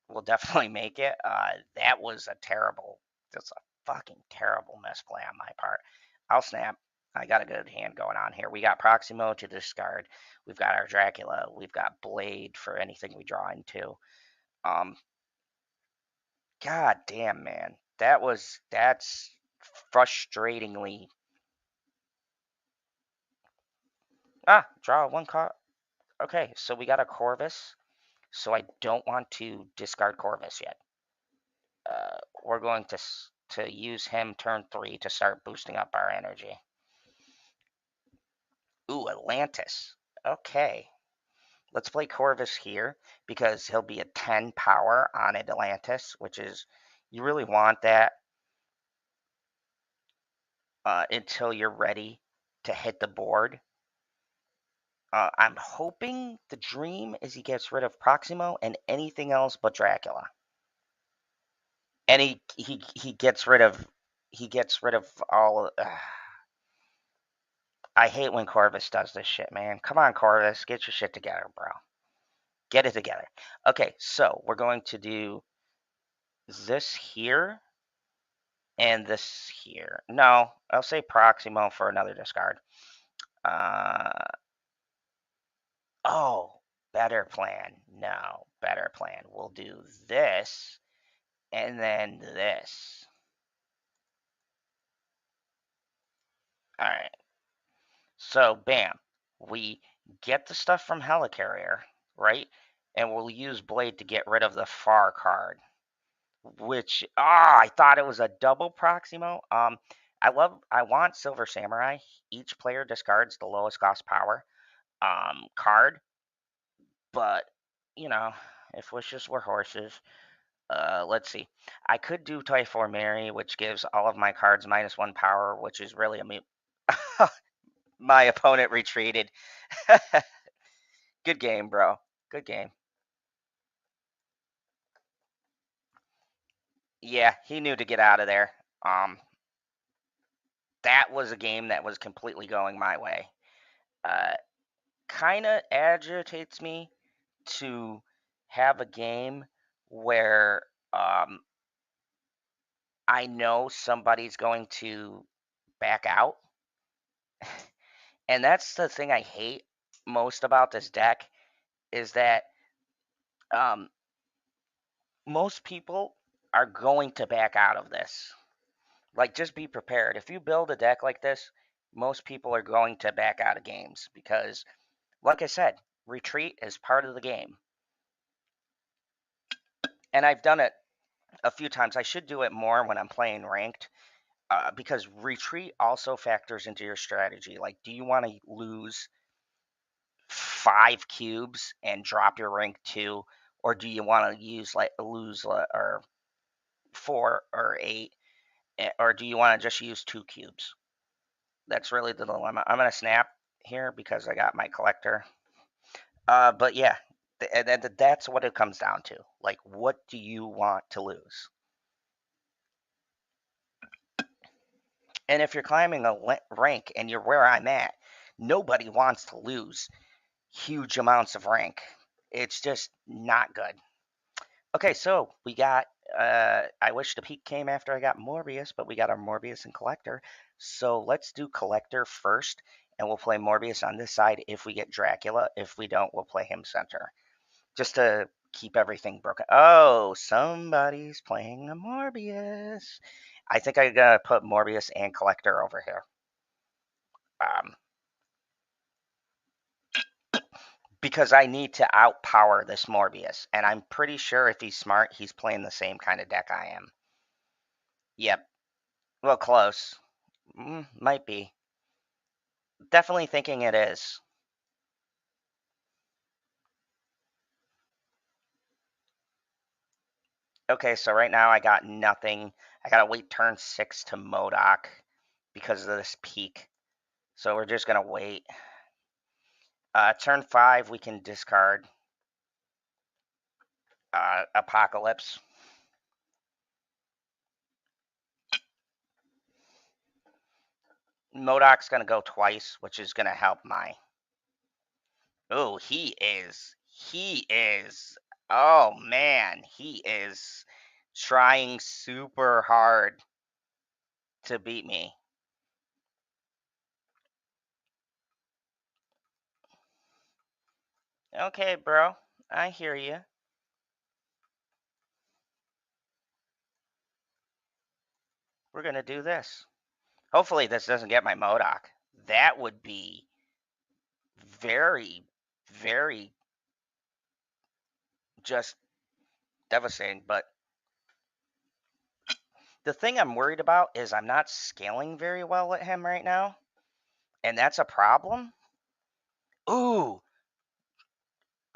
we'll definitely make it. That was a terrible, that's a fucking terrible misplay on my part. I'll snap. I got a good hand going on here. We got Proximo to discard. We've got our Dracula. We've got Blade for anything we draw into. Um, God damn, man. That's frustratingly. Draw one card. Okay, so we got a Corvus. So I don't want to discard Corvus yet. We're going to use him turn 3 to start boosting up our energy. Ooh, Atlantis. Okay. Let's play Corvus here because he'll be a 10 power on Atlantis, which is, you really want that until you're ready to hit the board. I'm hoping the dream is he gets rid of Proximo and anything else but Dracula. And he gets rid of all. I hate when Corvus does this shit, man. Come on, Corvus, get your shit together, bro. Get it together. Okay, so we're going to do this here and this here. No, I'll say Proximo for another discard. Uh, oh, better plan. No, better plan. We'll do this and then this. All right. So, bam. We get the stuff from Helicarrier, right? And we'll use Blade to get rid of the Far card. Which I thought it was a double Proximo. I want Silver Samurai. Each player discards the lowest cost power card, but you know, if wishes were horses. Let's see. I could do Typhoon Mary, which gives all of my cards -1 power, which is really a mute. My opponent retreated. Good game, bro. Good game. Yeah, he knew to get out of there. That was a game that was completely going my way. Uh, kind of agitates me to have a game where I know somebody's going to back out. And that's the thing I hate most about this deck is that um, most people are going to back out of this. Like, just be prepared. If you build a deck like this, most people are going to back out of games because, like I said, retreat is part of the game. And I've done it a few times. I should do it more when I'm playing ranked because retreat also factors into your strategy. Like, do you want to lose 5 cubes and drop your rank 2, or do you want to lose or 4 or 8, or do you want to just use 2 cubes? That's really the dilemma. I'm gonna snap here because I got my collector. But yeah, that's what it comes down to. Like, what do you want to lose? And if you're climbing a rank and you're where I'm at, nobody wants to lose huge amounts of rank. It's just not good. Okay, so we got. I wish the peak came after I got Morbius, but we got our Morbius and Collector. So let's do Collector first, and we'll play Morbius on this side if we get Dracula. If we don't, we'll play him center. Just to keep everything broken. Oh, somebody's playing a Morbius. I think I gotta put Morbius and Collector over here. Because I need to outpower this Morbius, and I'm pretty sure if he's smart, he's playing the same kind of deck I am. Yep. Well, close. Might be. Definitely thinking it is. Okay, so right now I got nothing. I gotta wait turn 6 to Modok because of this peak. So we're just gonna wait. Turn 5 we can discard Apocalypse. Modok's gonna go twice, which is gonna help my. Oh, he is. Oh man, he is trying super hard to beat me. Okay, bro. I hear you. We're gonna do this. Hopefully this doesn't get my Modok. That would be very, very just devastating. But the thing I'm worried about is I'm not scaling very well at him right now. And that's a problem. Ooh.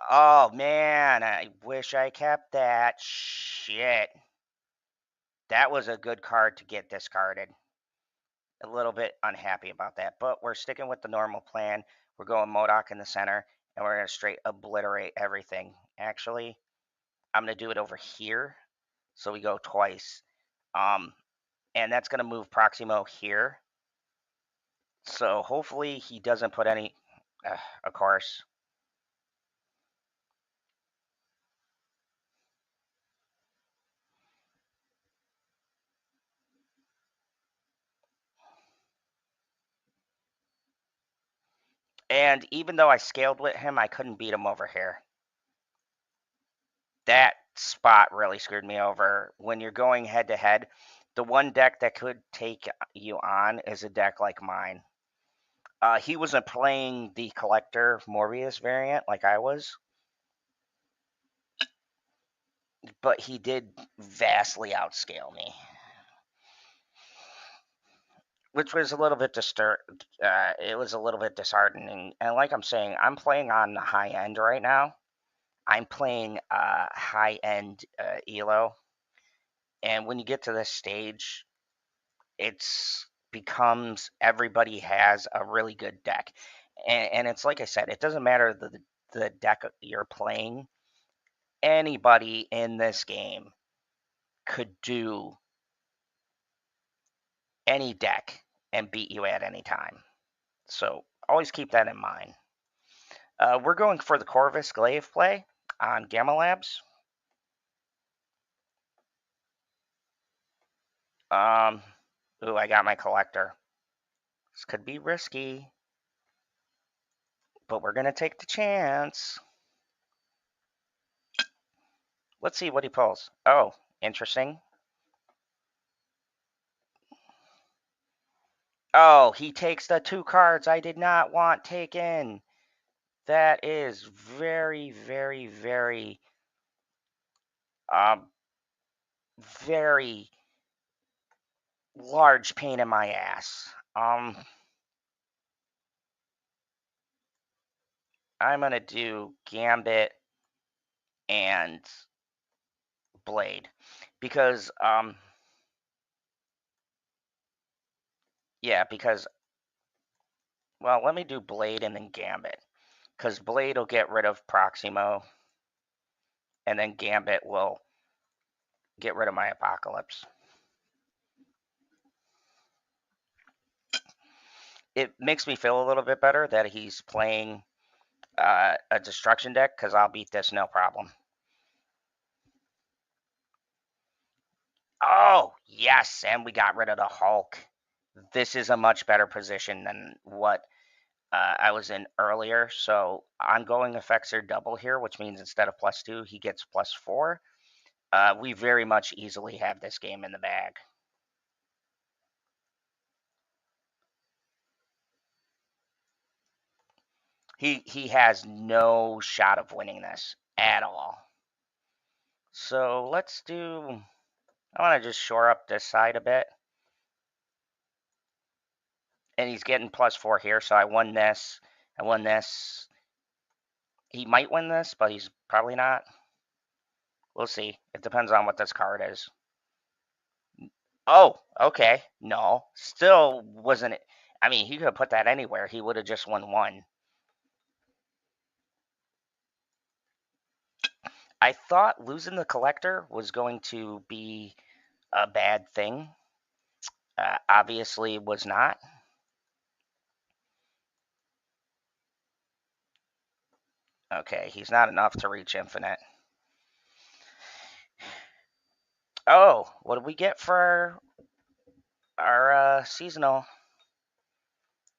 Oh, man. I wish I kept that. Shit. That was a good card to get discarded. A little bit unhappy about that. But we're sticking with the normal plan. We're going Modok in the center. And we're going to straight obliterate everything. Actually, I'm going to do it over here. So we go twice. And that's going to move Proximo here. So hopefully he doesn't put any, of course. And even though I scaled with him, I couldn't beat him over here. That spot really screwed me over. When you're going head to head, the one deck that could take you on is a deck like mine. He wasn't playing the Collector Morbius variant like I was, but he did vastly outscale me, which was a little bit it was a little bit disheartening. And like I'm saying, I'm playing on the high end right now. I'm playing high end Elo, and when you get to this stage, it's becomes everybody has a really good deck, and it's like I said, it doesn't matter the deck you're playing. Anybody in this game could do any deck and beat you at any time. So always keep that in mind. We're going for the Corvus Glaive play on Gamma Labs. Ooh, I got my Collector. This could be risky, but we're going to take the chance. Let's see what he pulls. Oh, interesting. Oh, he takes the 2 cards I did not want taken. That is very, very, very, very large pain in my ass. I'm going to do Gambit and Blade because, yeah, because, well, let me do Blade and then Gambit because Blade will get rid of Proximo and then Gambit will get rid of my Apocalypse. It makes me feel a little bit better that he's playing a destruction deck because I'll beat this no problem. Oh, yes, and we got rid of the Hulk. This is a much better position than what I was in earlier. So ongoing effects are double here, which means instead of +2, he gets +4. We very much easily have this game in the bag. He has no shot of winning this at all. So let's do. I want to just shore up this side a bit. And he's getting +4 here, so I won this. I won this. He might win this, but he's probably not. We'll see. It depends on what this card is. Oh, okay. No. Still wasn't it. I mean, he could have put that anywhere. He would have just won 1. I thought losing the collector was going to be a bad thing. Obviously, was not. Okay, he's not enough to reach infinite. Oh, what did we get for our seasonal?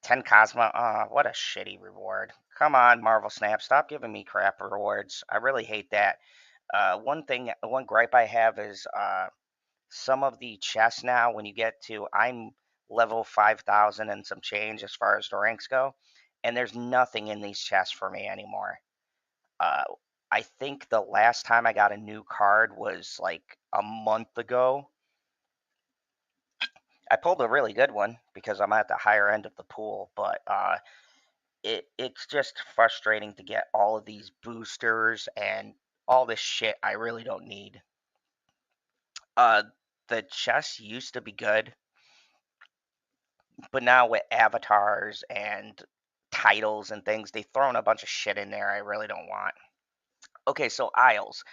10 Cosmo. What a shitty reward. Come on, Marvel Snap. Stop giving me crap rewards. I really hate that. One gripe I have is some of the chests now, when you get to, I'm level 5,000 and some change as far as the ranks go, and there's nothing in these chests for me anymore. I think the last time I got a new card was like a month ago. I pulled a really good one because I'm at the higher end of the pool, but it's just frustrating to get all of these boosters and all this shit I really don't need. The chests used to be good, but now with avatars and titles and things, they've thrown a bunch of shit in there I really don't want. Okay, so Isles.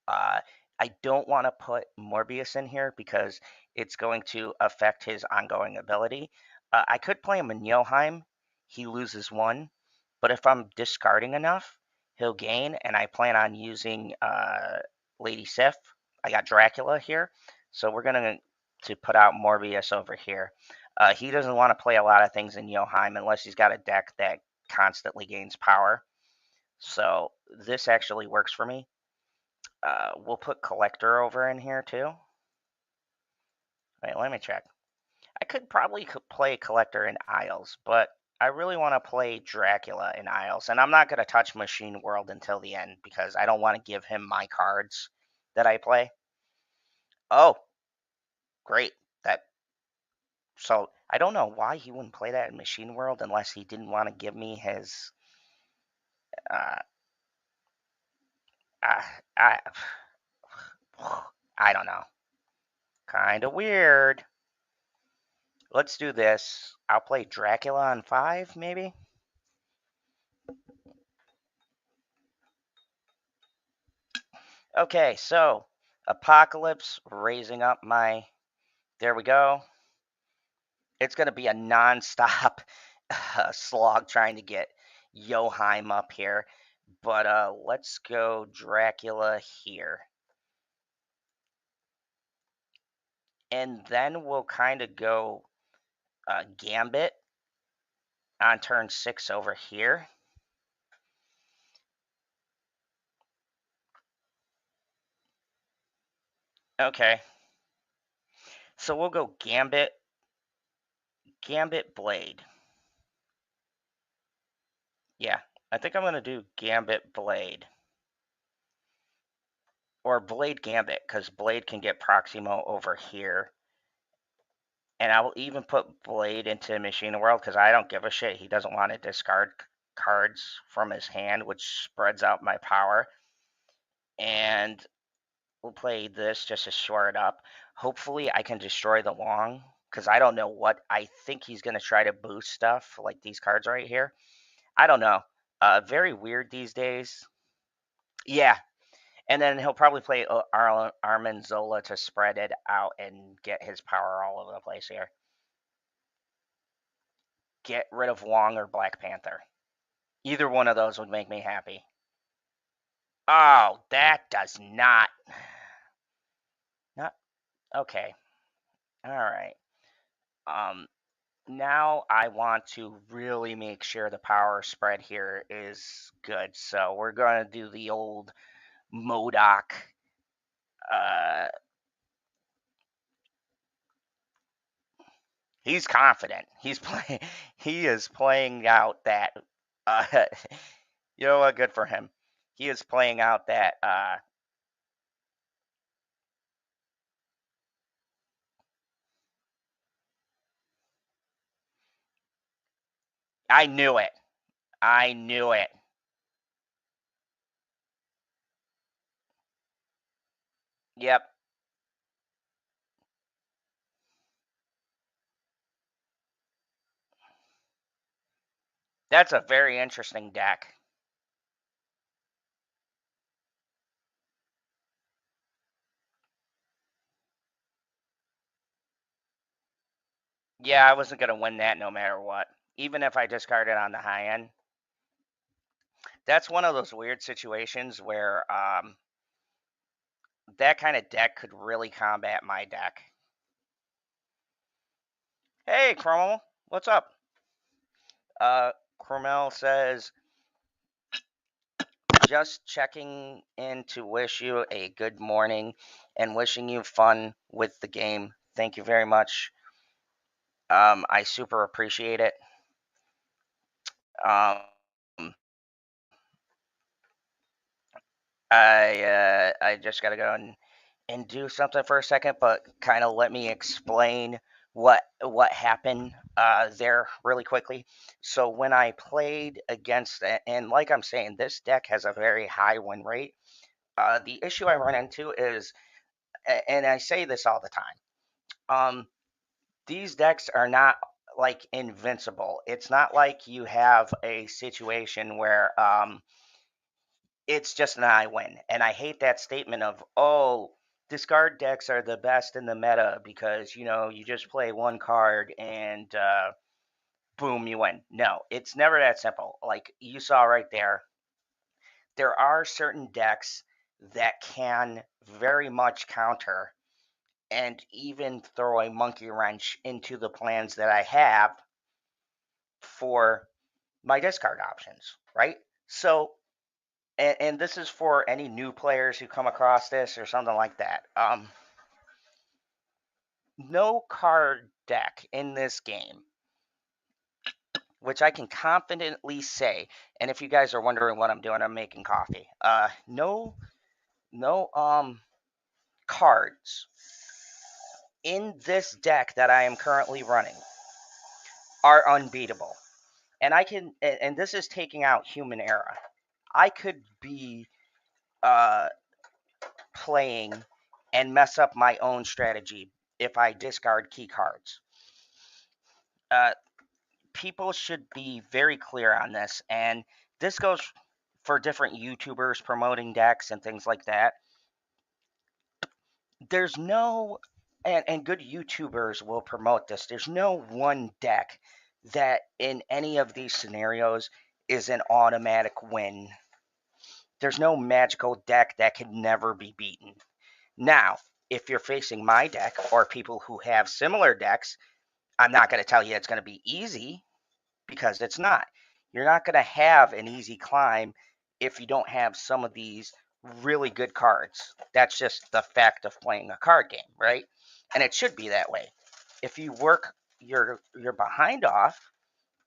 Uh, I don't want to put Morbius in here because it's going to affect his ongoing ability. I could play him in Joheim. He loses 1. But if I'm discarding enough, he'll gain. And I plan on using Lady Sif. I got Dracula here. So we're going to put out Morbius over here. He doesn't want to play a lot of things in Joheim unless he's got a deck that constantly gains power. So this actually works for me. We'll put Collector over in here too. Wait, let me check. I could probably play Collector in Isles, but I really want to play Dracula in Isles. And I'm not going to touch Machine World until the end because I don't want to give him my cards that I play. Oh, great. So I don't know why he wouldn't play that in Machine World unless he didn't want to give me his. Uh, I, I don't know. Kind of weird. Let's do this. I'll play Dracula on 5, maybe? Okay, so Apocalypse raising up my. There we go. It's going to be a non-stop slog trying to get Joheim up here. But let's go Dracula here. And then we'll kind of go Gambit on turn 6 over here. Okay. So we'll go Gambit Blade. Yeah, I think I'm going to do Gambit Blade. Or Blade Gambit, because Blade can get Proximo over here. And I will even put Blade into Machine World, because I don't give a shit. He doesn't want to discard cards from his hand, which spreads out my power. And we'll play this just to shore it up. Hopefully I can destroy the Long, because I don't know what. I think he's going to try to boost stuff, like these cards right here. I don't know. Very weird these days. Yeah, and then he'll probably play Armin Zola to spread it out and get his power all over the place here. Get rid of Wong or Black Panther. Either one of those would make me happy. Oh, that does not. Not okay. All right. Now I want to really make sure the power spread here is good. So we're gonna do the old MODOK. He's confident. He is playing out that Uh, you know what? Good for him. He is playing out that. I knew it. I knew it. Yep. That's a very interesting deck. Yeah, I wasn't gonna win that no matter what. Even if I discarded on the high end. That's one of those weird situations where that kind of deck could really combat my deck. Hey, Cromwell, what's up? Uh, Cromwell says, just checking in to wish you a good morning and wishing you fun with the game. Thank you very much. I super appreciate it. Um, I just gotta go and do something for a second, but kind of let me explain what happened there really quickly. So when I played against, and like I'm saying, this deck has a very high win rate. The issue I run into is, and I say this all the time, these decks are not like invincible. It's not like you have a situation where it's just an I win. And I hate that statement of, oh, discard decks are the best in the meta because, you just play one card and boom, you win. No, it's never that simple. Like you saw right there are certain decks that can very much counter and even throw a monkey wrench into the plans that I have for my discard options, right? So, and this is for any new players who come across this or something like that. No card deck in this game, which I can confidently say, and if you guys are wondering what I'm doing, I'm making coffee. No cards in this deck that I am currently running are unbeatable. And and this is taking out human era. I could be uh, playing and mess up my own strategy if I discard key cards. Uh, People should be very clear on this, and this goes for different YouTubers promoting decks and things like that. There's no, and good YouTubers will promote this. There's no one deck that in any of these scenarios is an automatic win. There's no magical deck that can never be beaten. Now, if you're facing my deck or people who have similar decks, I'm not going to tell you it's going to be easy because it's not. You're not going to have an easy climb if you don't have some of these really good cards. That's just the fact of playing a card game, right? And it should be that way. If you work your behind off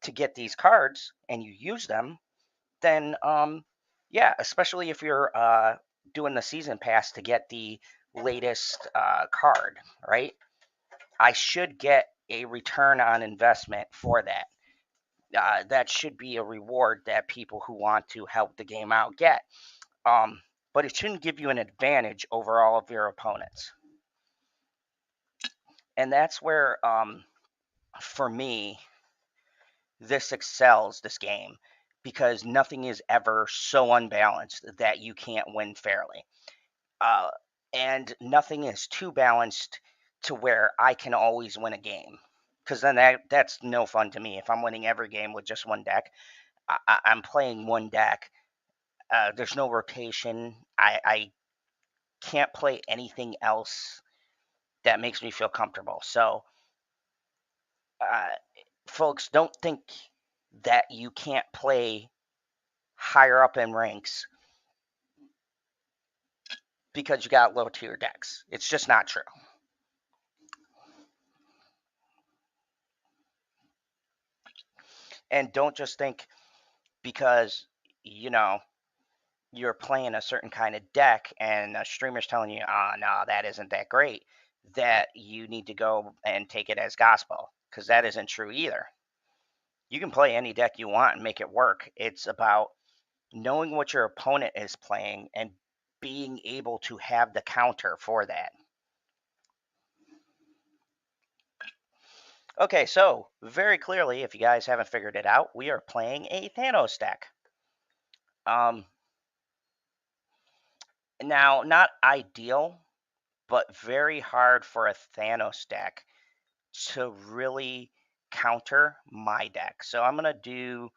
to get these cards and you use them, then yeah, especially if you're doing the season pass to get the latest card, right? I should get a return on investment for that. That should be a reward that people who want to help the game out get. Um, but it shouldn't give you an advantage over all of your opponents. And that's where, for me, this excels this game because nothing is ever so unbalanced that you can't win fairly. Uh, and nothing is too balanced to where I can always win a game. Because then that's no fun to me. If I'm winning every game with just one deck, I'm playing one deck. There's no rotation. I can't play anything else that makes me feel comfortable. So, uh, folks, don't think that you can't play higher up in ranks because you got low tier decks. It's just not true. And don't just think because, you know, you're playing a certain kind of deck and a streamer's telling you, oh, no, that isn't that great, that you need to go and take it as gospel, because that isn't true either. You can play any deck you want and make it work. It's about knowing what your opponent is playing and being able to have the counter for that. Okay, so very clearly, if you guys haven't figured it out, we are playing a Thanos deck. Now, not ideal, but very hard for a Thanos deck to really counter my deck. So I'm going to do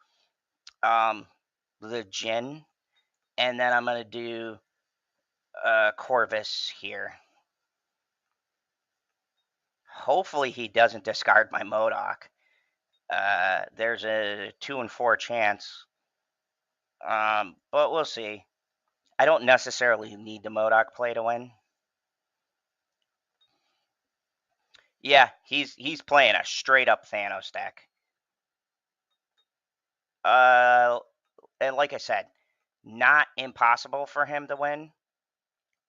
the Jin, and then I'm going to do Corvus here. Hopefully he doesn't discard my MODOK. There's a 2 in 4 chance, but we'll see. I don't necessarily need the MODOK play to win. Yeah, he's playing a straight up Thanos deck. And like I said, not impossible for him to win,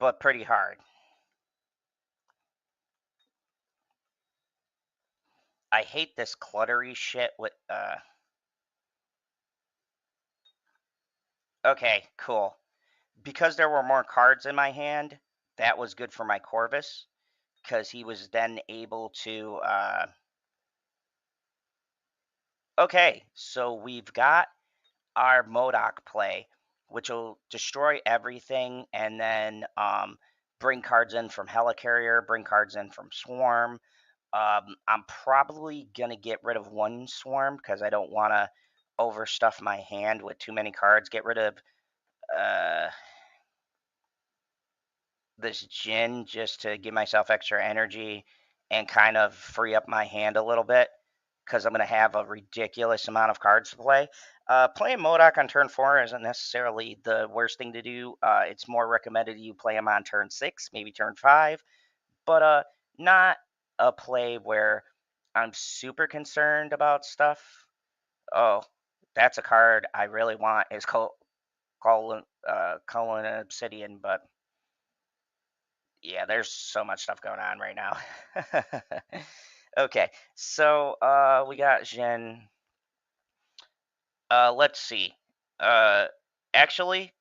but pretty hard. I hate this cluttery shit with Okay, cool. Because there were more cards in my hand, that was good for my Corvus, because he was then able to okay, so we've got our MODOK play, which will destroy everything and then bring cards in from Helicarrier, bring cards in from Swarm. I'm probably going to get rid of one Swarm because I don't want to overstuff my hand with too many cards. Get rid of this Jin just to give myself extra energy and kind of free up my hand a little bit, because I'm going to have a ridiculous amount of cards to play. Playing MODOK on turn 4 isn't necessarily the worst thing to do. It's more recommended you play him on turn 6, maybe turn 5, but not a play where I'm super concerned about stuff. Oh, that's a card I really want, is Colin Obsidian, but yeah, there's so much stuff going on right now. Okay, so we got Jin. Let's see. Actually,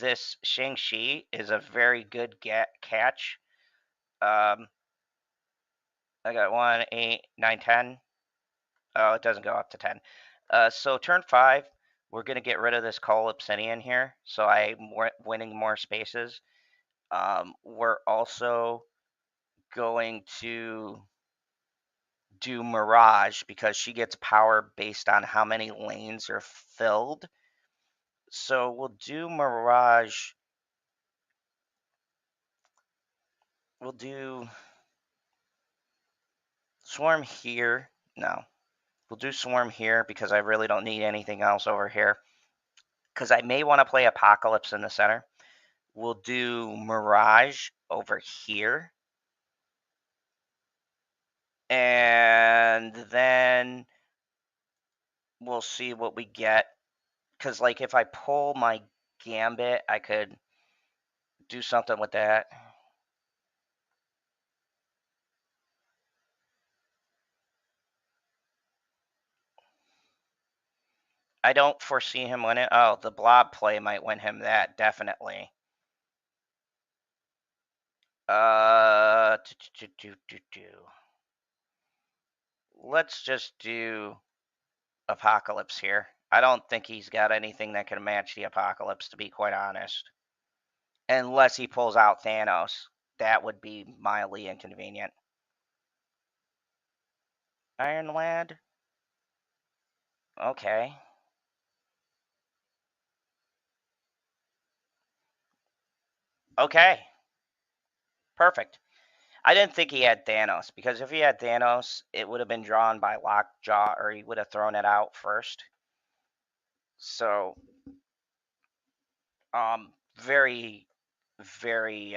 this Shang-Chi is a very good catch. I got 1, 8, 9, 10. Oh, it doesn't go up to 10. So turn 5, we're going to get rid of this Call Obsidian here, so I'm winning more spaces. We're also going to do Mirage because she gets power based on how many lanes are filled. So we'll do Mirage. We'll do Swarm here. No. We'll do Swarm here because I really don't need anything else over here. Because I may want to play Apocalypse in the center. We'll do Mirage over here. And then we'll see what we get. Because, like, if I pull my Gambit, I could do something with that. I don't foresee him winning. Oh, the Blob play might win him that, definitely. Let's just do Apocalypse here. I don't think he's got anything that can match the Apocalypse, to be quite honest. Unless he pulls out Thanos. That would be mildly inconvenient. Iron Lad? Okay. Okay. Perfect. I didn't think he had Thanos, because if he had Thanos, it would have been drawn by Lockjaw, or he would have thrown it out first. So, very, very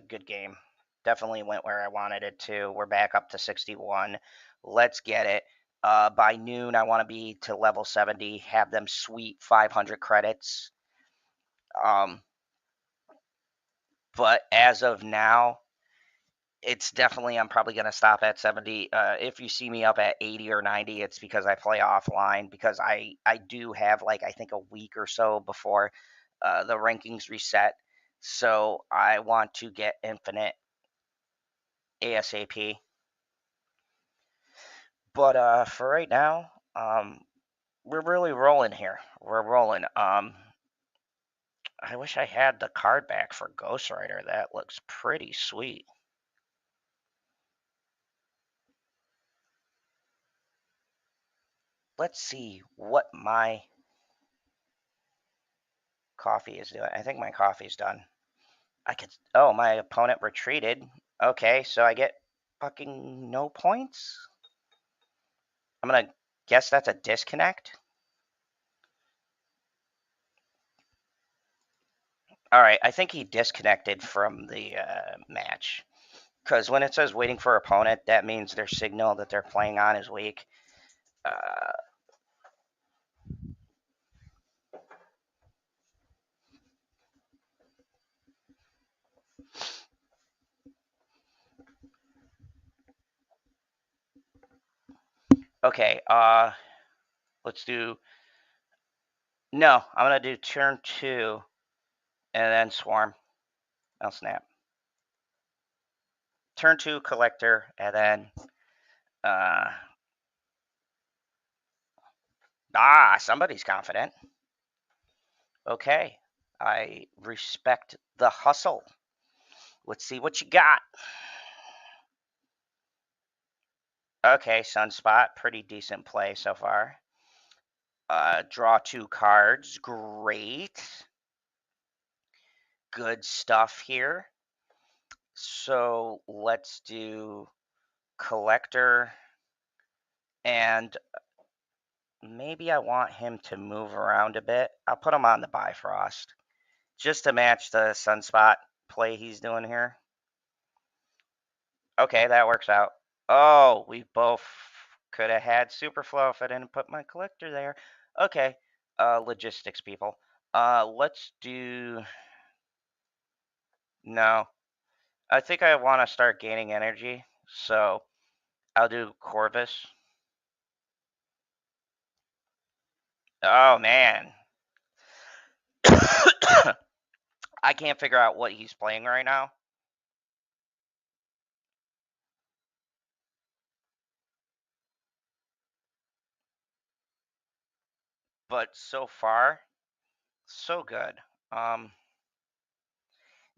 good game. Definitely went where I wanted it to. We're back up to 61. Let's get it. By noon, I want to be to level 70, have them sweep 500 credits. But as of now, it's definitely, I'm probably going to stop at 70. If you see me up at 80 or 90, it's because I play offline, because I do have, like, I think a week or so before the rankings reset. So I want to get infinite ASAP. But for right now, we're really rolling here. We're rolling. I wish I had the card back for Ghost Rider. That looks pretty sweet. Let's see what my coffee is doing. I think my coffee's done. Oh, my opponent retreated. Okay, so I get fucking no points? I'm gonna guess that's a disconnect. Alright, I think he disconnected from the match. Because when it says waiting for opponent, that means their signal that they're playing on is weak. Okay, let's do... No, I'm going to do turn 2, and then swarm. I'll snap. Turn 2, collector, and then... somebody's confident. Okay, I respect the hustle. Let's see what you got. Okay, Sunspot, pretty decent play so far. Draw 2 cards, great. Good stuff here. So let's do collector, and maybe I want him to move around a bit. I'll put him on the Bifrost just to match the Sunspot play he's doing here. Okay, that works out. Oh, we both could have had Superflow if I didn't put my collector there. Okay, logistics people. Let's do... No, I think I want to start gaining energy, so I'll do Corvus. Oh, man. I can't figure out what he's playing right now. But so far, so good.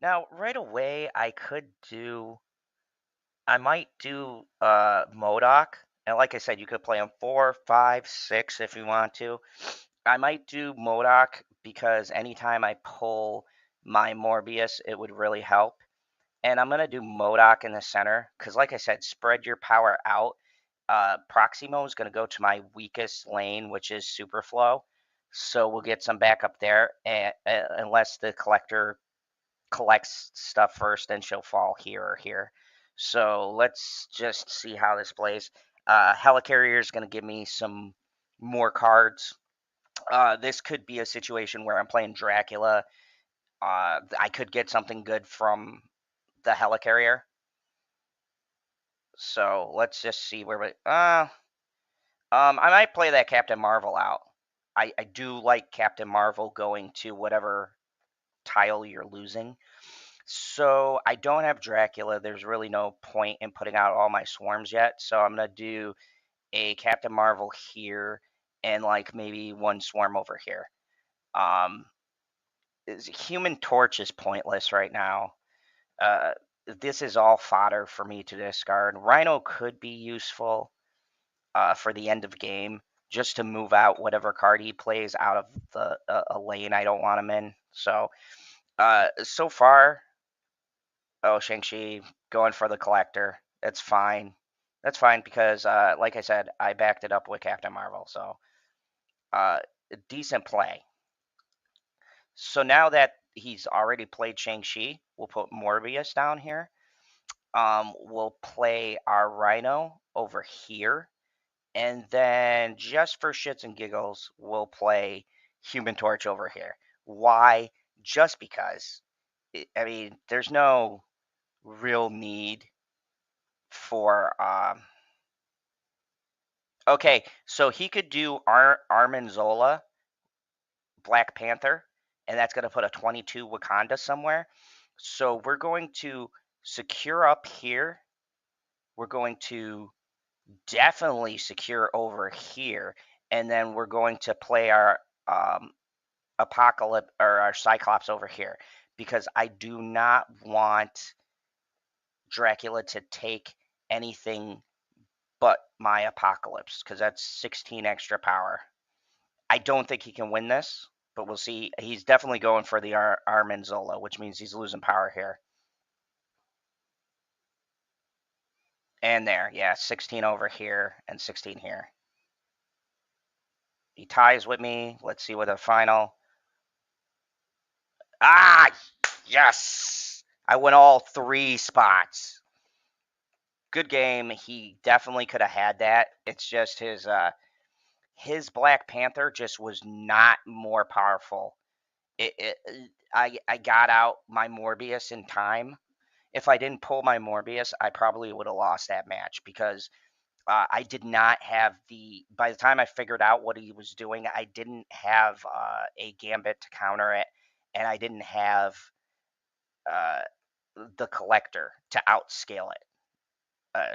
Now, right away, I might do MODOK. And like I said, you could play him 4, 5, 6 if you want to. I might do MODOK because anytime I pull my Morbius, it would really help. And I'm going to do MODOK in the center because, like I said, spread your power out. Proximo is going to go to my weakest lane, which is Superflow. So we'll get some backup there, unless the collector collects stuff first, then she'll fall here or here. So let's just see how this plays. Helicarrier is going to give me some more cards. This could be a situation where I'm playing Dracula. I could get something good from the Helicarrier. So let's just see where we... I might play that Captain Marvel out. I do like Captain Marvel going to whatever tile you're losing. So I don't have Dracula. There's really no point in putting out all my swarms yet. So I'm going to do a Captain Marvel here and like maybe one swarm over here. Human Torch is pointless right now. This is all fodder for me to discard. Rhino could be useful for the end of game, just to move out whatever card he plays out of the a lane I don't want him in. So, so far, oh, Shang-Chi going for the collector. That's fine. That's fine because, like I said, I backed it up with Captain Marvel. So, decent play. So now that he's already played Shang-Chi, we'll put Morbius down here. We'll play our Rhino over here. And then just for shits and giggles, we'll play Human Torch over here. Why? Just because. I mean, there's no real need for. Okay, so he could do Armanzola, Black Panther, and that's going to put a 22 Wakanda somewhere. So we're going to secure up here. We're going to definitely secure over here, and then we're going to play our Apocalypse or our Cyclops over here because I do not want Dracula to take anything but my Apocalypse because that's 16 extra power. I don't think he can win this, but we'll see. He's definitely going for the Armanzola, which means he's losing power here. And there, yeah, 16 over here and 16 here. He ties with me. Let's see what the final. Ah, yes! I won all 3 spots. Good game. He definitely could have had that. It's just his Black Panther just was not more powerful. I got out my Morbius in time. If I didn't pull my Morbius, I probably would have lost that match because I did not have the. By the time I figured out what he was doing, I didn't have a Gambit to counter it, and I didn't have uh, the Collector to outscale it.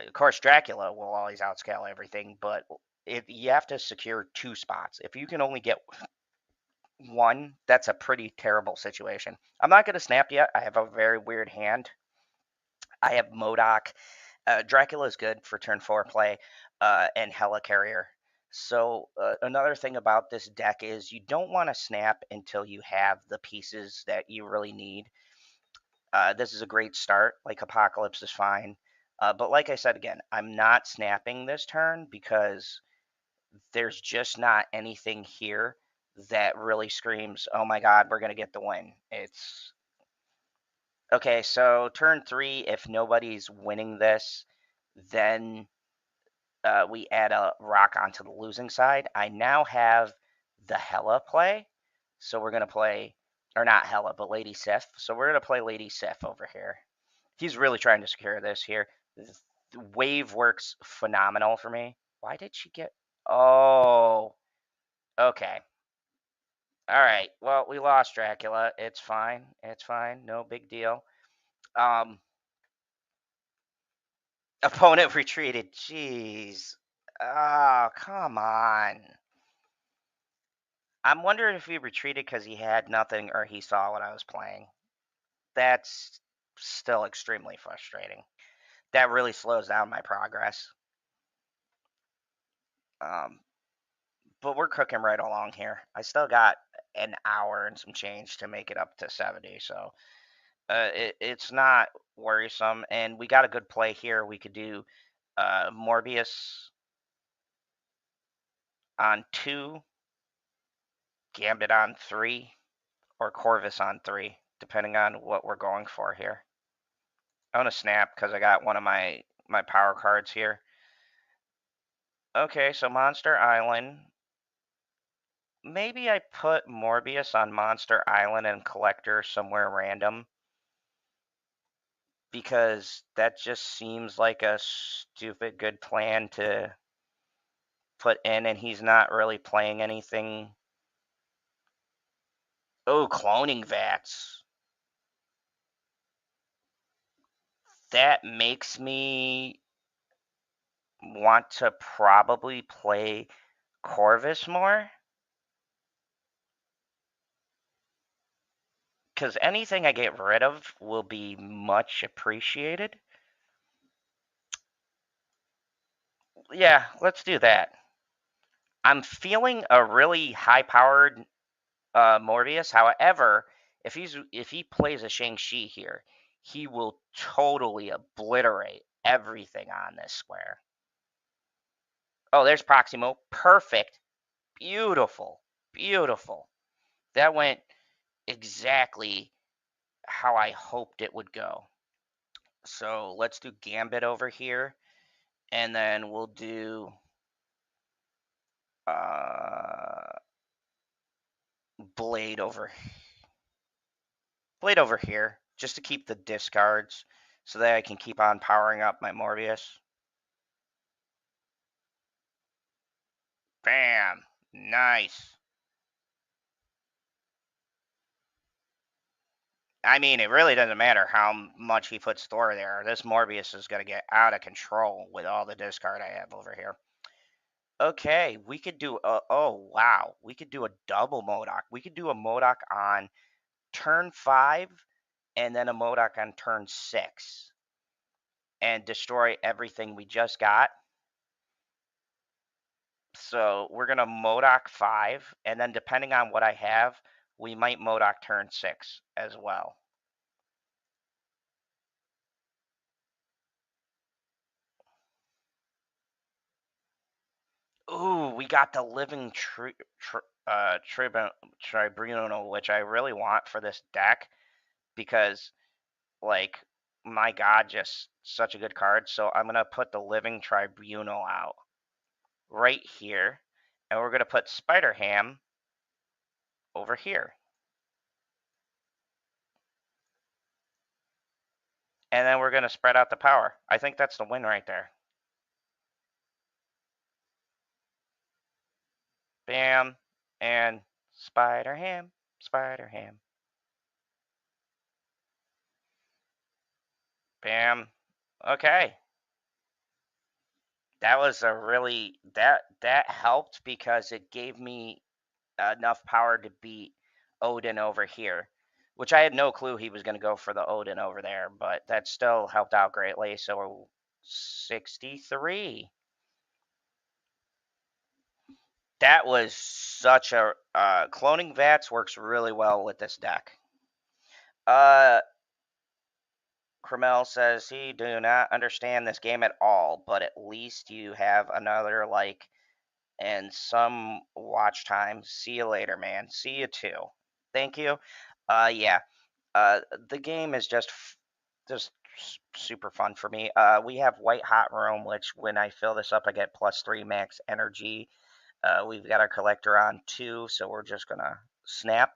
Of course, Dracula will always outscale everything, but if you have to secure 2 spots, if you can only get 1, that's a pretty terrible situation. I'm not going to snap yet. I have a very weird hand. I have Modoc. Dracula is good for turn 4 play, and Helicarrier. So another thing about this deck is you don't want to snap until you have the pieces that you really need. This is a great start. Like Apocalypse is fine. But like I said again, I'm not snapping this turn because there's just not anything here that really screams, oh my god, we're going to get the win. It's okay. So turn 3, if nobody's winning this, then we add a rock onto the losing side. I now have the Hela play. So we're going to play, or not Hela, but Lady Sif. So we're going to play Lady Sif over here. He's really trying to secure this here. The wave works phenomenal for me. Why did she get... Oh, okay. All right. Well, we lost Dracula. It's fine. It's fine. No big deal. Opponent retreated. Jeez. Oh, come on. I'm wondering if he retreated because he had nothing or he saw what I was playing. That's still extremely frustrating. That really slows down my progress. But we're cooking right along here. I still got an hour and some change to make it up to 70, so it's not worrisome. And we got a good play here. We could do Morbius on 2, Gambit on 3, or Corvus on 3, depending on what we're going for here. I'm going to snap because I got one of my power cards here. Okay, so Monster Island. Maybe I put Morbius on Monster Island and Collector somewhere random, because that just seems like a stupid good plan to put in, and he's not really playing anything. Oh, cloning vats. That makes me want to probably play Corvus more, because anything I get rid of will be much appreciated. Yeah, let's do that. I'm feeling a really high-powered Morbius. However, if he plays a Shang-Chi here, he will totally obliterate everything on this square. Oh, there's Proximo. Perfect. Beautiful. Beautiful. That went exactly how I hoped it would go. So let's do Gambit over here, and then we'll do Blade over here, just to keep the discards, so that I can keep on powering up my Morbius. Bam! Nice. I mean, it really doesn't matter how much he puts Thor there. This Morbius is going to get out of control with all the discard I have over here. Okay, we could do a, oh wow, we could do a double Modok. We could do a Modok on turn 5 and then a Modok on turn 6 and destroy everything we just got. So we're going to Modok 5, and then depending on what I have, we might Modok turn 6 as well. Ooh, we got the Living Tribunal, which I really want for this deck because, like, my God, just such a good card. So I'm going to put the Living Tribunal out right here, and we're going to put Spider-Ham over here. And then we're going to spread out the power. I think that's the win right there. Bam. And Spider-Ham. Spider-Ham. Bam. Okay. That was a really that helped because it gave me enough power to beat Odin over here, which I had no clue he was going to go for the Odin over there, but that still helped out greatly. So we're 63. That was such a cloning Vats works really well with this deck. Kremel says he do not understand this game at all, but at least you have another like and some watch time. See you later, man. See you too. Thank you. Yeah. The game is just super fun for me. We have White Hot Room, which when I fill this up, I get +3 max energy. We've got our collector on 2, so we're just gonna snap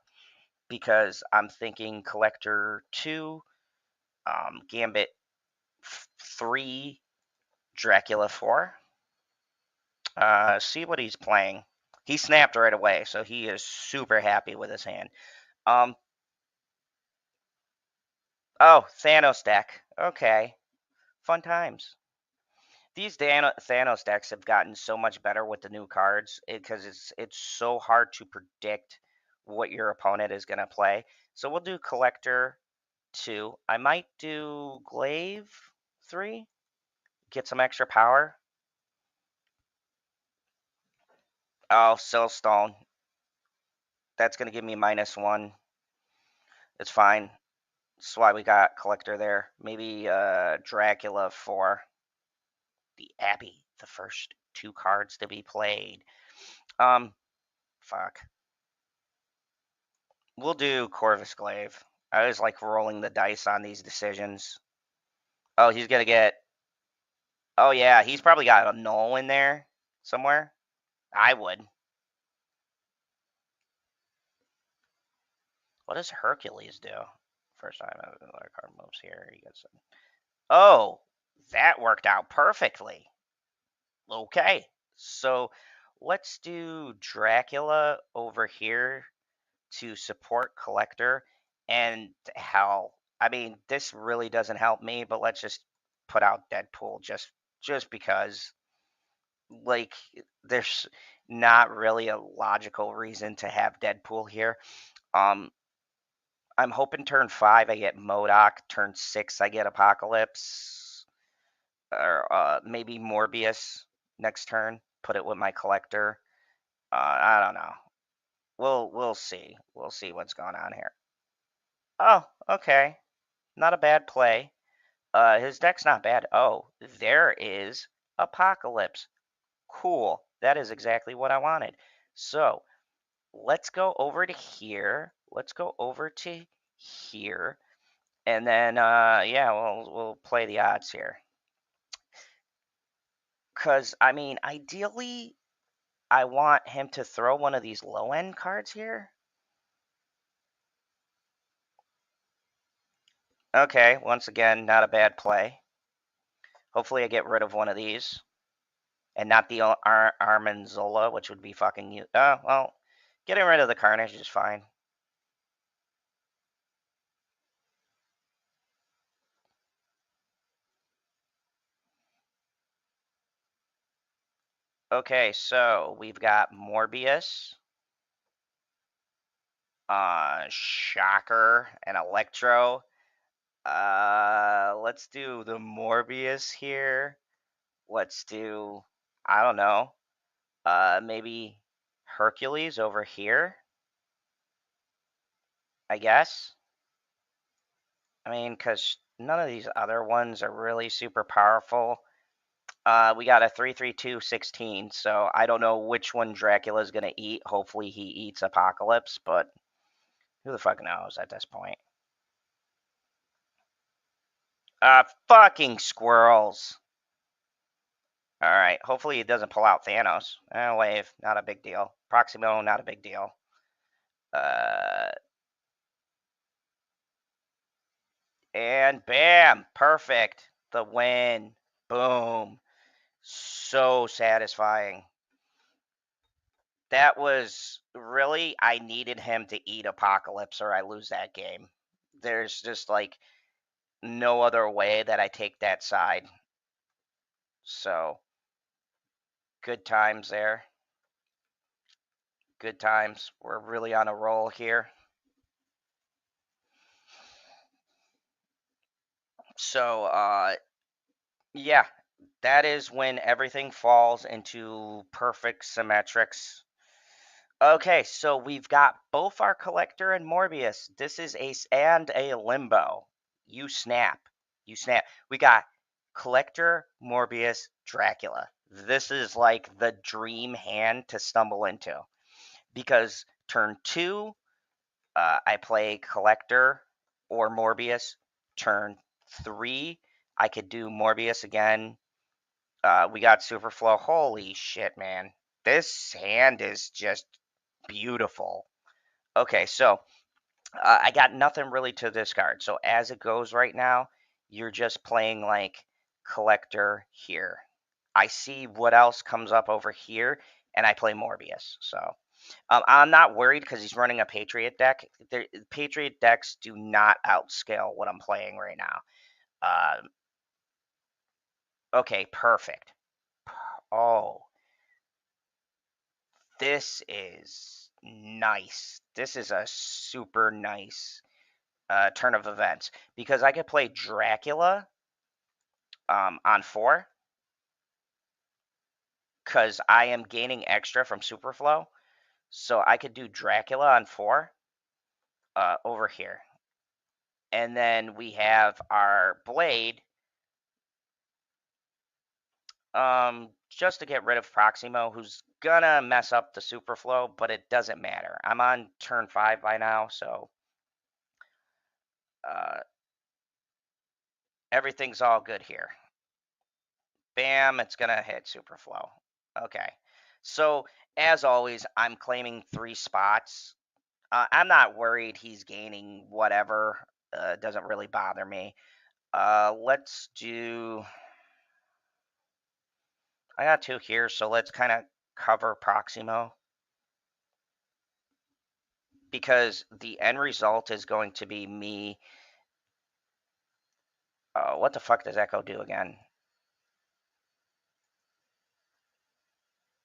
because I'm thinking collector 2, Gambit 3, Dracula 4. See what he's playing. He snapped right away, so he is super happy with his hand. Oh, Thanos deck. Okay. Fun times. These Thanos decks have gotten so much better with the new cards because it's so hard to predict what your opponent is going to play. So we'll do Collector 2. I might do Glaive 3. Get some extra power. Oh, Silstone. That's going to give me -1. It's fine. That's why we got Collector there. Maybe Dracula 4. The Abbey. The first 2 cards to be played. Fuck. We'll do Corvus Glaive. I always like rolling the dice on these decisions. Oh, he's going to get... Oh, yeah. He's probably got a null in there somewhere. I would. What does Hercules do? First time another card moves here. He gets... Oh, that worked out perfectly. Okay. So let's do Dracula over here to support Collector. And hell, I mean, this really doesn't help me, but let's just put out Deadpool just because, like, there's not really a logical reason to have Deadpool here. I'm hoping turn 5 I get MODOK, turn 6 I get Apocalypse, or maybe Morbius next turn. Put it with my Collector. I don't know. We'll see. We'll see what's going on here. Oh, okay. Not a bad play. His deck's not bad. Oh, there is Apocalypse. Cool. That is exactly what I wanted. So let's go over to here. Let's go over to here. And then, yeah, we'll play the odds here. Because, I mean, ideally, I want him to throw one of these low-end cards here. Okay, once again, not a bad play. Hopefully I get rid of one of these. And not the Armanzola, which would be fucking you. Well, getting rid of the Carnage is fine. Okay, so we've got Morbius, Shocker, and Electro. Let's do the Morbius here. Let's do, I don't know, maybe Hercules over here, I guess. I mean, because none of these other ones are really super powerful. We got a 3-3-2-16, so I don't know which one Dracula's going to eat. Hopefully he eats Apocalypse, but who the fuck knows at this point. Fucking squirrels. Alright, hopefully he doesn't pull out Thanos. Wave, not a big deal. Proximo, not a big deal. And bam, perfect. The win. Boom. So satisfying. That was really, I needed him to eat Apocalypse or I lose that game. There's just like no other way that I take that side. So, good times there. Good times. We're really on a roll here. So, yeah, that is when everything falls into perfect symmetrics. Okay, so we've got both our Collector and Morbius. This is and a Limbo. You snap. You snap. We got Collector, Morbius, Dracula. This is like the dream hand to stumble into. Because turn 2, I play Collector or Morbius. Turn 3, I could do Morbius again. We got Superflow. Holy shit, man. This hand is just beautiful. Okay, so I got nothing really to discard. So as it goes right now, you're just playing like Collector here. I see what else comes up over here, and I play Morbius. So I'm not worried because he's running a Patriot deck. Patriot decks do not outscale what I'm playing right now. Okay, perfect. Oh, this is nice. This is a super nice turn of events because I could play Dracula on 4 because I am gaining extra from Superflow. So I could do Dracula on 4 over here. And then we have our Blade just to get rid of Proximo, who's gonna mess up the Superflow, but it doesn't matter. I'm on turn 5 by now, so everything's all good here. Bam, it's gonna hit Superflow. Okay. So, as always, I'm claiming 3 spots. I'm not worried he's gaining whatever. Doesn't really bother me. Let's do... I got 2 here, so let's kind of cover Proximo. Because the end result is going to be me... what the fuck does Echo do again?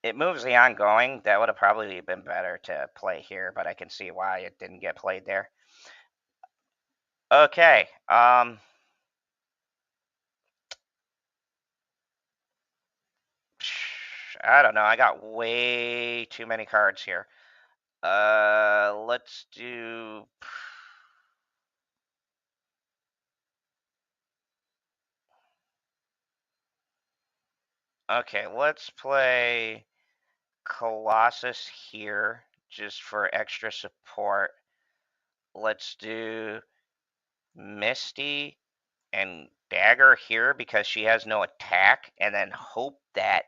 It moves the ongoing. That would have probably been better to play here, but I can see why it didn't get played there. Okay. I don't know. I got way too many cards here. Let's do... Okay, let's play Colossus here just for extra support. Let's do Misty and Dagger here because she has no attack, and then hope that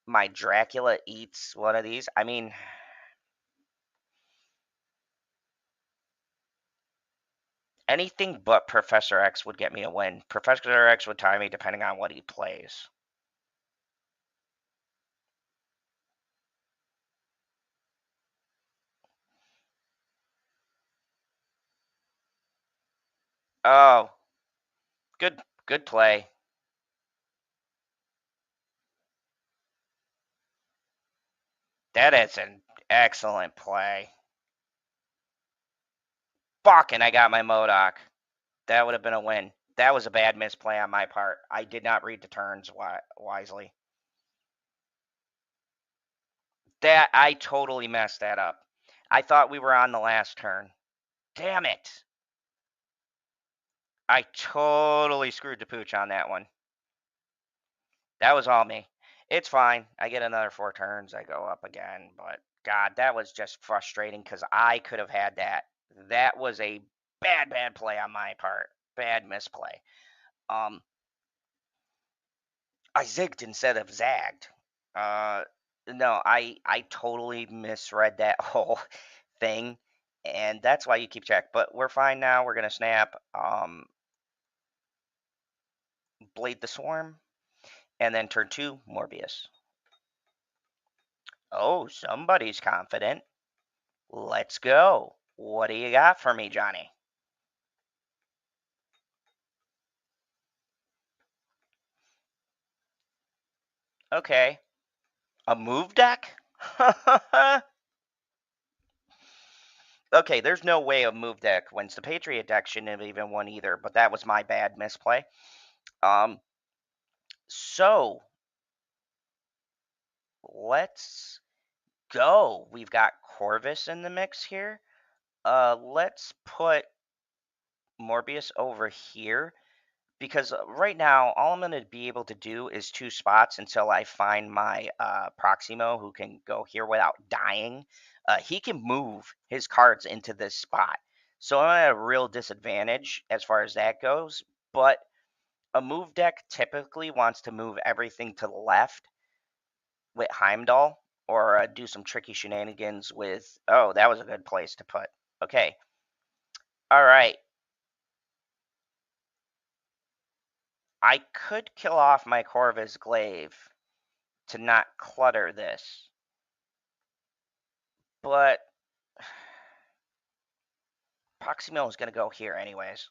my Dracula eats one of these. I mean, anything but Professor X would get me a win. Professor X would tie me depending on what he plays. Oh, good play. That is an excellent play. Fuck, and I got my Modoc. That would have been a win. That was a bad misplay on my part. I did not read the turns wisely. That I totally messed that up. I thought we were on the last turn. Damn it. I totally screwed the pooch on that one. That was all me. It's fine. I get another 4 turns. I go up again. But God, that was just frustrating because I could have had that. That was a bad play on my part. Bad misplay. Um, I zigged instead of zagged. Uh, no, I totally misread that whole thing, and that's why you keep track. But we're fine now. We're gonna snap. Blade the Swarm, and then turn 2, Morbius. Oh, somebody's confident. Let's go. What do you got for me, Johnny? Okay. A move deck? Okay, there's no way a move deck wins. The Patriot deck shouldn't have even won either, but that was my bad misplay. So let's go. We've got Corvus in the mix here. Let's put Morbius over here because right now all I'm going to be able to do is 2 spots until I find my Proximo who can go here without dying. He can move his cards into this spot. So I'm at a real disadvantage as far as that goes. But a move deck typically wants to move everything to the left with Heimdall or do some tricky shenanigans with. Oh, that was a good place to put. Okay. All right. I could kill off my Corvus Glaive to not clutter this, but Proximo is going to go here anyways.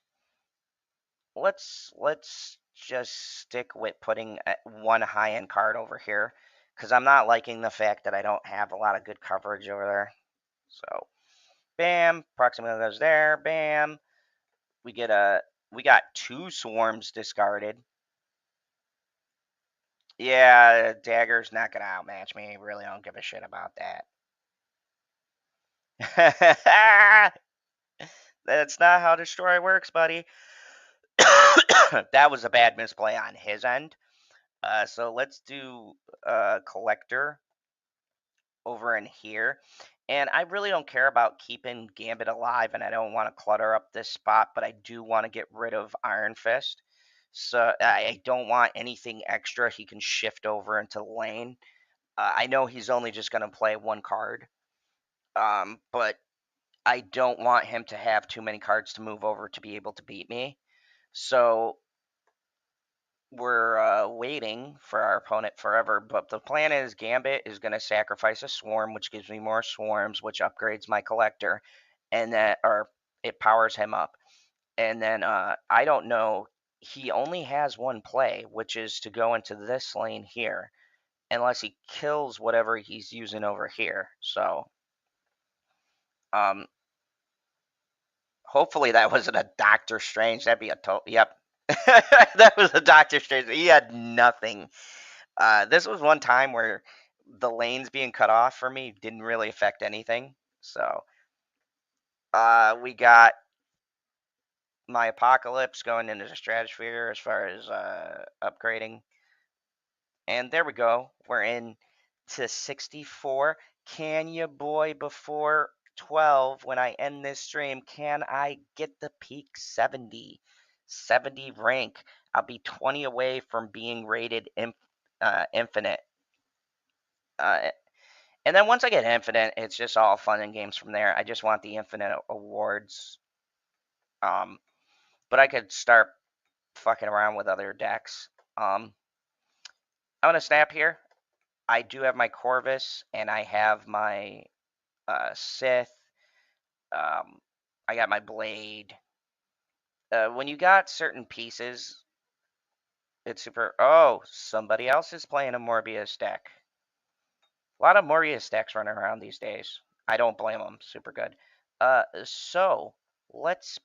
Let's just stick with putting one high-end card over here because I'm not liking the fact that I don't have a lot of good coverage over there. So, bam, Proximo goes there, bam. We got 2 swarms discarded. Yeah, Dagger's not gonna outmatch me. Really don't give a shit about that. That's not how Destroy works, buddy. That was a bad misplay on his end. So let's do Collector over in here. And I really don't care about keeping Gambit alive, and I don't want to clutter up this spot, but I do want to get rid of Iron Fist. So I don't want anything extra he can shift over into the lane. I know he's only just going to play 1 card, but I don't want him to have too many cards to move over to be able to beat me. So we're waiting for our opponent forever, but the plan is Gambit is going to sacrifice a swarm, which gives me more swarms, which upgrades my collector, and that or it powers him up. And then I don't know. He only has 1 play, which is to go into this lane here, unless he kills whatever he's using over here. So, hopefully that wasn't a Doctor Strange. That'd be a total. Yep, that was a Doctor Strange. He had nothing. This was one time where the lanes being cut off for me didn't really affect anything. So we got my Apocalypse going into the Stratosphere as far as upgrading. And there we go. We're in to 64. Can you, boy, before 12 when I end this stream, can I get the peak 70? 70 rank. I'll be 20 away from being rated infinite. And then once I get infinite, it's just all fun and games from there. I just want the infinite awards. But I could start fucking around with other decks. I'm gonna snap here. I do have my Corvus and I have my Sith. I got my Blade. When you got certain pieces, it's super. Oh, somebody else is playing a Morbius deck. A lot of Morbius decks running around these days. I don't blame them. Super good. So let's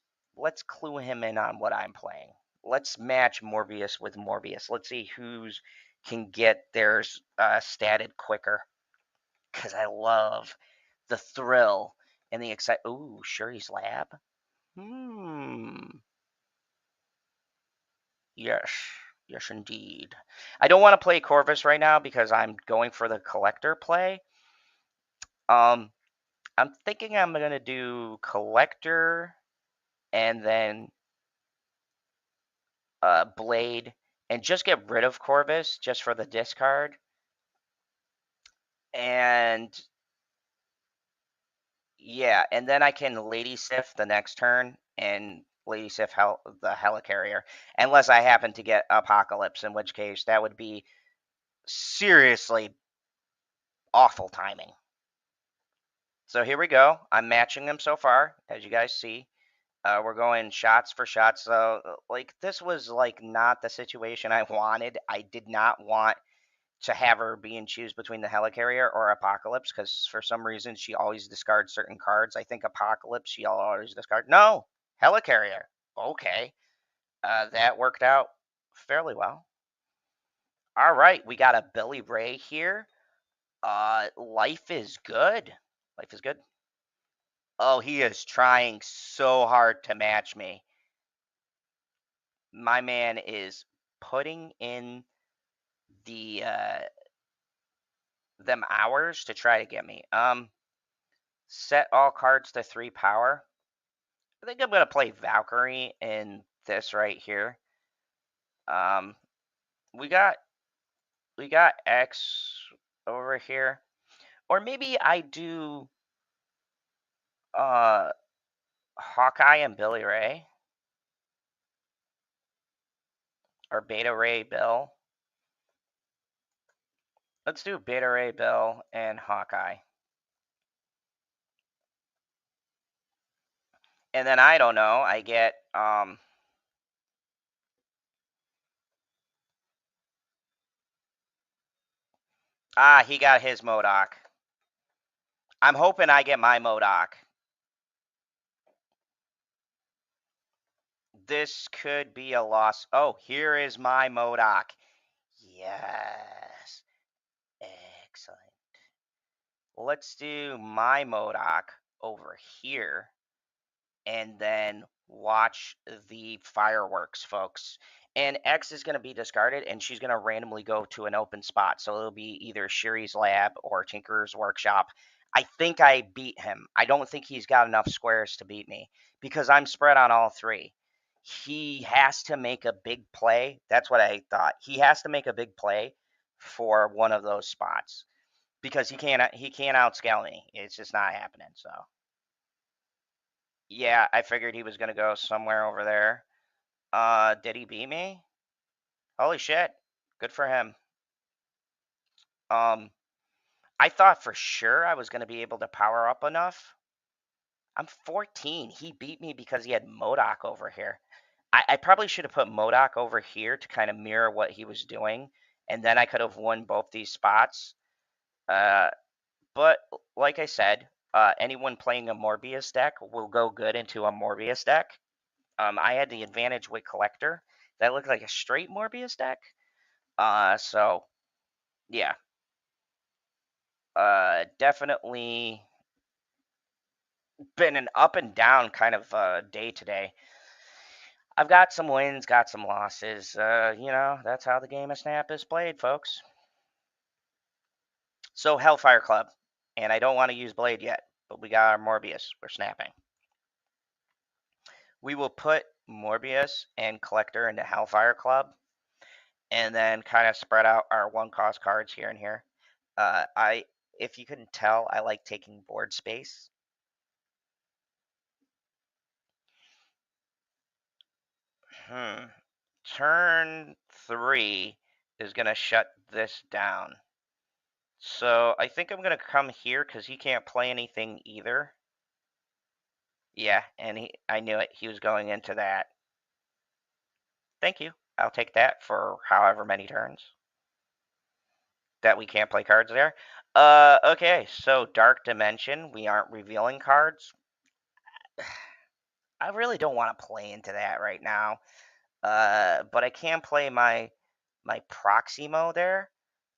clue him in on what I'm playing. Let's match Morbius with Morbius. Let's see who's can get theirs statted quicker. Because I love the thrill and the excitement. Ooh, Shuri's Lab. Yes. Yes, indeed. I don't want to play Corvus right now because I'm going for the collector play. I'm thinking I'm going to do collector and then Blade and just get rid of Corvus just for the discard. And yeah, and then I can Lady Sif the next turn and Lady Sif the Helicarrier, unless I happen to get Apocalypse, in which case that would be seriously awful timing. So here we go. I'm matching them so far, as you guys see. We're going shots for shots. So, like, this was, like, not the situation I wanted. I did not want to have her be and choose between the Helicarrier or Apocalypse, because for some reason she always discards certain cards. I think Apocalypse she'll always discard. No, Helicarrier. Okay. That worked out fairly well. All right, we got a Billy Ray here. Life is good. Life is good. Oh, he is trying so hard to match me. My man is putting in the them hours to try to get me. Set all cards to 3 power. I think I'm gonna play Valkyrie in this right here. Um, we got X over here, or maybe I do Hawkeye and Billy Ray, or Beta Ray Bill. Let's do Beta Ray Bill and Hawkeye. And then I don't know, I get he got his MODOK. I'm hoping I get my MODOK. This could be a loss. Oh, here is my MODOK. Yes. Excellent. Let's do my MODOK over here and then watch the fireworks, folks. And X is going to be discarded, and she's going to randomly go to an open spot. So it'll be either Shuri's Lab or Tinker's Workshop. I think I beat him. I don't think he's got enough squares to beat me because I'm spread on all 3. He has to make a big play. That's what I thought. He has to make a big play for one of those spots because he can't outscale me. It's just not happening. So yeah, I figured he was gonna go somewhere over there. Did he beat me? Holy shit. Good for him. I thought for sure I was gonna be able to power up enough. I'm 14. He beat me because he had MODOK over here. I probably should have put MODOK over here to kind of mirror what he was doing, and then I could have won both these spots. But like I said, anyone playing a Morbius deck will go good into a Morbius deck. I had the advantage with Collector. That looked like a straight Morbius deck. So yeah. Definitely been an up and down kind of day today. I've got some wins, got some losses. That's how the game of Snap is played, folks. So Hellfire Club. And I don't want to use Blade yet, but we got our Morbius. We're snapping. We will put Morbius and Collector into Hellfire Club and then kind of spread out our 1-cost cards here and here. If you couldn't tell, I like taking board space. Turn 3 is gonna shut this down. So I think I'm gonna come here because he can't play anything either. Yeah, and I knew it. He was going into that. Thank you. I'll take that for however many turns that we can't play cards there. Okay, so Dark Dimension, we aren't revealing cards. I really don't want to play into that right now. But I can play my Proximo there.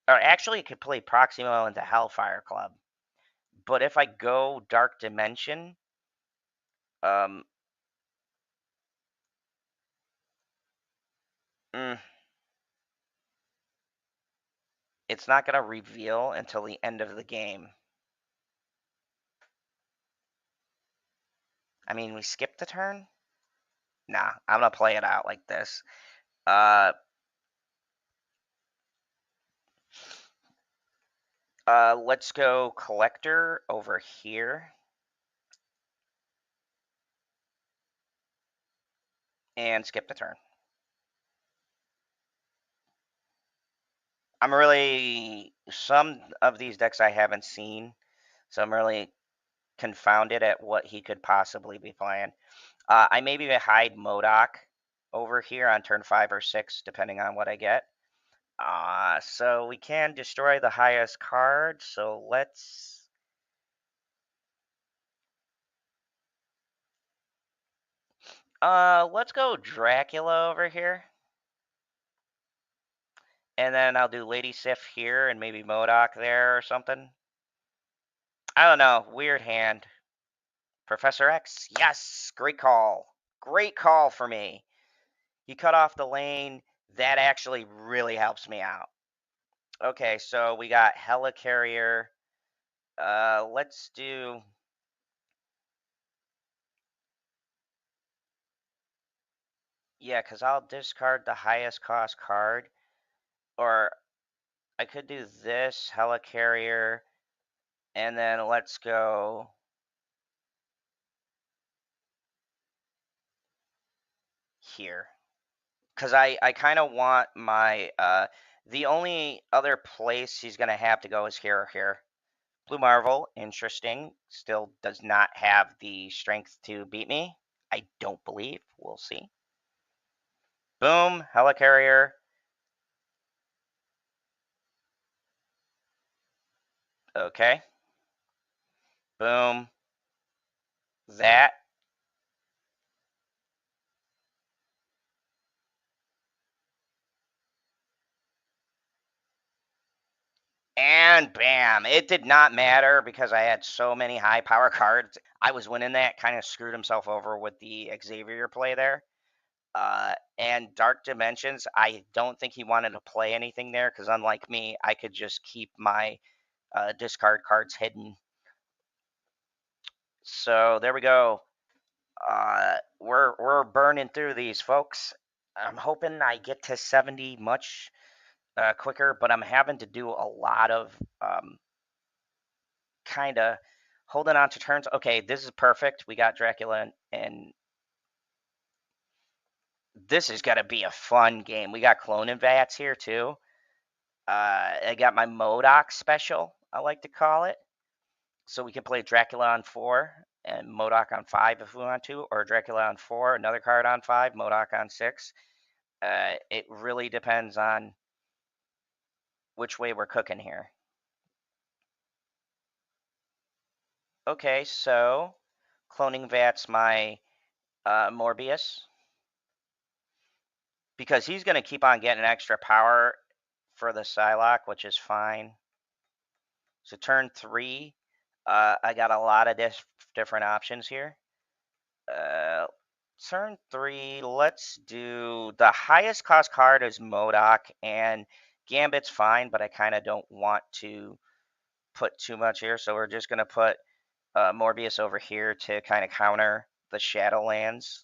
Or actually, I could play Proximo into Hellfire Club. But if I go Dark Dimension, um, mm, it's not going to reveal until the end of the game. I mean, we skipped the turn? Nah, I'm going to play it out like this. Let's go Collector over here. And skip the turn. Some of these decks I haven't seen, so I'm really confounded at what he could possibly be playing. I maybe hide Modok over here on turn 5 or 6, depending on what I get. So we can destroy the highest card, so let's go Dracula over here. And then I'll do Lady Sif here and maybe Modok there or something. I don't know. Weird hand. Professor X. Yes. Great call. Great call for me. He cut off the lane. That actually really helps me out. Okay, so we got Helicarrier. Let's do... Yeah, because I'll discard the highest cost card. Or I could do this, Helicarrier, and then let's go... here. Because I kind of want my... the only other place he's going to have to go is here or here. Blue Marvel, interesting. Still does not have the strength to beat me. I don't believe. We'll see. Boom, Helicarrier. Okay. Boom. That. And bam. It did not matter because I had so many high power cards. I was winning that. Kind of screwed himself over with the Xavier play there. And Dark Dimensions, I don't think he wanted to play anything there because unlike me, I could just keep my discard cards hidden. So there we go. We're burning through these, folks. I'm hoping I get to 70 much quicker, but I'm having to do a lot of kind of holding on to turns. Okay, this is perfect. We got Dracula, and this is gonna be a fun game. We got Clone and Vats here too. I got my Modok special, I like to call it. So we can play Dracula on 4 and Modok on 5 if we want to, or Dracula on 4, another card on 5, Modok on 6. It really depends on which way we're cooking here. Okay, so cloning Vat's my Morbius because he's going to keep on getting extra power for the Psylocke, which is fine. So turn 3, I got a lot of different options here. Turn 3, let's do the highest cost card is Modok, and Gambit's fine, but I kind of don't want to put too much here, so we're just going to put Morbius over here to kind of counter the Shadowlands.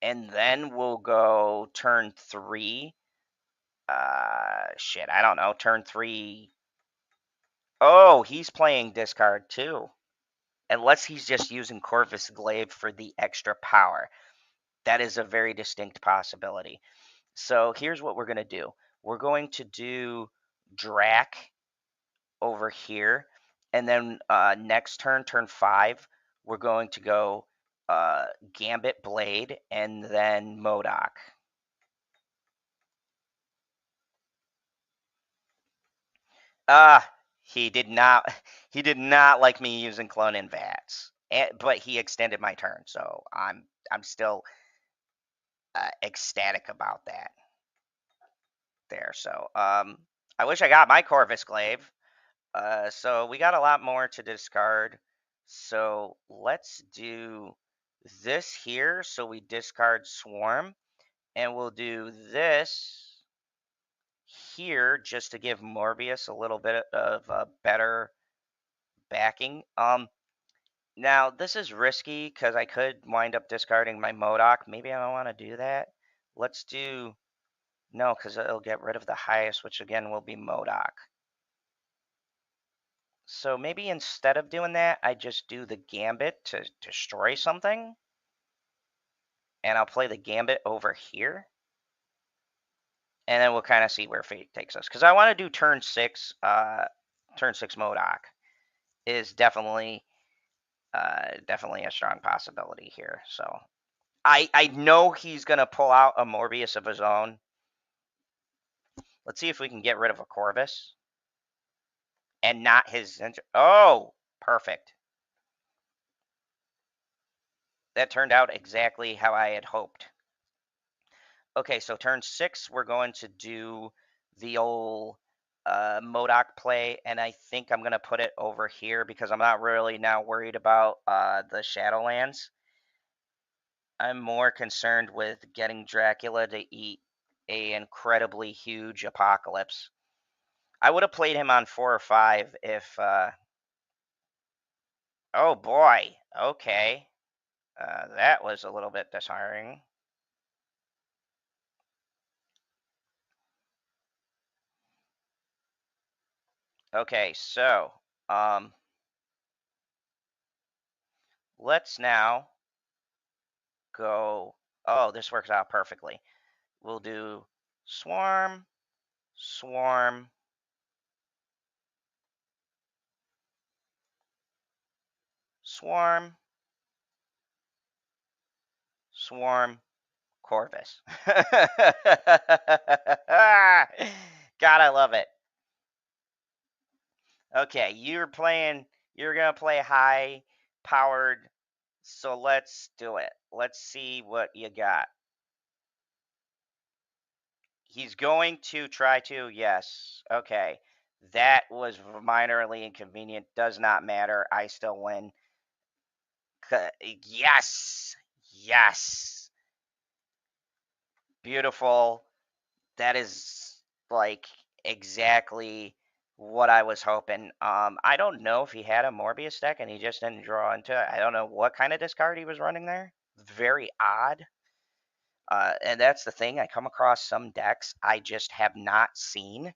And then we'll go turn 3. Shit, I don't know. Turn 3 Oh, he's playing discard too. Unless he's just using Corvus Glaive for the extra power. That is a very distinct possibility. So here's what we're going to do. We're going to do Drac over here. And then next turn, turn 5, we're going to go Gambit Blade and then MODOK. He did not like me using Clone and Vats. But he extended my turn, so I'm still ecstatic about that. There, so I wish I got my Corvus Glaive. So we got a lot more to discard. So let's do this here. So we discard Swarm, and we'll do this here just to give Morbius a little bit of a better backing. Now this is risky because I could wind up discarding my MODOK. Maybe I don't want to do that. Let's do no, because it'll get rid of the highest, which again will be MODOK. So maybe instead of doing that, I just do the Gambit to destroy something. And I'll play the Gambit over here. And then we'll kind of see where fate takes us. Because I want to do turn 6 MODOK is definitely a strong possibility here. So I know he's going to pull out a Morbius of his own. Let's see if we can get rid of a Corvus. And not his... Oh, perfect. That turned out exactly how I had hoped. Okay, so turn 6, we're going to do the old MODOK play, and I think I'm going to put it over here because I'm not really now worried about the Shadowlands. I'm more concerned with getting Dracula to eat a incredibly huge Apocalypse. I would have played him on 4 or 5 if... Oh boy, okay. That was a little bit disheartening. Okay, so let's now go. Oh, this works out perfectly. We'll do Swarm, Swarm, Swarm, Swarm, Corvus. God, I love it. Okay, you're gonna play high powered, so let's do it. Let's see what you got. He's going to try to, yes. Okay. That was minorly inconvenient. Does not matter. I still win. Yes. Yes. Beautiful. That is like exactly what I was hoping. I don't know if he had a Morbius deck and he just didn't draw into it. I don't know what kind of discard he was running there. Very odd. And that's the thing. I come across some decks I just have not seen.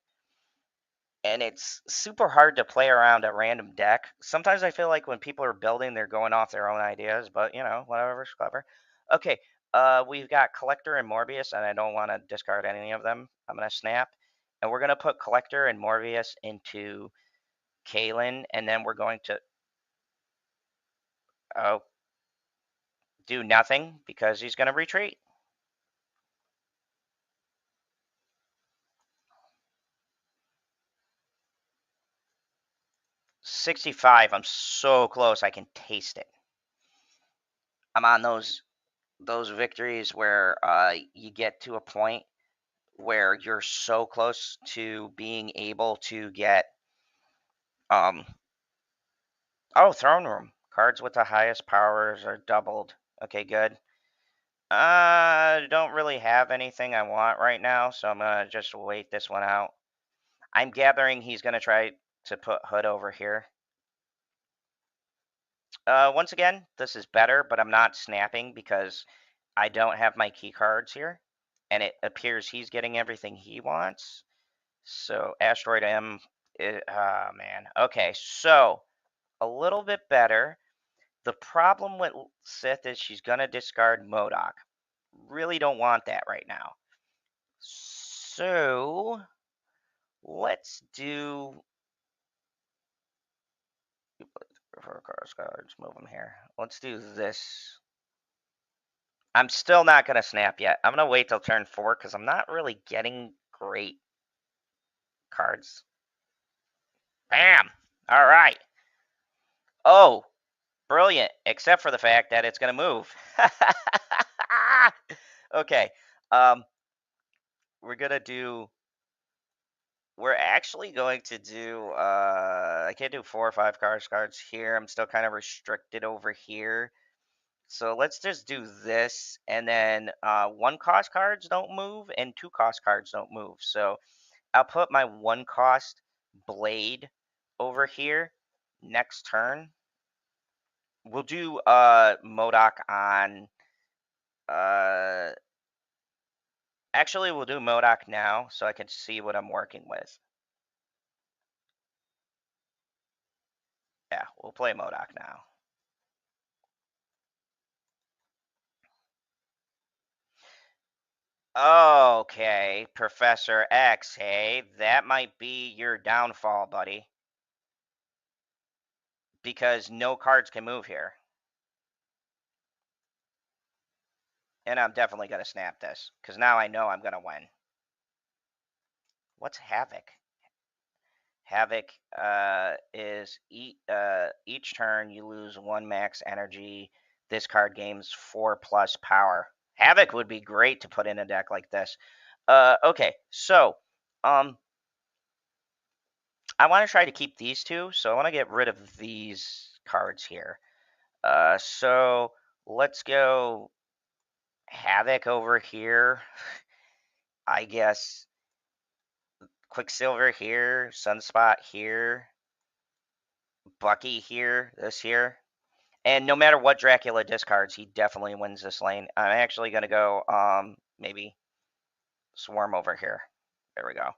And it's super hard to play around a random deck. Sometimes I feel like when people are building, they're going off their own ideas, but whatever's clever. Okay, we've got Collector and Morbius, and I don't want to discard any of them. I'm going to snap, and we're going to put Collector and Morbius into Kalen, and then we're going to do nothing because he's going to retreat. $65. I'm so close. I can taste it. I'm on those victories where you get to a point where you're so close to being able to get oh, Throne Room. Cards with the highest powers are doubled. Okay, good. Don't really have anything I want right now, so I'm gonna just wait this one out. I'm gathering he's gonna try to put Hood over here. Once again, this is better, but I'm not snapping because I don't have my key cards here, and it appears he's getting everything he wants. So Asteroid M Oh, man. Okay, so a little bit better. The problem with Sith is she's going to discard Modoc. Really don't want that right now. So let's do for cards, move them here. Let's do this. I'm still not going to snap yet. I'm going to wait till turn 4 because I'm not really getting great cards. Bam! All right. Oh, brilliant. Except for the fact that it's going to move. Okay. We're going to do. We're actually going to do. I can't do 4 or 5 cards here. I'm still kind of restricted over here. So let's just do this, and then 1 cost cards don't move, and 2 cost cards don't move. So I'll put my 1 cost blade over here next turn. We'll do Modoc on. Actually, we'll do Modoc now, so I can see what I'm working with. Yeah, we'll play Modoc now. Okay, Professor X, hey, that might be your downfall, buddy. Because no cards can move here. And I'm definitely going to snap this, because now I know I'm going to win. What's Havoc? Havoc is each turn you lose 1 max energy. This card gains 4+ power. Havoc would be great to put in a deck like this. Okay, so I want to try to keep these 2, so I want to get rid of these cards here. So let's go Havoc over here. I guess Quicksilver here, Sunspot here, Bucky here, this here. And no matter what Dracula discards, he definitely wins this lane. I'm actually going to go maybe Swarm over here. There we go.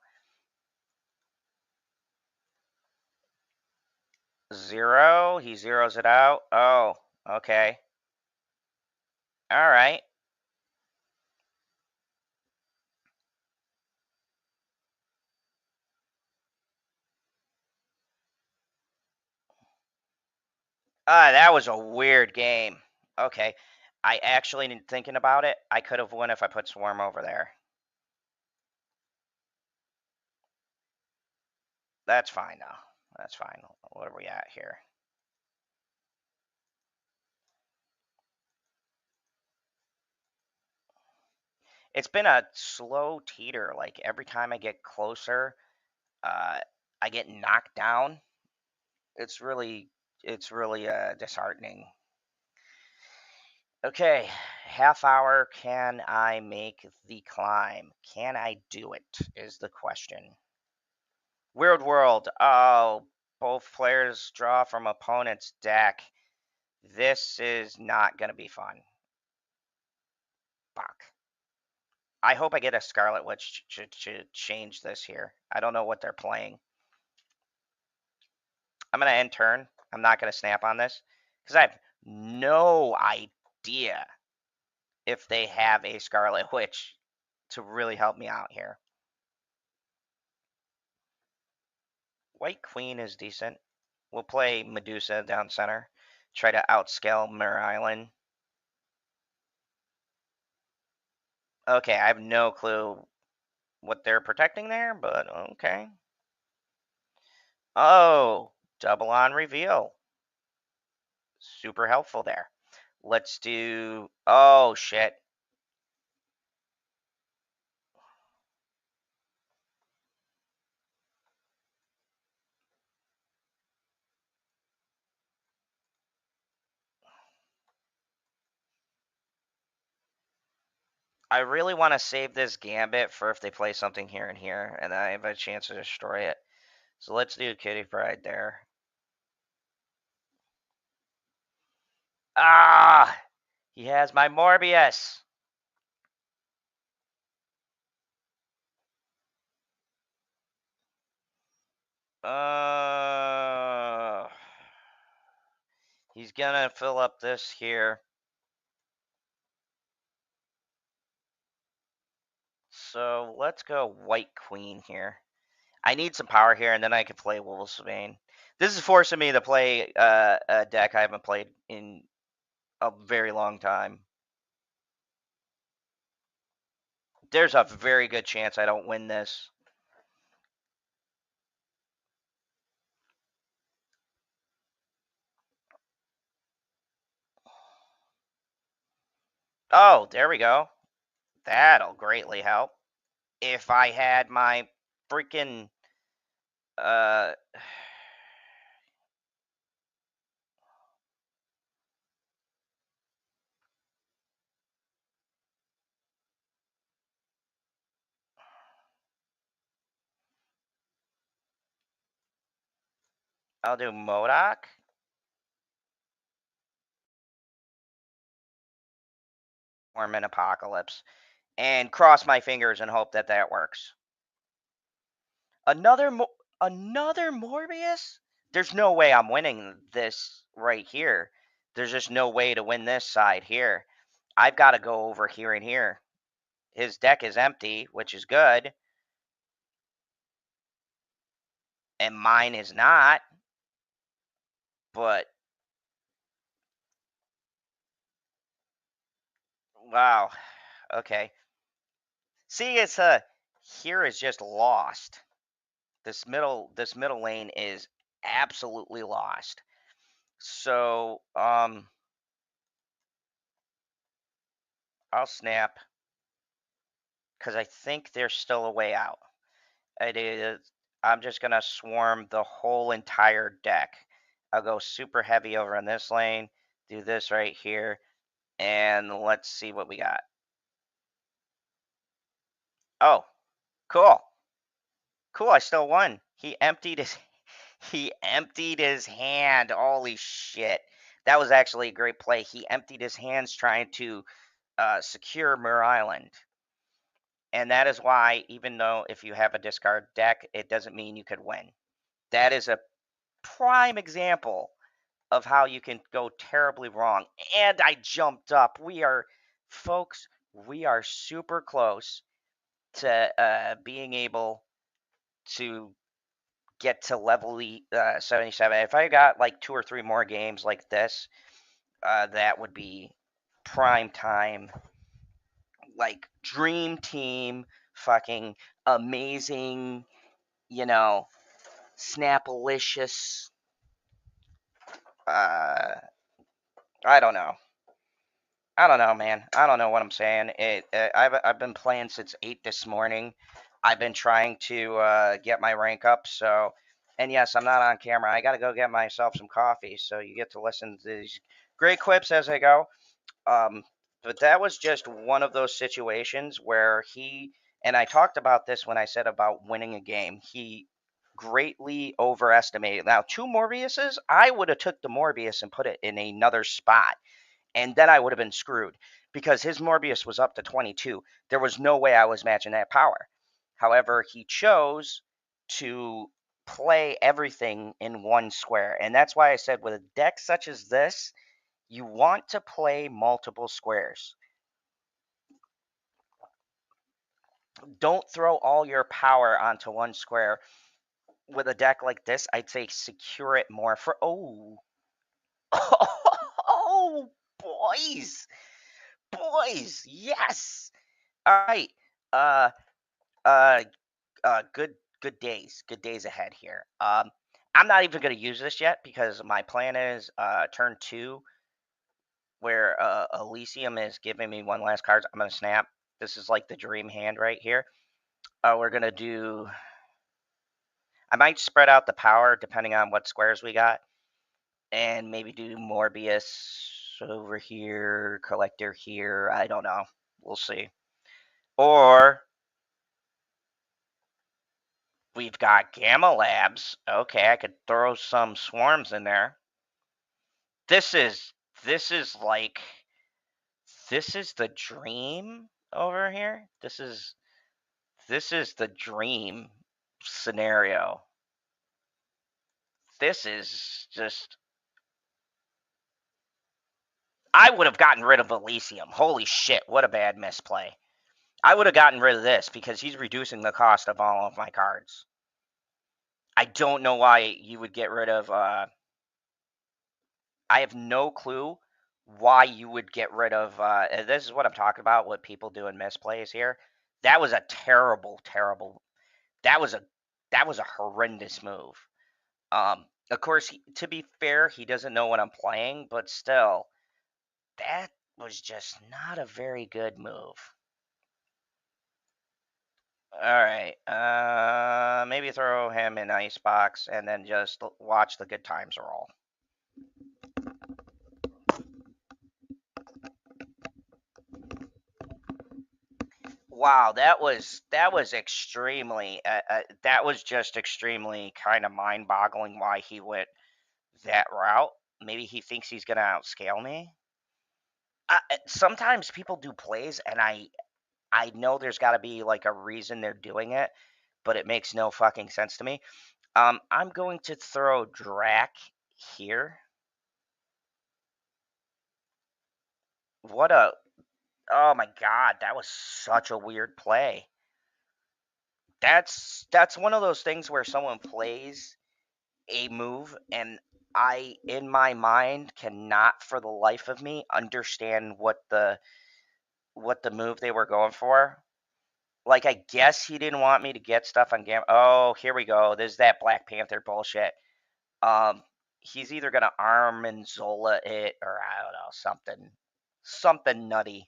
0. He zeroes it out. Oh, okay. All right. That was a weird game. Okay. I actually, thinking about it, I could have won if I put Swarm over there. That's fine, though. That's fine. What are we at here? It's been a slow teeter. Like, every time I get closer, I get knocked down. It's really disheartening. Okay, half hour. Can I make the climb? Can I do it? Is the question. Weird World. Oh, both players draw from opponent's deck. This is not going to be fun. Fuck. I hope I get a Scarlet Witch to change this here. I don't know what they're playing. I'm going to end turn. I'm not going to snap on this because I have no idea if they have a Scarlet Witch to really help me out here. White Queen is decent. We'll play Medusa down center. Try to outscale Mirror Island. Okay, I have no clue what they're protecting there, but okay. Oh, double on reveal. Super helpful there. Let's do. Oh, shit. I really want to save this Gambit for if they play something here and here, and I have a chance to destroy it. So let's do Kitty Pryde there. Ah! He has my Morbius! He's gonna fill up this here. So let's go white queen here. I need some power here, and then I can play Wolfsbane. This is forcing me to play a deck I haven't played in a very long time. There's a very good chance I don't win this. Oh, there we go. That'll greatly help. If I had my freaking uh I'll do Modoc. Or an Apocalypse. And cross my fingers and hope that that works. Another another Morbius? There's no way I'm winning this right here. There's just no way to win this side here. I've got to go over here and here. His deck is empty, which is good. And mine is not. But wow. Okay. See, it's here is just lost. This middle lane is absolutely lost. So, I'll snap because I think there's still a way out. It is. I'm just gonna swarm the whole entire deck. I'll go super heavy over in this lane. Do this right here, and let's see what we got. Oh, cool, cool. I still won. He emptied his hand. Holy shit. That was actually a great play. He emptied his hands trying to secure Mir Island. And that is why, even though if you have a discard deck, it doesn't mean you could win. That is a prime example of how you can go terribly wrong. And I jumped up. Folks, we are super close to being able to get to level 77. If I got like 2 or 3 more games like this, that would be prime time, like dream team, fucking amazing, you know, Snapalicious. Uh, I don't know. I don't know, man. I don't know what I'm saying. I've been playing since 8 this morning. I've been trying to get my rank up. So, and yes, I'm not on camera. I got to go get myself some coffee. So you get to listen to these great clips as I go. Um, but that was just one of those situations where and I talked about this when I said about winning a game. He greatly overestimated. Now, 2 Morbiuses, I would have took the Morbius and put it in another spot, and then I would have been screwed because his Morbius was up to 22. There was no way I was matching that power. However, he chose to play everything in one square, and that's why I said with a deck such as this, you want to play multiple squares. Don't throw all your power onto one square. With a deck like this, I'd say secure it more for oh boys. Boys, yes. All right. Uh uh good days. Good days ahead here. I'm not even going to use this yet because my plan is turn 2 where Elysium is giving me one last card. I'm going to snap. This is like the dream hand right here. We're going to do. I might spread out the power depending on what squares we got, and maybe do Morbius over here, Collector here. I don't know. We'll see. Or we've got Gamma Labs. Okay, I could throw some swarms in there. This is like this is the dream over here. This is the dream scenario. This is just. I would have gotten rid of Elysium. Holy shit, what a bad misplay. I would have gotten rid of this because he's reducing the cost of all of my cards. I don't know why you would get rid of. I have no clue why you would get rid of. This is what I'm talking about. What people do in misplays here. That was a terrible, terrible. That was a horrendous move. Of course, to be fair, he doesn't know what I'm playing, but still, that was just not a very good move. All right. Maybe throw him in icebox and then just watch the good times roll. Wow, that was extremely. That was just extremely kind of mind-boggling why he went that route. Maybe he thinks he's gonna outscale me. Sometimes people do plays, and I know there's got to be like a reason they're doing it, but it makes no fucking sense to me. I'm going to throw Drac here. What a Oh my god, that was such a weird play. That's one of those things where someone plays a move and I in my mind cannot for the life of me understand what the move they were going for. Like I guess he didn't want me to get stuff on game. Oh, here we go. There's that Black Panther bullshit. Um he's either gonna arm and Zola it or I don't know, something nutty.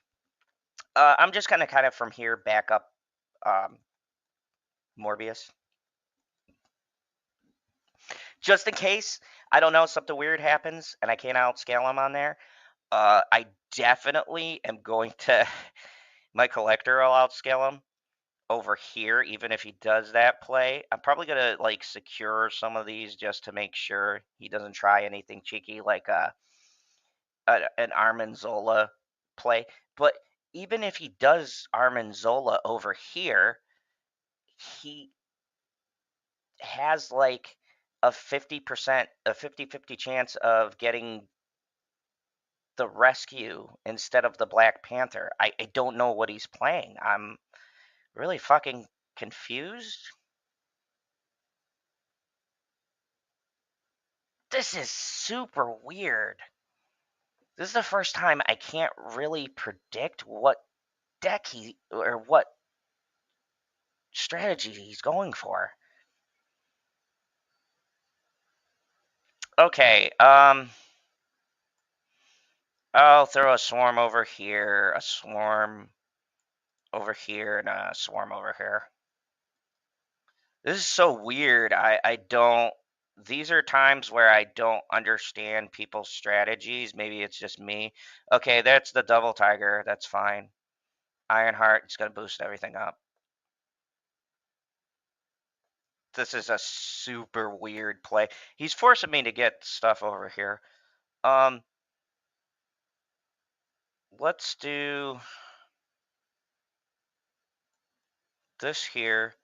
I'm just gonna kind of from here back up um Morbius. Just in case, I don't know, something weird happens and I can't outscale him on there. I definitely am going to my collector will outscale him over here, even if he does that play. I'm probably gonna like secure some of these just to make sure he doesn't try anything cheeky like an Armanzola play. But even if he does Armanzola over here, he has like a 50%, a 50-50 chance of getting the rescue instead of the Black Panther. I don't know what he's playing. I'm really fucking confused. This is super weird. This is the first time I can't really predict what deck he or what strategy he's going for. Okay, I'll throw a swarm over here, a swarm over here, and a swarm over here. This is so weird. I don't. These are times where I don't understand people's strategies. Maybe it's just me. Okay, that's the double tiger. That's fine. Ironheart, it's going to boost everything up. This is a super weird play. He's forcing me to get stuff over here. Let's do this here,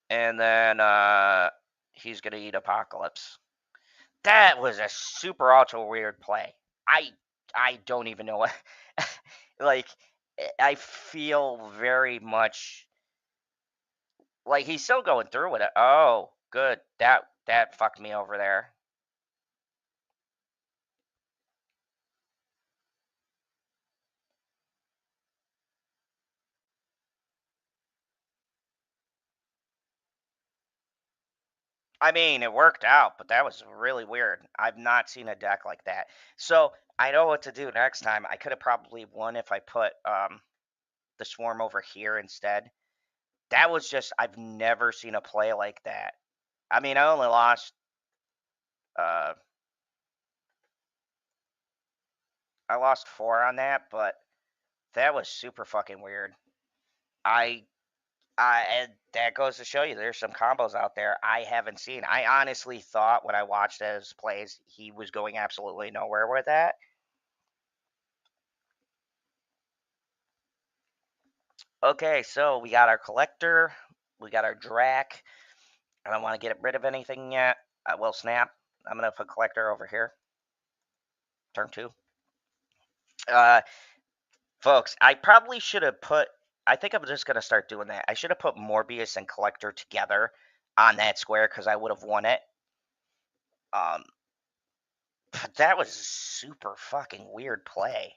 and then he's going to eat Apocalypse. That was a super ultra weird play. I don't even know what like I feel very much like he's still going through with it. Oh, good. That fucked me over there. I mean, it worked out, but that was really weird. I've not seen a deck like that. So I know what to do next time. I could have probably won if I put the swarm over here instead. That was just I've never seen a play like that. I mean, I only lost uh I lost 4 on that, but that was super fucking weird. I and that goes to show you there's some combos out there I haven't seen. I honestly thought when I watched his plays he was going absolutely nowhere with that. Okay, so we got our collector, we got our Drac. I don't want to get rid of anything yet. I will snap. I'm going to put collector over here. Turn 2. Folks, I probably should have put, I think I'm just going to start doing that. I should have put Morbius and collector together on that square because I would have won it. But that was a super fucking weird play.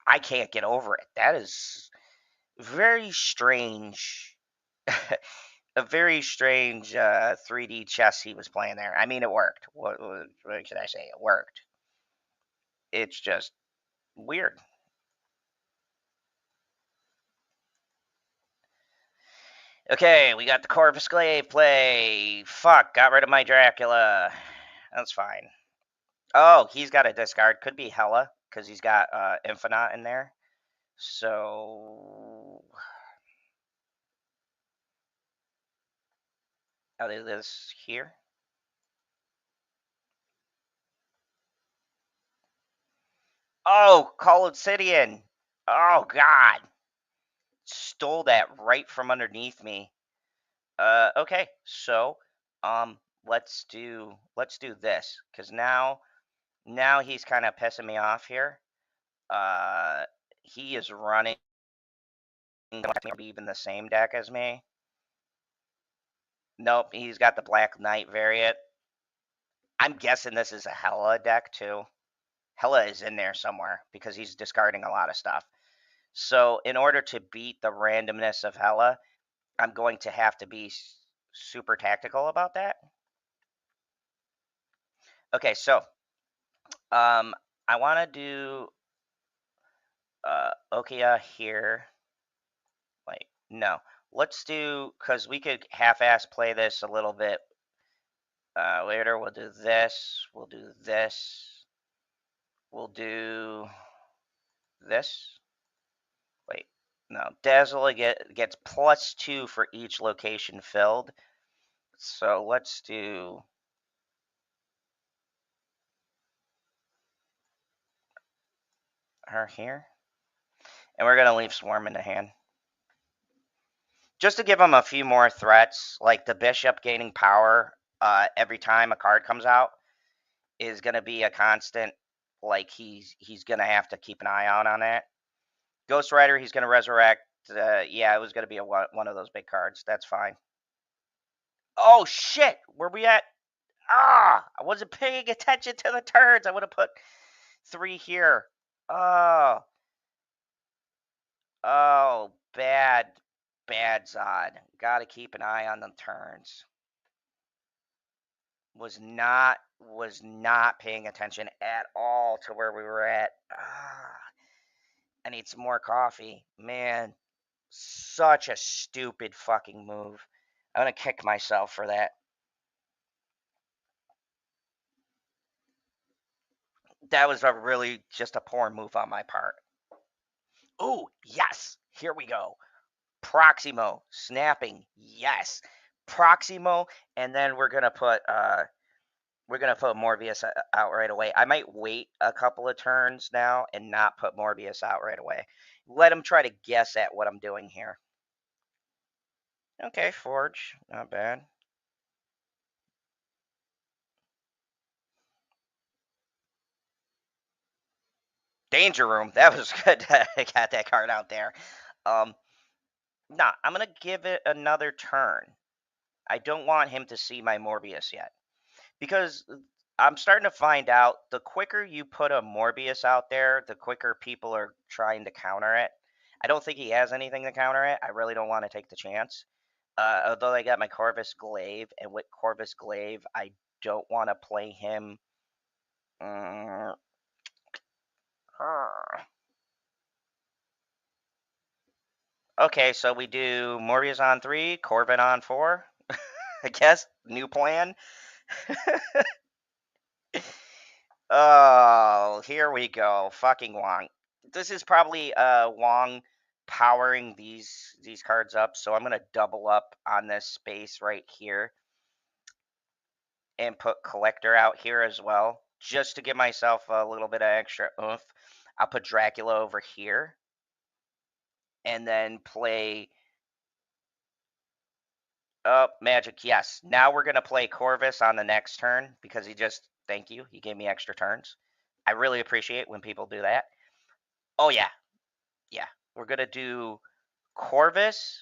I can't get over it. That is very strange. A very strange 3D chess he was playing there. I mean, it worked. What should I say? It worked. It's just weird. Okay, we got the Corvus Glaive play. Fuck, got rid of my Dracula. That's fine. Oh, he's got a discard. Could be Hela, because he's got Infinite in there. So I'll do this here. Oh, Call Obsidian. Oh, God. Stole that right from underneath me. Okay, so let's do this, because now he's kind of pissing me off here. He is running even the same deck as me. Nope, he's got the Black Knight variant. I'm guessing this is a Hela deck too. Hela is in there somewhere because he's discarding a lot of stuff. So in order to beat the randomness of Hela, I'm going to have to be super tactical about that. Okay, so I want to do Okia here. Wait, no. Let's do, because we could half-ass play this a little bit later. We'll do this. We'll do this. We'll do this. Wait, no. Dazzle gets +2 for each location filled. So let's do her here. And we're going to leave Swarm in the hand. Just to give him a few more threats, like the Bishop gaining power every time a card comes out is going to be a constant. Like he's going to have to keep an eye out on that. Ghost Rider, he's going to resurrect. Yeah, it was going to be one of those big cards. That's fine. Oh, shit. Where we at? I wasn't paying attention to the turns. I would have put 3 here. Oh, bad Zod. Got to keep an eye on the turns. Was not paying attention at all to where we were at. I need some more coffee. Man, such a stupid fucking move. I'm going to kick myself for that. That was just a poor move on my part. Oh, yes. Here we go. Proximo, snapping. Yes. Proximo, and then we're going to put Morbius out right away. I might wait a couple of turns now and not put Morbius out right away. Let him try to guess at what I'm doing here. Okay, Forge. Not bad. Danger Room. That was good. I got that card out there. Nah, I'm going to give it another turn. I don't want him to see my Morbius yet. Because I'm starting to find out the quicker you put a Morbius out there, the quicker people are trying to counter it. I don't think he has anything to counter it. I really don't want to take the chance. Although I got my Corvus Glaive, and with Corvus Glaive, I don't want to play him. Okay, so we do Morbius on 3, Corvin on 4. I guess new plan. Oh, here we go. Fucking Wong. This is probably Wong powering these cards up, so I'm going to double up on this space right here and put Collector out here as well, just to give myself a little bit of extra oomph. I'll put Dracula over here and then play Oh, magic, yes. Now we're going to play Corvus on the next turn because thank you, he gave me extra turns. I really appreciate when people do that. Oh, yeah. Yeah. We're going to do Corvus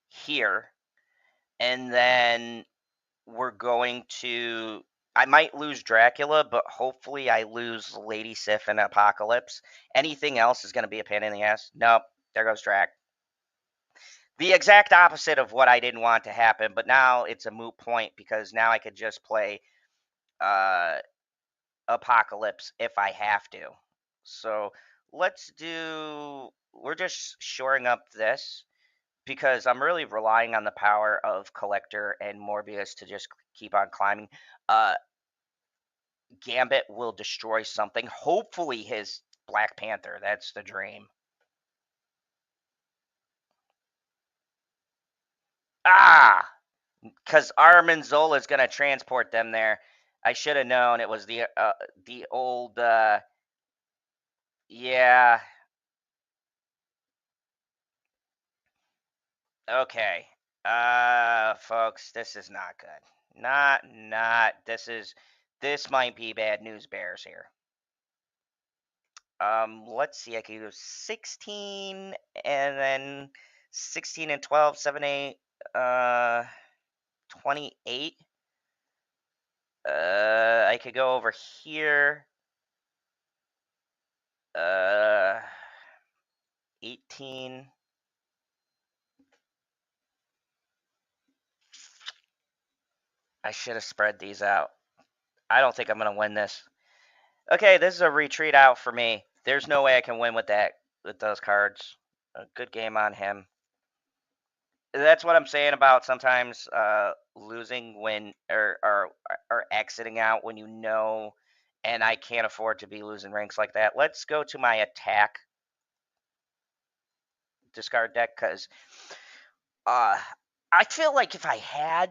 here, and then we're going to. I might lose Dracula, but hopefully I lose Lady Sif and Apocalypse. Anything else is going to be a pain in the ass. Nope, there goes Drac. The exact opposite of what I didn't want to happen, but now it's a moot point because now I could just play uh, Apocalypse if I have to. So let's do. We're just shoring up this because I'm really relying on the power of Collector and Morbius to just keep on climbing. Gambit will destroy something. Hopefully, his Black Panther. That's the dream. Ah, because Armanzola is going to transport them there. I should have known it was the old. Yeah. Okay. Folks, this is not good. Not. This might be bad news bears here. Let's see. I could do 16 and then 16 and 12, 7, 8, 28. I could go over here. 18. I should have spread these out. I don't think I'm going to win this. Okay, this is a retreat out for me. There's no way I can win with those cards. A good game on him. That's what I'm saying about sometimes losing when or exiting out when you know, and I can't afford to be losing ranks like that. Let's go to my attack discard deck because I feel like if I had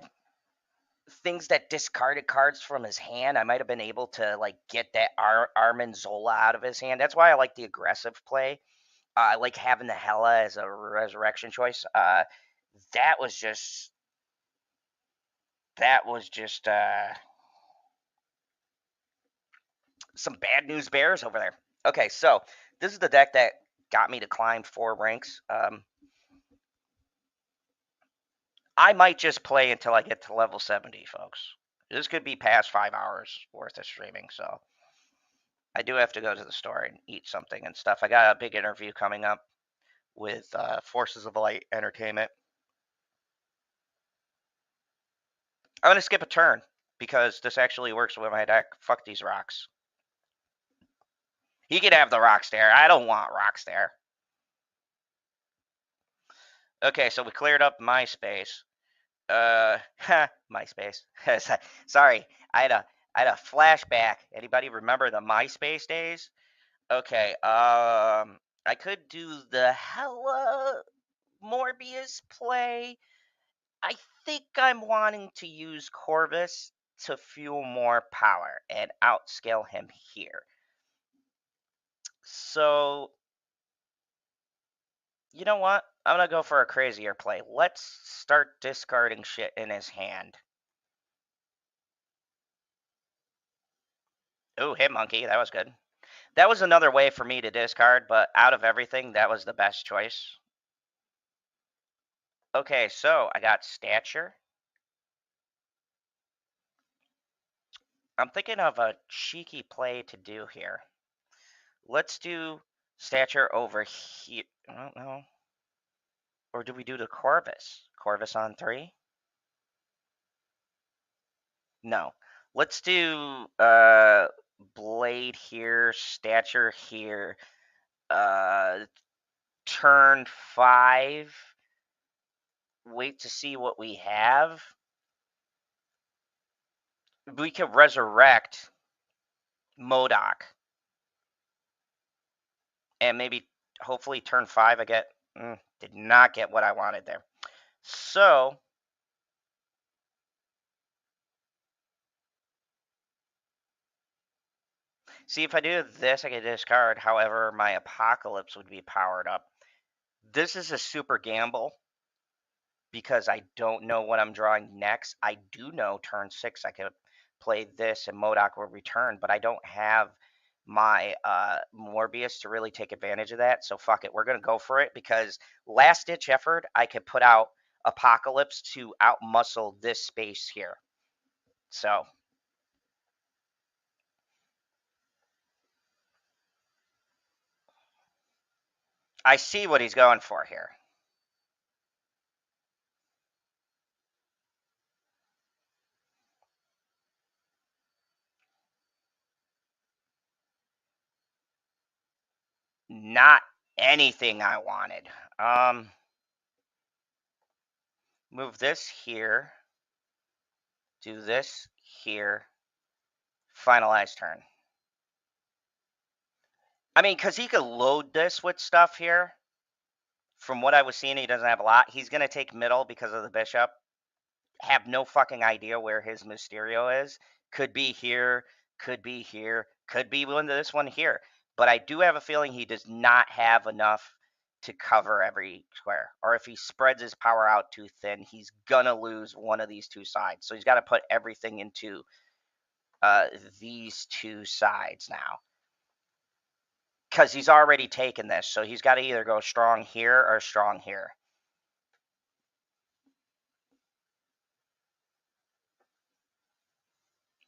things that discarded cards from his hand, I might have been able to like get that Armanzola out of his hand. That's why I like the aggressive play. I like having the Hela as a resurrection choice. That was just that was just some bad news bears over there. Okay, so this is the deck that got me to climb 4 ranks. I might just play until I get to level 70, folks. This could be past 5 hours worth of streaming, so I do have to go to the store and eat something and stuff. I got a big interview coming up with Forces of Light Entertainment. I'm going to skip a turn because this actually works with my deck. Fuck these rocks. He can have the rocks there. I don't want rocks there. Okay, so we cleared up MySpace. MySpace. Sorry, I had a flashback. Anybody remember the MySpace days? Okay, I could do the Hella Morbius play. I think I'm wanting to use Corvus to fuel more power and outscale him here. So, you know what? I'm going to go for a crazier play. Let's start discarding shit in his hand. Ooh, hit monkey. That was good. That was another way for me to discard, but out of everything, that was the best choice. Okay, so I got stature. I'm thinking of a cheeky play to do here. Let's do stature over here. I don't know. Or do we do the Corvus? Corvus on 3? No. Let's do blade here, stature here. Turn 5. Wait to see what we have. We could resurrect MODOK. And maybe, hopefully, turn 5 I get. Did not get what I wanted there. So, see, if I do this, I can discard. However, my Apocalypse would be powered up. This is a super gamble. because I don't know what I'm drawing next. I do know turn 6 I could play this and Modoc will return, but I don't have my Morbius to really take advantage of that. So fuck it, we're gonna go for it because last ditch effort I could put out Apocalypse to outmuscle this space here. So I see what he's going for here. Not anything I wanted. Move this here. Do this here. Finalize turn. I mean, because he could load this with stuff here. From what I was seeing, he doesn't have a lot. He's going to take middle because of the bishop. Have no fucking idea where his Mysterio is. Could be here, could be here, could be this one here. But I do have a feeling he does not have enough to cover every square. Or if he spreads his power out too thin, he's going to lose one of these two sides. So he's got to put everything into these two sides now. Because he's already taken this. So he's got to either go strong here or strong here.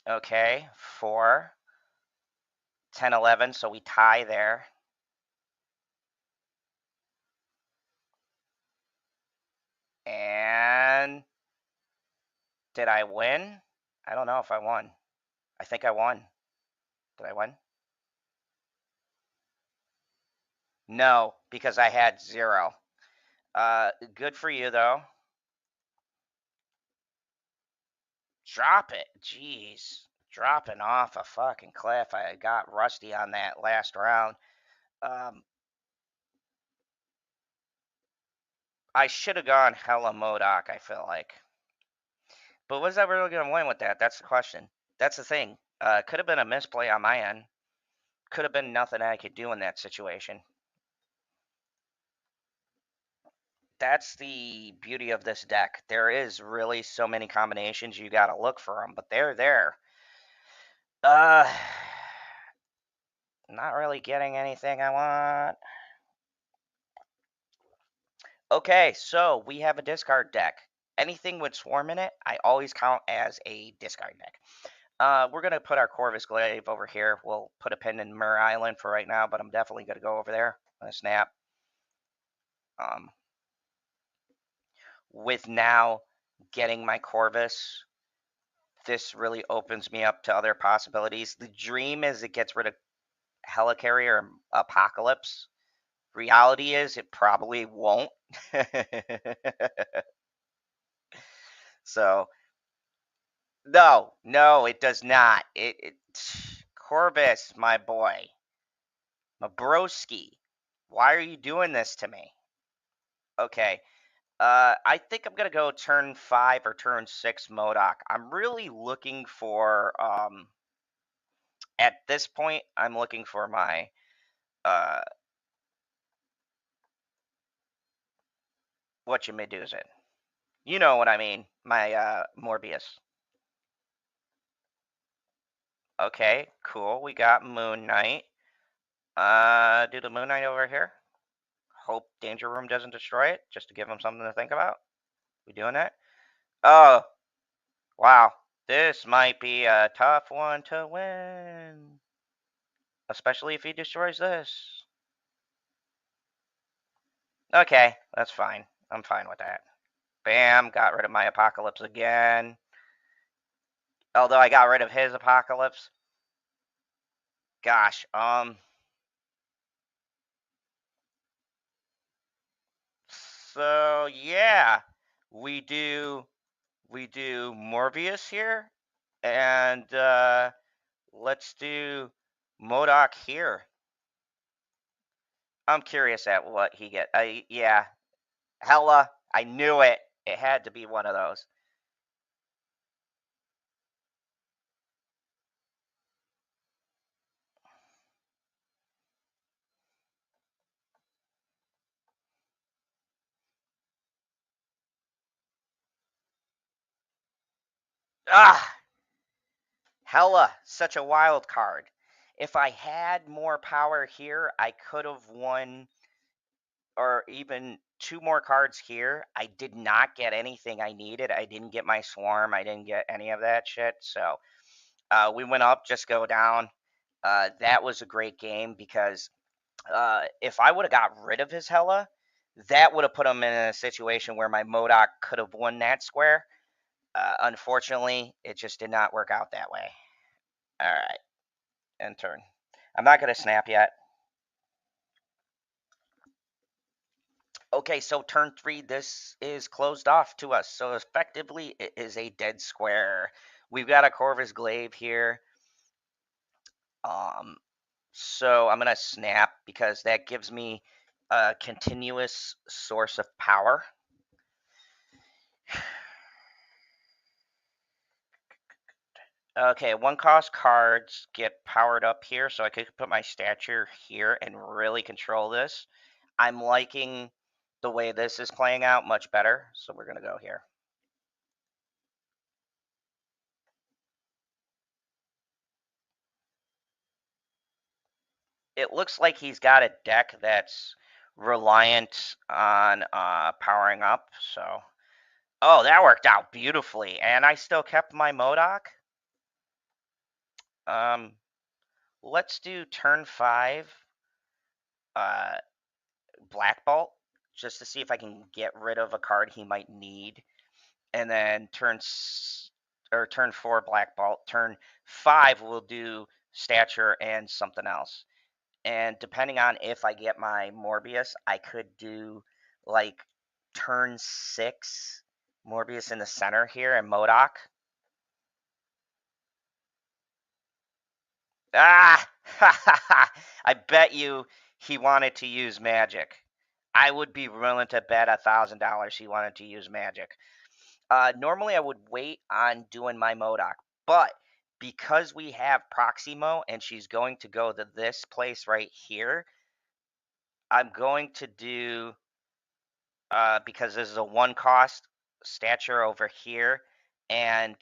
Okay, 4, 10, 11, so we tie there. And did I win? I don't know if I won. I think I won. Did I win? No, because I had 0. Good for you, though. Drop it. Jeez. Dropping off a fucking cliff. I got rusty on that last round. I should have gone hella Modoc, I feel like. But was I really going to win with that? That's the question. That's the thing. Could have been a misplay on my end. Could have been nothing I could do in that situation. That's the beauty of this deck. There is really so many combinations. You got to look for them, but they're there. Not really getting anything I want. Okay, so we have a discard deck. Anything with Swarm in it, I always count as a discard deck. We're going to put our Corvus Glaive over here. We'll put a pin in Mur Island for right now, but I'm definitely going to go over there. Snap. With now getting my Corvus, this really opens me up to other possibilities. The dream is it gets rid of Helicarrier and Apocalypse. Reality is it probably won't. So, no, it does not. Corvus, my boy, my broski, why are you doing this to me? Okay, I think I'm gonna go turn 5 or turn 6 Modoc. I'm really looking for at this point, I'm looking for my what you Medusa. You know what I mean. My Morbius. Okay, cool. We got Moon Knight. Do the Moon Knight over here. Hope Danger Room doesn't destroy it, just to give him something to think about. We doing that? Oh, wow. This might be a tough one to win. Especially if he destroys this. Okay, that's fine. I'm fine with that. Bam, got rid of my Apocalypse again. Although I got rid of his Apocalypse. Gosh, so yeah, we do Morbius here, and let's do Modoc here. I'm curious at what he get. Yeah, hella, I knew it. It had to be one of those. Ah, Hella, such a wild card. If I had more power here, I could have won, or even two more cards here. I did not get anything I needed. I didn't get my swarm. I didn't get any of that shit. So we went up, just go down. That was a great game because if I would have got rid of his Hella, that would have put him in a situation where my Modoc could have won that square. Unfortunately, it just did not work out that way. All right, end turn. I'm not going to snap yet. Okay, so turn 3, this is closed off to us. So effectively, it is a dead square. We've got a Corvus Glaive here. Um, so I'm going to snap because that gives me a continuous source of power. Okay, 1-cost cards get powered up here, so I could put my stature here and really control this. I'm liking the way this is playing out much better, so we're going to go here. It looks like he's got a deck that's reliant on powering up, so... Oh, that worked out beautifully, and I still kept my Modoc. Let's do turn 5, Black Bolt, just to see if I can get rid of a card he might need. And then turn 4, Black Bolt. Turn 5, we'll do Stature and something else. And depending on if I get my Morbius, I could do like turn 6, Morbius in the center here and Modoc. Ah! I bet you he wanted to use magic. I would be willing to bet $1,000 he wanted to use magic. Normally, I would wait on doing my Modoc, but because we have Proximo and she's going to go to this place right here, I'm going to do, because this is a 1-cost, Stature over here and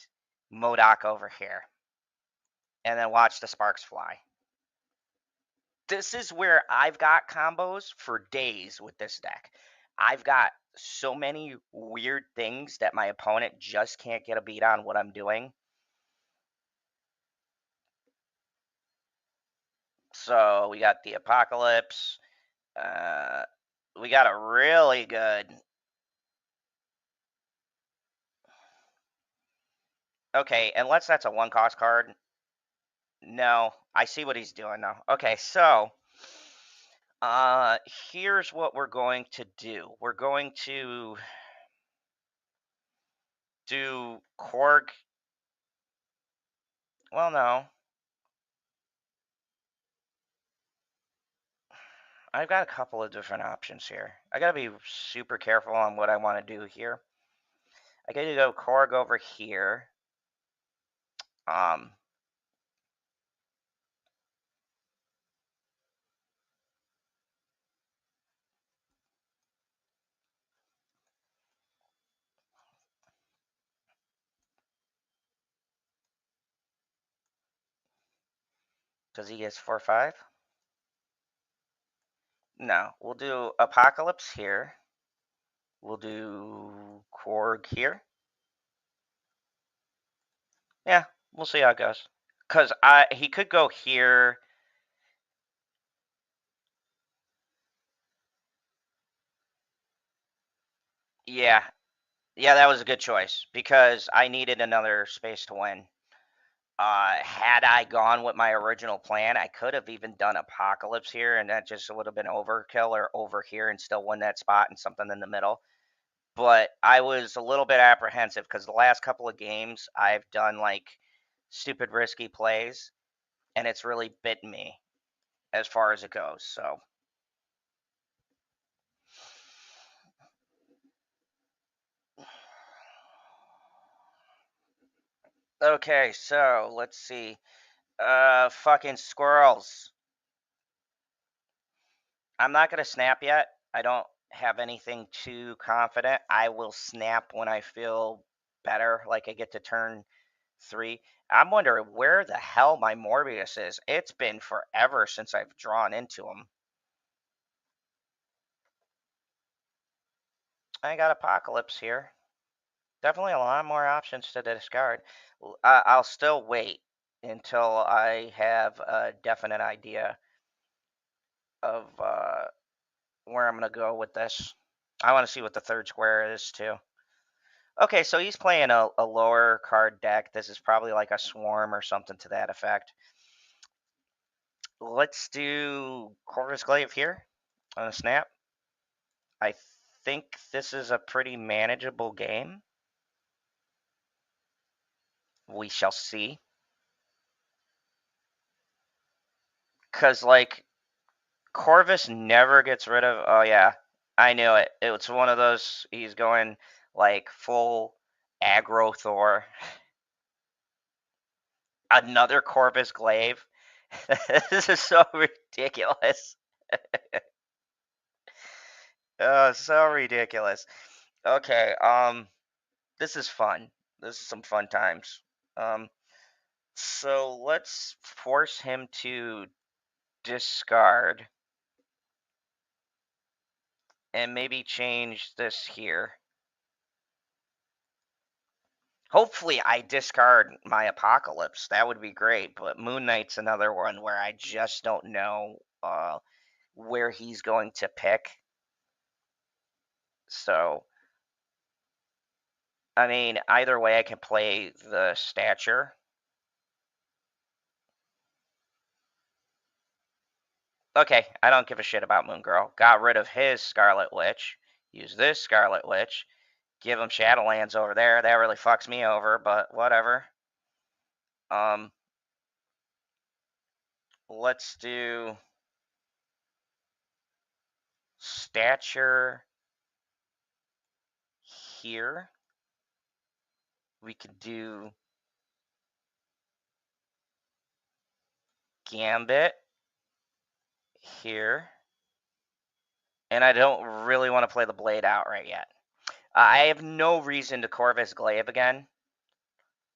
Modoc over here. And then watch the sparks fly. This is where I've got combos for days with this deck. I've got so many weird things that my opponent just can't get a beat on what I'm doing. So we got the Apocalypse. We got a really good... Okay, unless that's a 1-cost card. No, I see what he's doing now. Okay, so here's what we're going to do. We're going to do Korg. Well, no. I've got a couple of different options here. I gotta be super careful on what I want to do here. I gotta go Korg over here. Does he get 4/5? No, we'll do Apocalypse here. We'll do Korg here. Yeah, we'll see how it goes. Because he could go here. Yeah. Yeah, that was a good choice. Because I needed another space to win. Had I gone with my original plan, I could have even done Apocalypse here, and that just would have been overkill, or over here and still win that spot and something in the middle. But I was a little bit apprehensive because the last couple of games I've done like stupid risky plays, and it's really bitten me as far as it goes. So okay, so let's see. Fucking squirrels. I'm not gonna snap yet. I don't have anything too confident. I will snap when I feel better, like I get to turn 3. I'm wondering where the hell my Morbius is. It's been forever since I've drawn into him. I got Apocalypse here. Definitely a lot more options to discard. I'll still wait until I have a definite idea of where I'm going to go with this. I want to see what the third square is, too. Okay, so he's playing a lower card deck. This is probably like a Swarm or something to that effect. Let's do Corvus Glaive here on a snap. I think this is a pretty manageable game. We shall see. Because, like, Corvus never gets rid of... Oh, yeah. I knew it. It's one of those... He's going, like, full aggro Thor. Another Corvus Glaive. This is so ridiculous. Oh, so ridiculous. Okay, this is fun. This is some fun times. So let's force him to discard and maybe change this here. Hopefully I discard my Apocalypse. That would be great, but Moon Knight's another one where I just don't know where he's going to pick. So, I mean, either way I can play the Stature. Okay, I don't give a shit about Moon Girl. Got rid of his Scarlet Witch. Use this Scarlet Witch. Give him Shadowlands over there. That really fucks me over, but whatever. Let's do Stature here. We could do Gambit here. And I don't really want to play the Blade outright yet. I have no reason to Corvus Glaive again.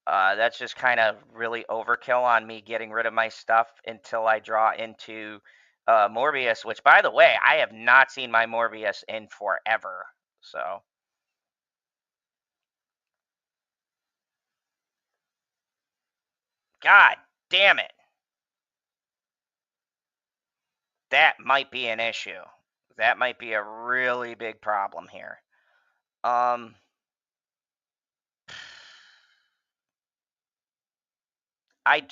That's just kind of really overkill on me getting rid of my stuff until I draw into Morbius, which, by the way, I have not seen my Morbius in forever. So, God damn it. That might be an issue. That might be a really big problem here. I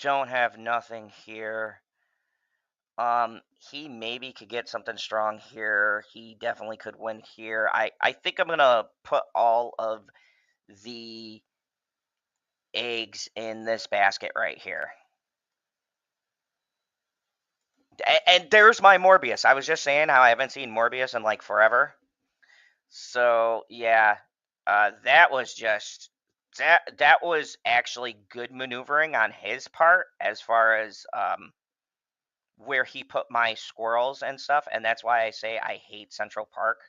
don't have nothing here. He maybe could get something strong here. He definitely could win here. I think I'm gonna put all of the eggs in this basket right here. And there's my Morbius. I was just saying how I haven't seen Morbius in like forever. So yeah, that was just that was actually good maneuvering on his part as far as where he put my squirrels and stuff, and that's why I say I hate Central Park.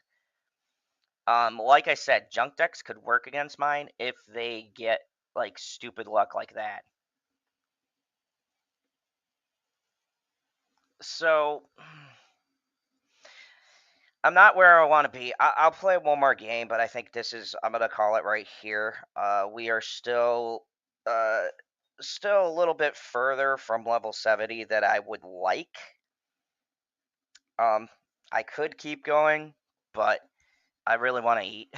Like I said, junk decks could work against mine if they get like stupid luck like that. So I'm not where I want to be. I'll play one more game, but I think this is I'm gonna call it right here. We are uh, still a little bit further from level 70 that I would like. I could keep going, but I really want to eat.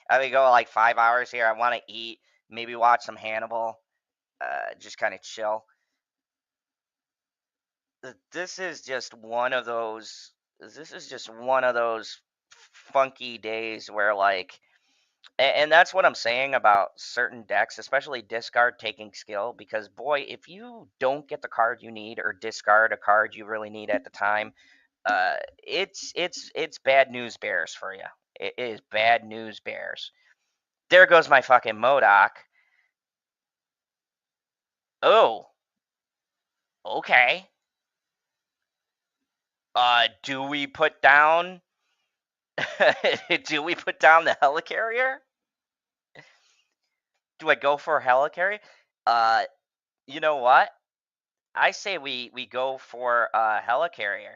I mean, go like 5 hours here. I want to eat, maybe watch some Hannibal, just kind of chill. This is just one of those. This is just one of those funky days where like, and that's what I'm saying about certain decks, especially discard taking skill. Because boy, if you don't get the card you need or discard a card you really need at the time, it's bad news bears for you. It is bad news bears. There goes my fucking MODOK. Oh, okay. Do we put down? Do we put down the helicarrier? Do I go for a helicarrier? Uh, you know what? I say we go for a helicarrier.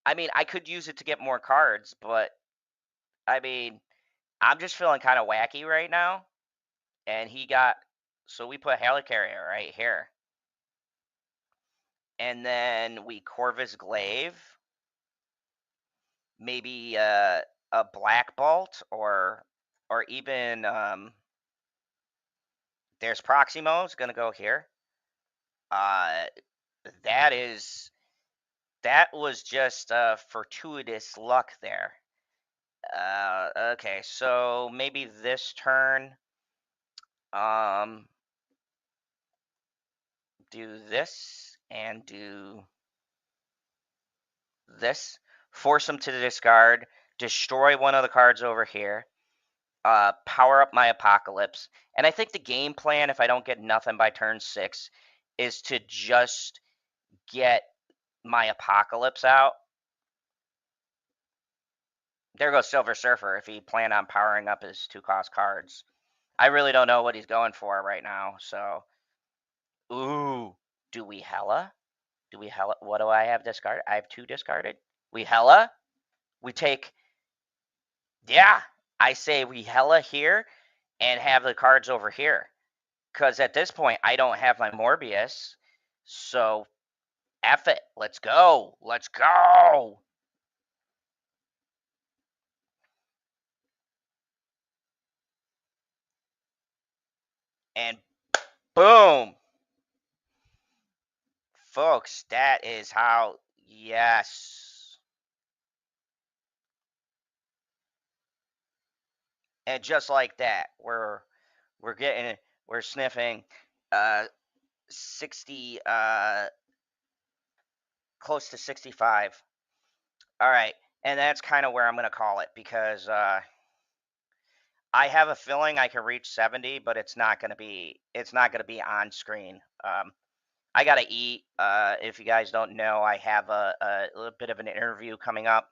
I mean, I could use it to get more cards, but I mean, I'm just feeling kind of wacky right now. And he got, so we put helicarrier right here, and then we Corvus Glaive, maybe a Black Bolt, or even there's Proximo's gonna go here. Uh, that is that was just fortuitous luck there. Okay, so maybe this turn, um, do this and do this. Force them to the discard. Destroy one of the cards over here. Power up my Apocalypse. And I think the game plan, if I don't get nothing by turn 6, is to just get my Apocalypse out. There goes Silver Surfer if he planned on powering up his 2-cost cards. I really don't know what he's going for right now. So, ooh, do we Hella? Do we Hella? What do I have discarded? I have 2 discarded. We Hella. We take. Yeah, I say we Hella here and have the cards over here. Because at this point, I don't have my Morbius. So, F it. Let's go. Let's go. And boom. Folks, that is how. Yes. And just like that, we're sniffing uh 60, close to 65. All right. And that's kind of where I'm going to call it, because I have a feeling I can reach 70, but it's not going to be on screen. I got to eat. If you guys don't know, I have a little bit of an interview coming up.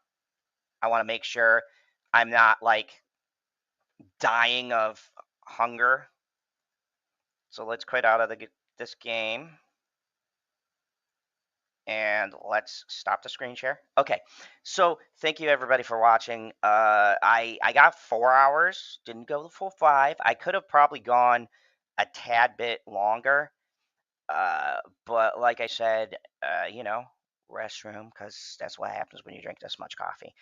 I want to make sure I'm not like dying of hunger. So let's quit out of this game. And let's stop the screen share. Okay, so thank you everybody for watching. I got 4 hours, didn't go the full 5. I could have probably gone a tad bit longer, but like I said, restroom, because that's what happens when you drink this much coffee.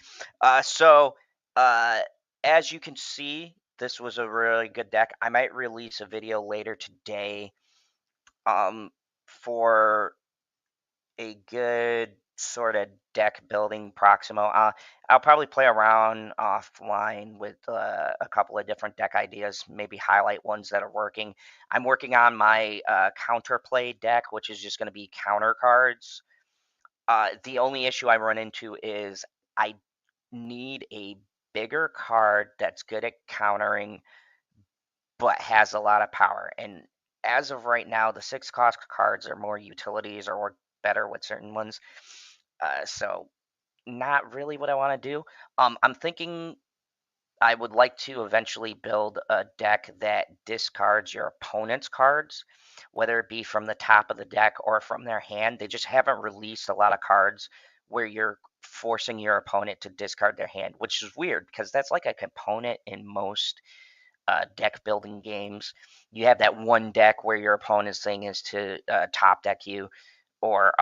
So uh, as you can see, this was a really good deck. I might release a video later today, for a good sort of deck building Proximo. I'll probably play around offline with a couple of different deck ideas, maybe highlight ones that are working. I'm working on my counterplay deck, which is just going to be counter cards. The only issue I run into is I need a bigger card that's good at countering but has a lot of power. And as of right now, the 6-cost cards are more utilities or work better with certain ones. So not really what I want to do. I'm thinking I would like to eventually build a deck that discards your opponent's cards, whether it be from the top of the deck or from their hand. They just haven't released a lot of cards where you're forcing your opponent to discard their hand, which is weird because that's like a component in most deck building games. You have that one deck where your opponent's thing is to top deck you, or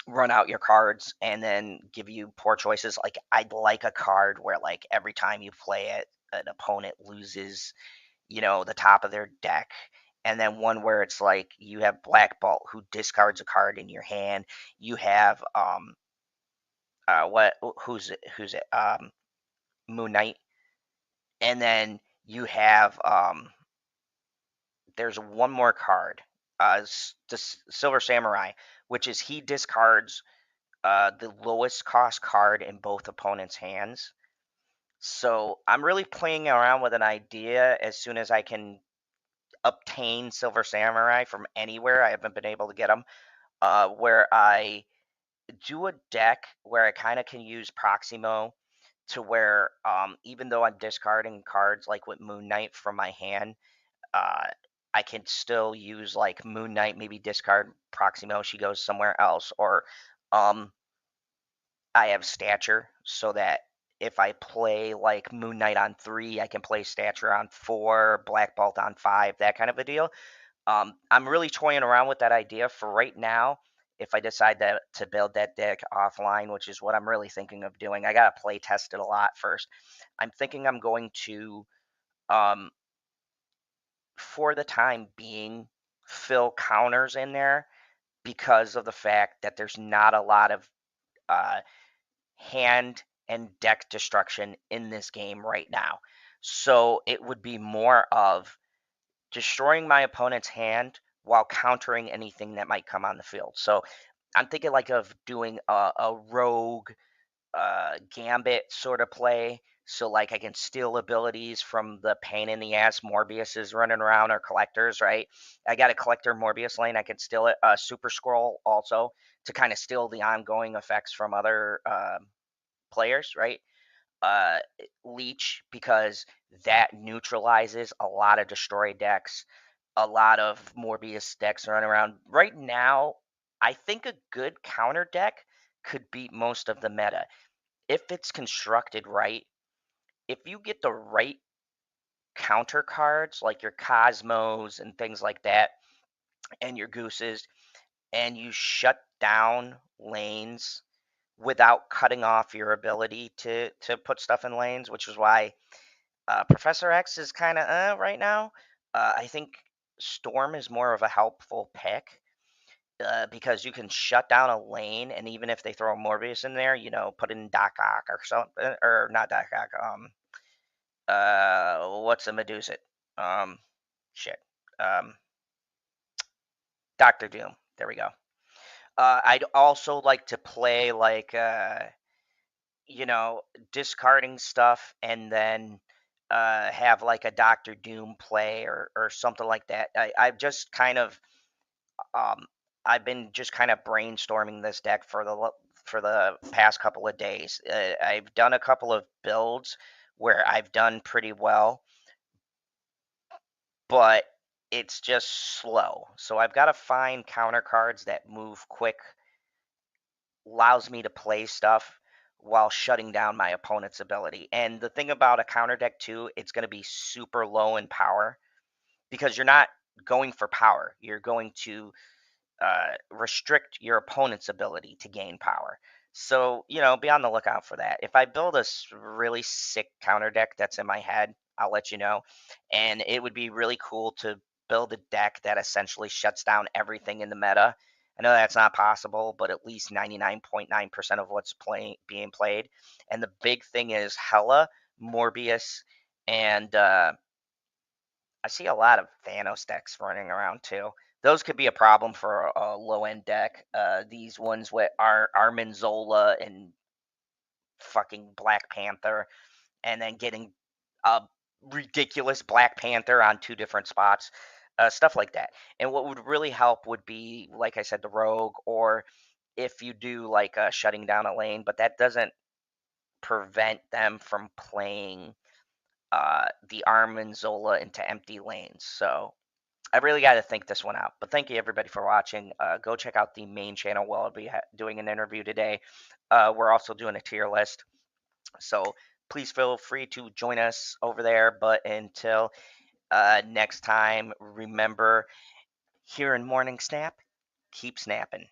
run out your cards and then give you poor choices. Like, I'd like a card where, like, every time you play it, an opponent loses, the top of their deck. And then one where it's like you have Black Bolt who discards a card in your hand. You have what who's it Moon Knight, and then you have there's one more card, the Silver Samurai, which is he discards the lowest cost card in both opponents' hands. So I'm really playing around with an idea as soon as I can obtain Silver Samurai from anywhere. I haven't been able to get them, where I do a deck where I kind of can use Proximo to where, even though I'm discarding cards like with Moon Knight from my hand, uh, I can still use like Moon Knight, maybe discard Proximo, she goes somewhere else, or um, I have Stature so that if I play like Moon Knight on 3, I can play Stature on 4, Black Bolt on 5, that kind of a deal. I'm really toying around with that idea for right now. If I decide that to build that deck offline, which is what I'm really thinking of doing, I gotta play test it a lot first. I'm thinking I'm going to, um, for the time being, fill counters in there because of the fact that there's not a lot of uh, hand and deck destruction in this game right now. So it would be more of destroying my opponent's hand while countering anything that might come on the field. So I'm thinking like of doing a rogue gambit sort of play. So like I can steal abilities from the pain in the ass Morbius is running around or collectors, right? I got a collector Morbius lane. I can steal it. Super Scroll also to kind of steal the ongoing effects from other players, right? uh, Leech because that neutralizes a lot of destroy decks, a lot of Morbius decks running around. Right now, I think a good counter deck could beat most of the meta if it's constructed right. If you get the right counter cards like your Cosmos and things like that, and your Gooses, and you shut down lanes without cutting off your ability to put stuff in lanes, which is why Professor X is kind of right now. I think Storm is more of a helpful pick because you can shut down a lane, and even if they throw Morbius in there, put in Doc Ock or something, or not Doc Ock. What's a Medusa? Um, shit. Um, Doctor Doom. There we go. I'd also like to play like you know, discarding stuff and then have like a Doctor Doom play or something like that. I've just kind of um, I've been just kind of brainstorming this deck for the past couple of days. I've done a couple of builds where I've done pretty well, but it's just slow. So I've got to find counter cards that move quick, allows me to play stuff while shutting down my opponent's ability. And the thing about a counter deck too, it's going to be super low in power because you're not going for power. You're going to restrict your opponent's ability to gain power. So, be on the lookout for that. If I build a really sick counter deck that's in my head, I'll let you know. And it would be really cool to build a deck that essentially shuts down everything in the meta. I know that's not possible, but at least 99.9% of what's being played. And the big thing is Hela, Morbius, and I see a lot of Thanos decks running around too. Those could be a problem for a low end deck. These ones with Arminzola and fucking Black Panther, and then getting a ridiculous Black Panther on two different spots, stuff like that. And what would really help would be, like I said, the Rogue, or if you do like shutting down a lane, but that doesn't prevent them from playing the Arminzola into empty lanes. So I really got to think this one out. But thank you everybody for watching. Go check out the main channel. I'll be doing an interview today. We're also doing a tier list, so please feel free to join us over there. But until next time, remember, here in Morning Snap, keep snapping.